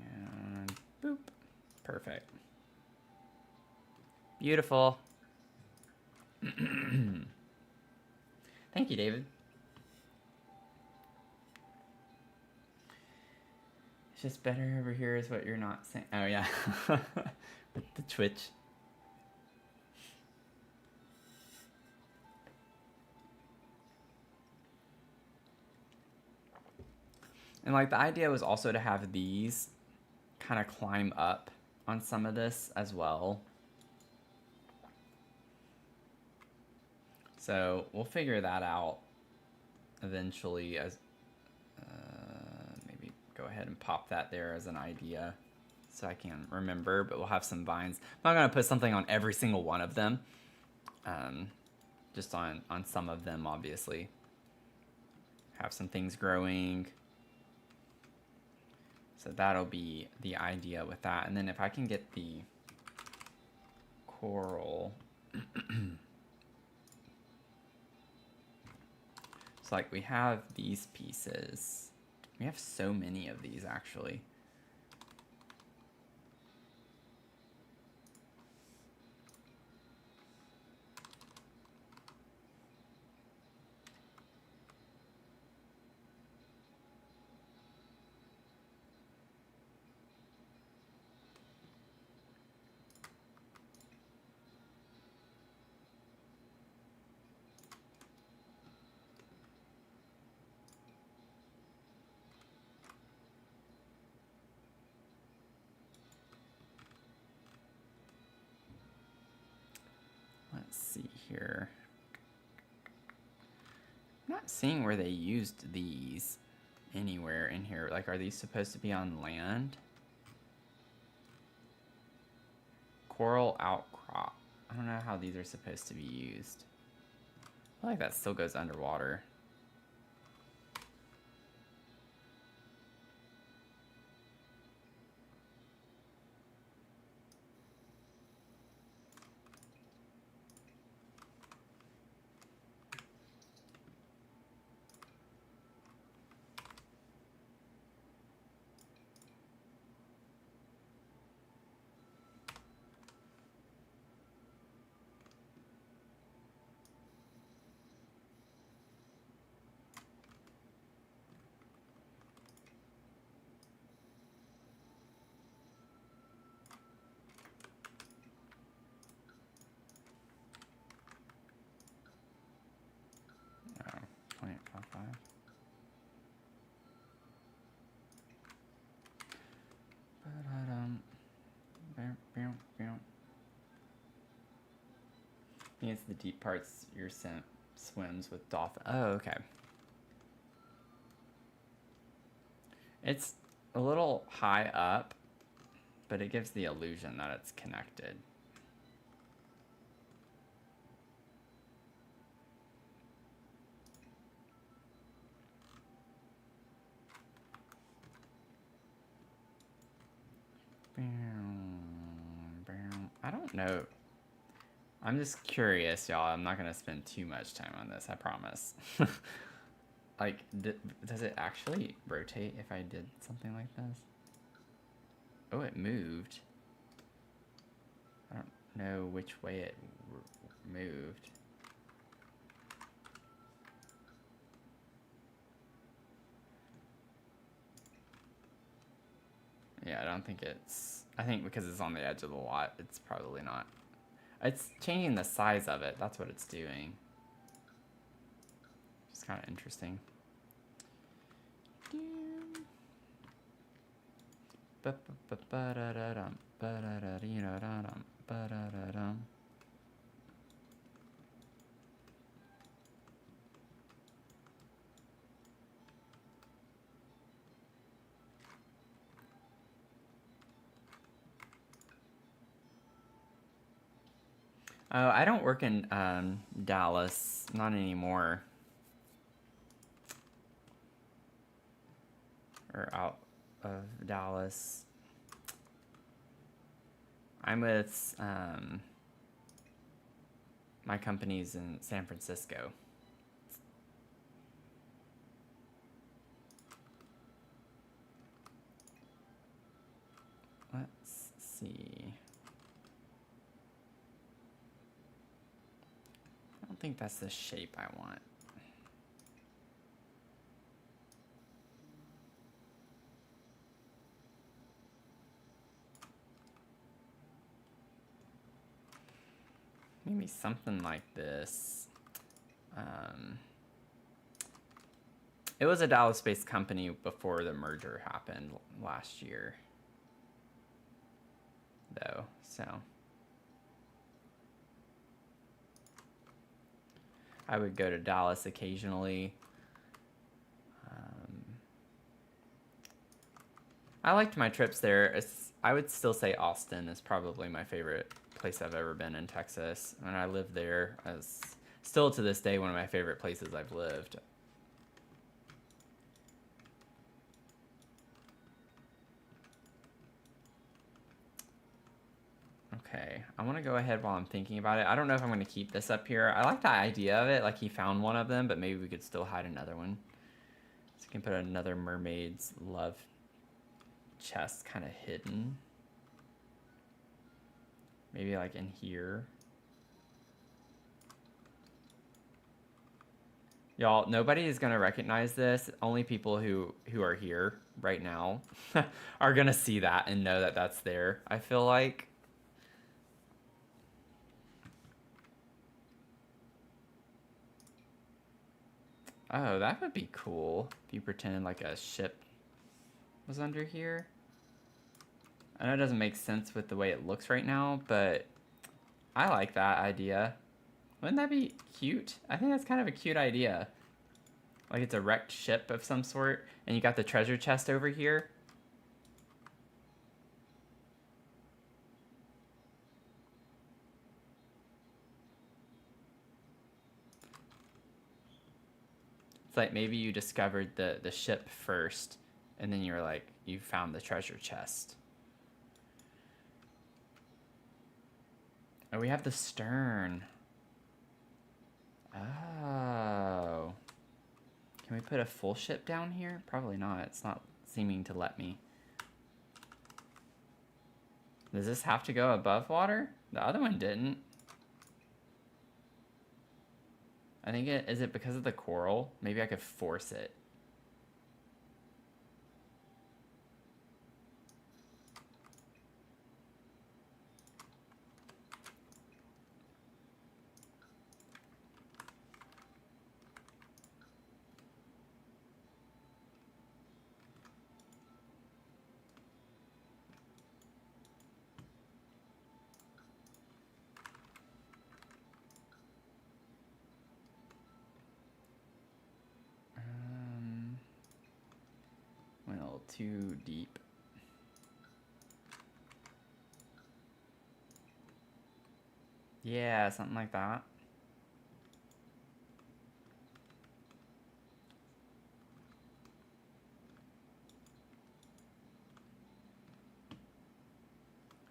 And boop. Perfect. Beautiful. Thank you, David. It's just better over here is what you're not saying. Oh, yeah. With the Twitch. And like the idea was also to have these kind of climb up on some of this as well. So we'll figure that out eventually. As maybe go ahead and pop that there as an idea so I can remember, but we'll have some vines. I'm not going to put something on every single one of them. Just on some of them, obviously. Have some things growing. So that'll be the idea with that. And then if I can get the coral... looks like we have these pieces. We have so many of these, actually. Let's see here. I'm not seeing where they used these anywhere in here. Like, are these supposed to be on land? Coral outcrop. I don't know how these are supposed to be used. I feel like that still goes underwater. Oh, 0.55. I think it's the deep parts your scent swims with dolphin. Oh, okay. It's a little high up, but it gives the illusion that it's connected. I don't know. I'm just curious, y'all. I'm not gonna spend too much time on this, I promise. Like, does it actually rotate if I did something like this? Oh, it moved. I don't know which way it moved. Yeah, I don't think it's... I think because it's on the edge of the lot, it's probably not. It's changing the size of it. That's what it's doing. It's kind of interesting. Oh, I don't work in Dallas. Not anymore. Or out of Dallas. I'm with my company's in San Francisco. Let's see. I don't think that's the shape I want. Maybe something like this. It was a Dallas-based company before the merger happened last year, though, so. I would go to Dallas occasionally. I liked my trips there. I would still say Austin is probably my favorite place I've ever been in Texas. When I lived there, it's still to this day one of my favorite places I've lived. Okay, I want to go ahead while I'm thinking about it. I don't know if I'm going to keep this up here. I like the idea of it, like he found one of them, but maybe we could still hide another one. So we can put another mermaid's love chest kind of hidden. Maybe like in here. Y'all, nobody is going to recognize this. Only people who are here right now are going to see that and know that that's there, I feel like. Oh, that would be cool if you pretended like a ship was under here. I know it doesn't make sense with the way it looks right now, but I like that idea. Wouldn't that be cute? I think that's kind of a cute idea. Like it's a wrecked ship of some sort, and you got the treasure chest over here. It's like maybe you discovered the ship first, and then you're like, you found the treasure chest. Oh, we have the stern. Oh. Can we put a full ship down here? Probably not. It's not seeming to let me. Does this have to go above water? The other one didn't. I think is it because of the coral? Maybe I could force it. Went a little too deep. Yeah, something like that.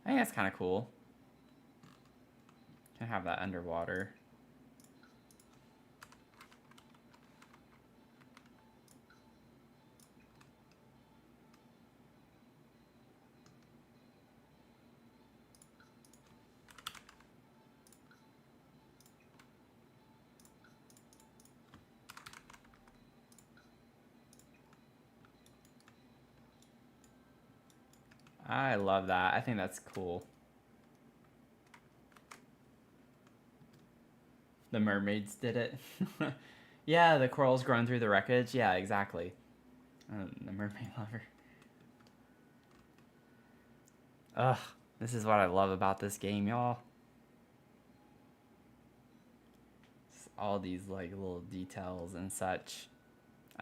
I think that's kind of cool. Can have that underwater. I love that. I think that's cool. The mermaids did it. Yeah, the coral's growing through the wreckage. Yeah, exactly. The mermaid lover. Ugh, this is what I love about this game, y'all. All these like little details and such.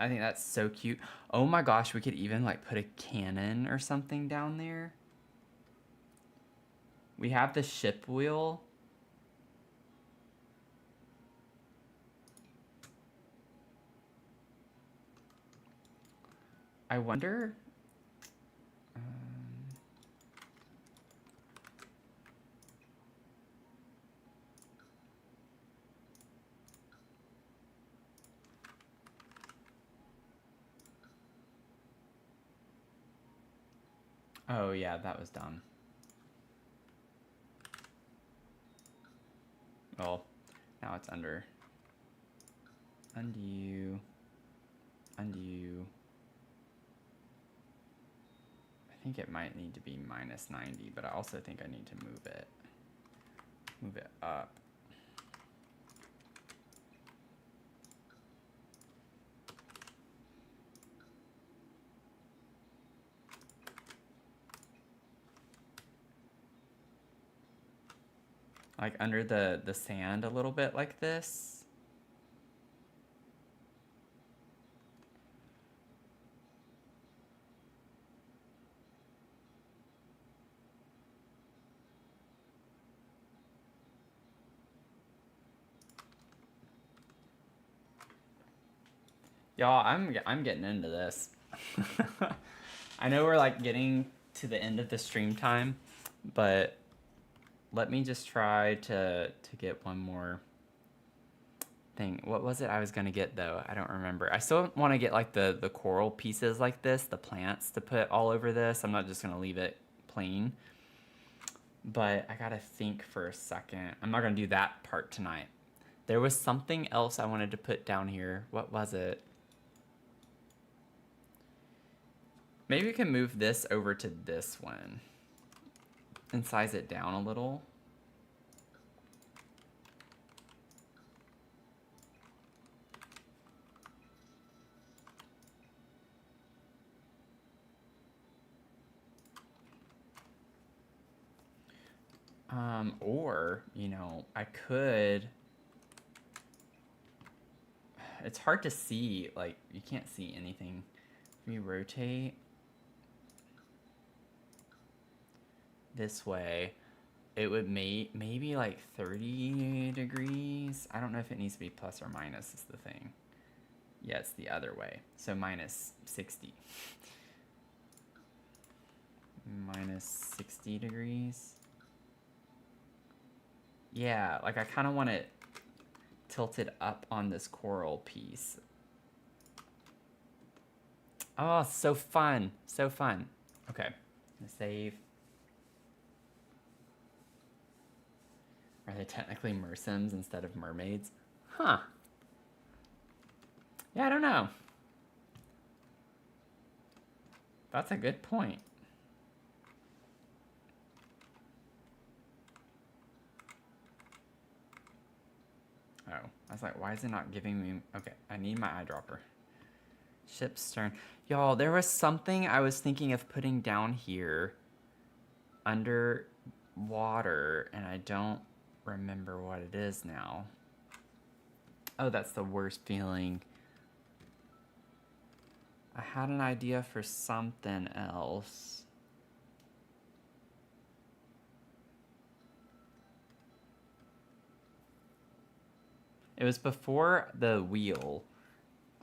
I think that's so cute. Oh my gosh, we could even like put a cannon or something down there. We have the ship wheel. I wonder. Oh yeah, that was dumb. Well, now it's under. Undo. Undo. I think it might need to be minus 90, but I also think I need to move it. Move it up. Like under the sand a little bit like this. Y'all, I'm getting into this. I know we're like getting to the end of the stream time, but let me just try to get one more thing. What was it I was gonna get though? I don't remember. I still want to get like the coral pieces like this, the plants to put all over this. I'm not just gonna leave it plain. But I gotta think for a second. I'm not gonna do that part tonight. There was something else I wanted to put down here. What was it? Maybe we can move this over to this one and size it down a little. Or, you know, I could... It's hard to see, like, you can't see anything. If we rotate this way, it would maybe like 30 degrees. I don't know if it needs to be plus or minus is the thing. Yeah, it's the other way. So minus 60. Minus 60 degrees. Yeah, like I kind of want it tilted up on this coral piece. Oh, so fun. So fun. Okay, save. Are they technically mersims instead of mermaids? Huh. Yeah, I don't know. That's a good point. Oh, I was like, why is it not giving me... Okay, I need my eyedropper. Ship's stern. Y'all, there was something I was thinking of putting down here under water, and I don't remember what it is now. Oh, that's the worst feeling. I had an idea for something else. It was before the wheel.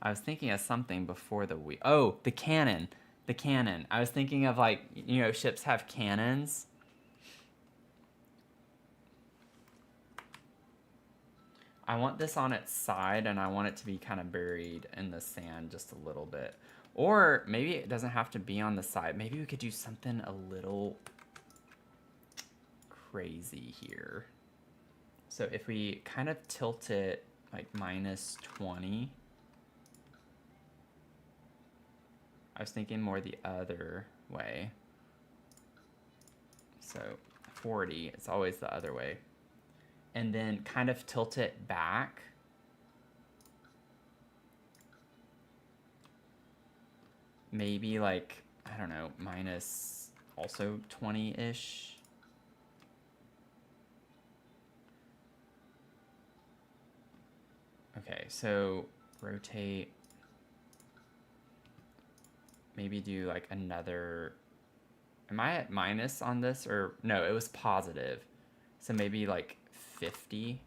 I was thinking of something before the wheel. Oh, the cannon. The cannon. I was thinking of, like, you know, ships have cannons. I want this on its side, and I want it to be kind of buried in the sand just a little bit. Or maybe it doesn't have to be on the side. Maybe we could do something a little crazy here. So if we kind of tilt it like minus 20, I was thinking more the other way. So 40, it's always the other way. And then kind of tilt it back. Maybe like, I don't know, minus also 20-ish. Okay, so rotate. Maybe do like another... Am I at minus on this? Or no, it was positive. So maybe like 50.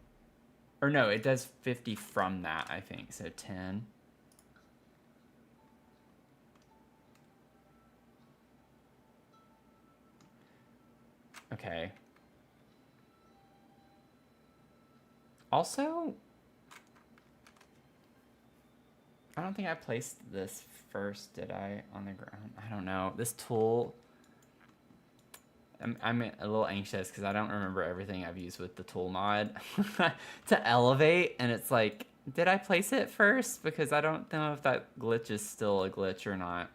Or no, it does 50 from that, I think. So 10. Okay. Also, I don't think I placed this first, did I, on the ground? I don't know. This tool, I'm a little anxious because I don't remember everything I've used with the tool mod to elevate, and it's like, did I place it first? Because I don't know if that glitch is still a glitch or not.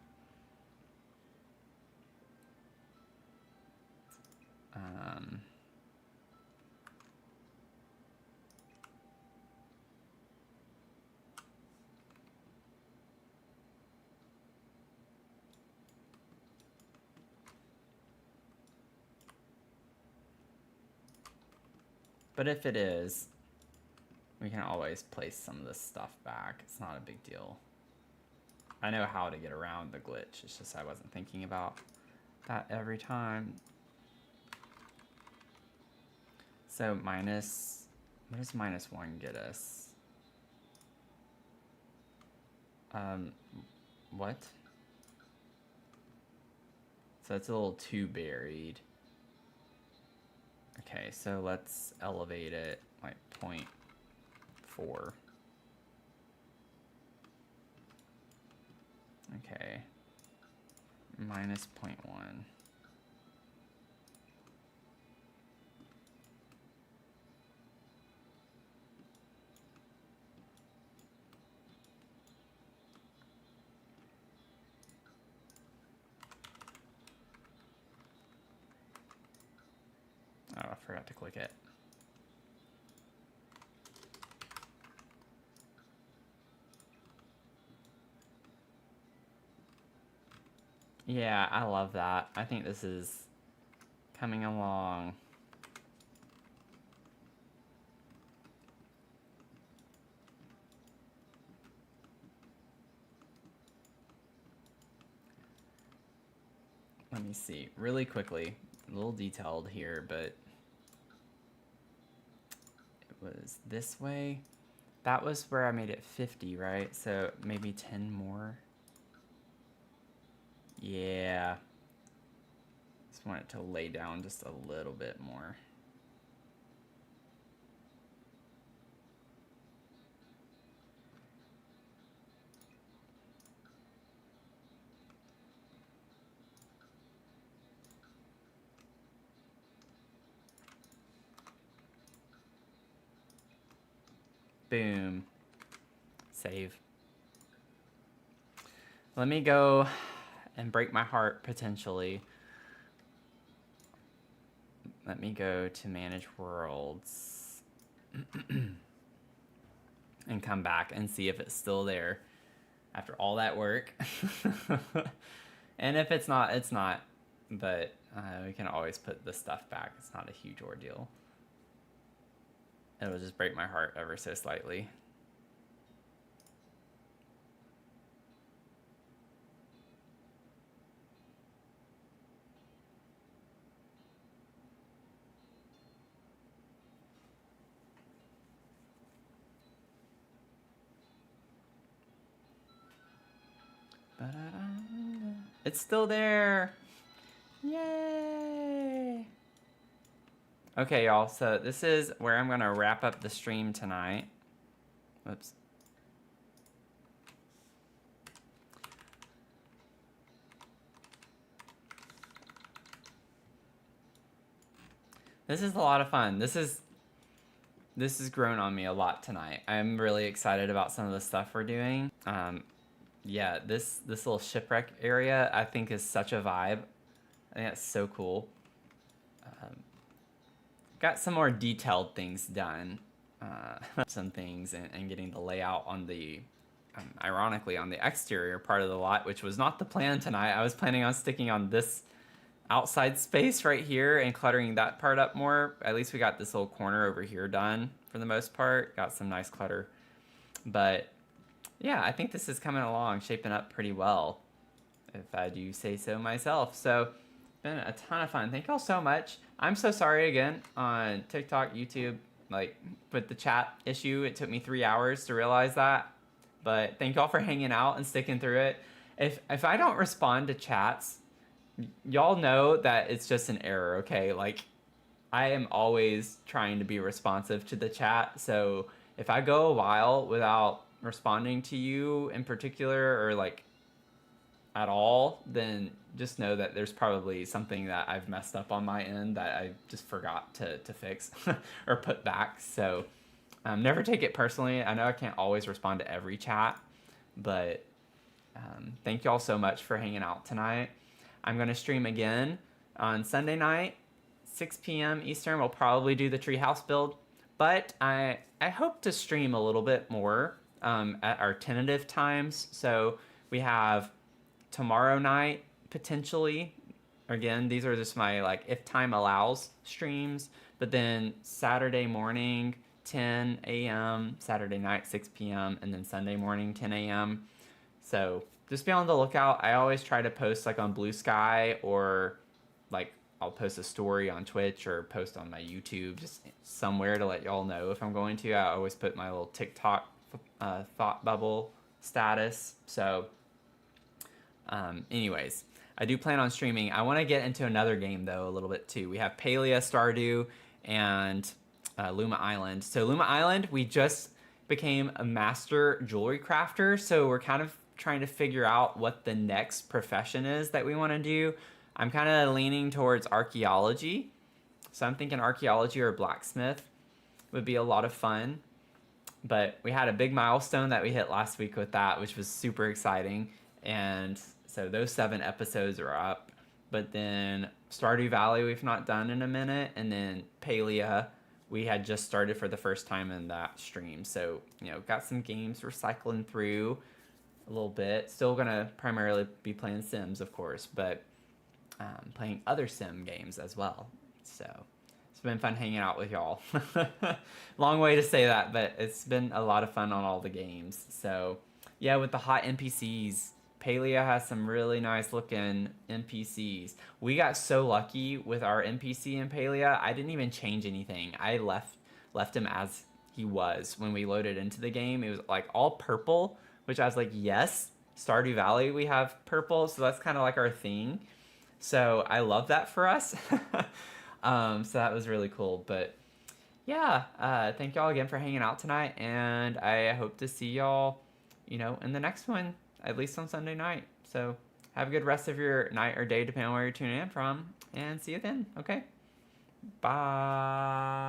But if it is, we can always place some of this stuff back. It's not a big deal. I know how to get around the glitch. It's just I wasn't thinking about that every time. So minus, what does minus 1 get us? What? So it's a little too buried. Okay, so let's elevate it like 0.4. Okay, minus 0.1. Oh, I forgot to click it. Yeah, I love that. I think this is coming along. Let me see really quickly, a little detailed here, but it was this way. That was where I made it 50, right? So maybe 10 more. Yeah. Just want it to lay down just a little bit more. Boom. Save. Let me go and break my heart potentially. Let me go to manage worlds and come back and see if it's still there after all that work. And if it's not, it's not. But we can always put the stuff back. It's not a huge ordeal. It'll just break my heart ever so slightly. It's still there. Yay. Okay, y'all, so this is where I'm gonna wrap up the stream tonight. Whoops. This is a lot of fun. This has grown on me a lot tonight. I'm really excited about some of the stuff we're doing. Yeah, this little shipwreck area I think is such a vibe. I think that's so cool. Got some more detailed things done. Some things and getting the layout on the, ironically, on the exterior part of the lot, which was not the plan tonight. I was planning on sticking on this outside space right here and cluttering that part up more. At least we got this little corner over here done for the most part. Got some nice clutter. But yeah, I think this is coming along, shaping up pretty well, if I do say so myself. So, been a ton of fun. Thank y'all so much. I'm so sorry again on TikTok, YouTube, like with the chat issue. It took me 3 hours to realize that. But thank y'all for hanging out and sticking through it. If I don't respond to chats, y'all know that it's just an error, okay? Like, I am always trying to be responsive to the chat. So if I go a while without responding to you in particular, or like at all, then just know that there's probably something that I've messed up on my end that I just forgot to fix or put back. So never take it personally. I know I can't always respond to every chat, but thank y'all so much for hanging out tonight. I'm going to stream again on Sunday night, 6 p.m. Eastern. We'll probably do the treehouse build, but I hope to stream a little bit more at our tentative times. So we have tomorrow night, potentially. Again, these are just my, like, if time allows streams. But then Saturday morning, 10 a.m., Saturday night, 6 p.m., and then Sunday morning, 10 a.m. So just be on the lookout. I always try to post like on Blue Sky, or like I'll post a story on Twitch or post on my YouTube, just somewhere to let y'all know if I'm going to. I always put my little TikTok thought bubble status. So anyways, I do plan on streaming. I want to get into another game though a little bit too. We have Palia Stardew and Luma Island. So Luma Island, we just became a master jewelry crafter, so we're kind of trying to figure out what the next profession is that we want to do. I'm kind of leaning towards archaeology, so I'm thinking archaeology or blacksmith would be a lot of fun. But we had a big milestone that we hit last week with that, which was super exciting. And so those 7 episodes are up. But then Stardew Valley we've not done in a minute, and then Palia we had just started for the first time in that stream. So, you know, got some games we're cycling through a little bit. Still gonna primarily be playing Sims, of course, but playing other Sim games as well. So it's been fun hanging out with y'all. Long way to say that, but it's been a lot of fun on all the games. So yeah, with the hot NPCs, Palia has some really nice looking NPCs. We got so lucky with our NPC in Palia. I didn't even change anything. I left him as he was when we loaded into the game. It was like all purple, which I was like, yes, Stardew Valley we have purple, so that's kind of like our thing. So I love that for us. So that was really cool. But yeah, thank y'all again for hanging out tonight, and I hope to see y'all, you know, in the next one, at least on Sunday night. So have a good rest of your night or day, depending on where you're tuning in from, and see you then. Okay, bye.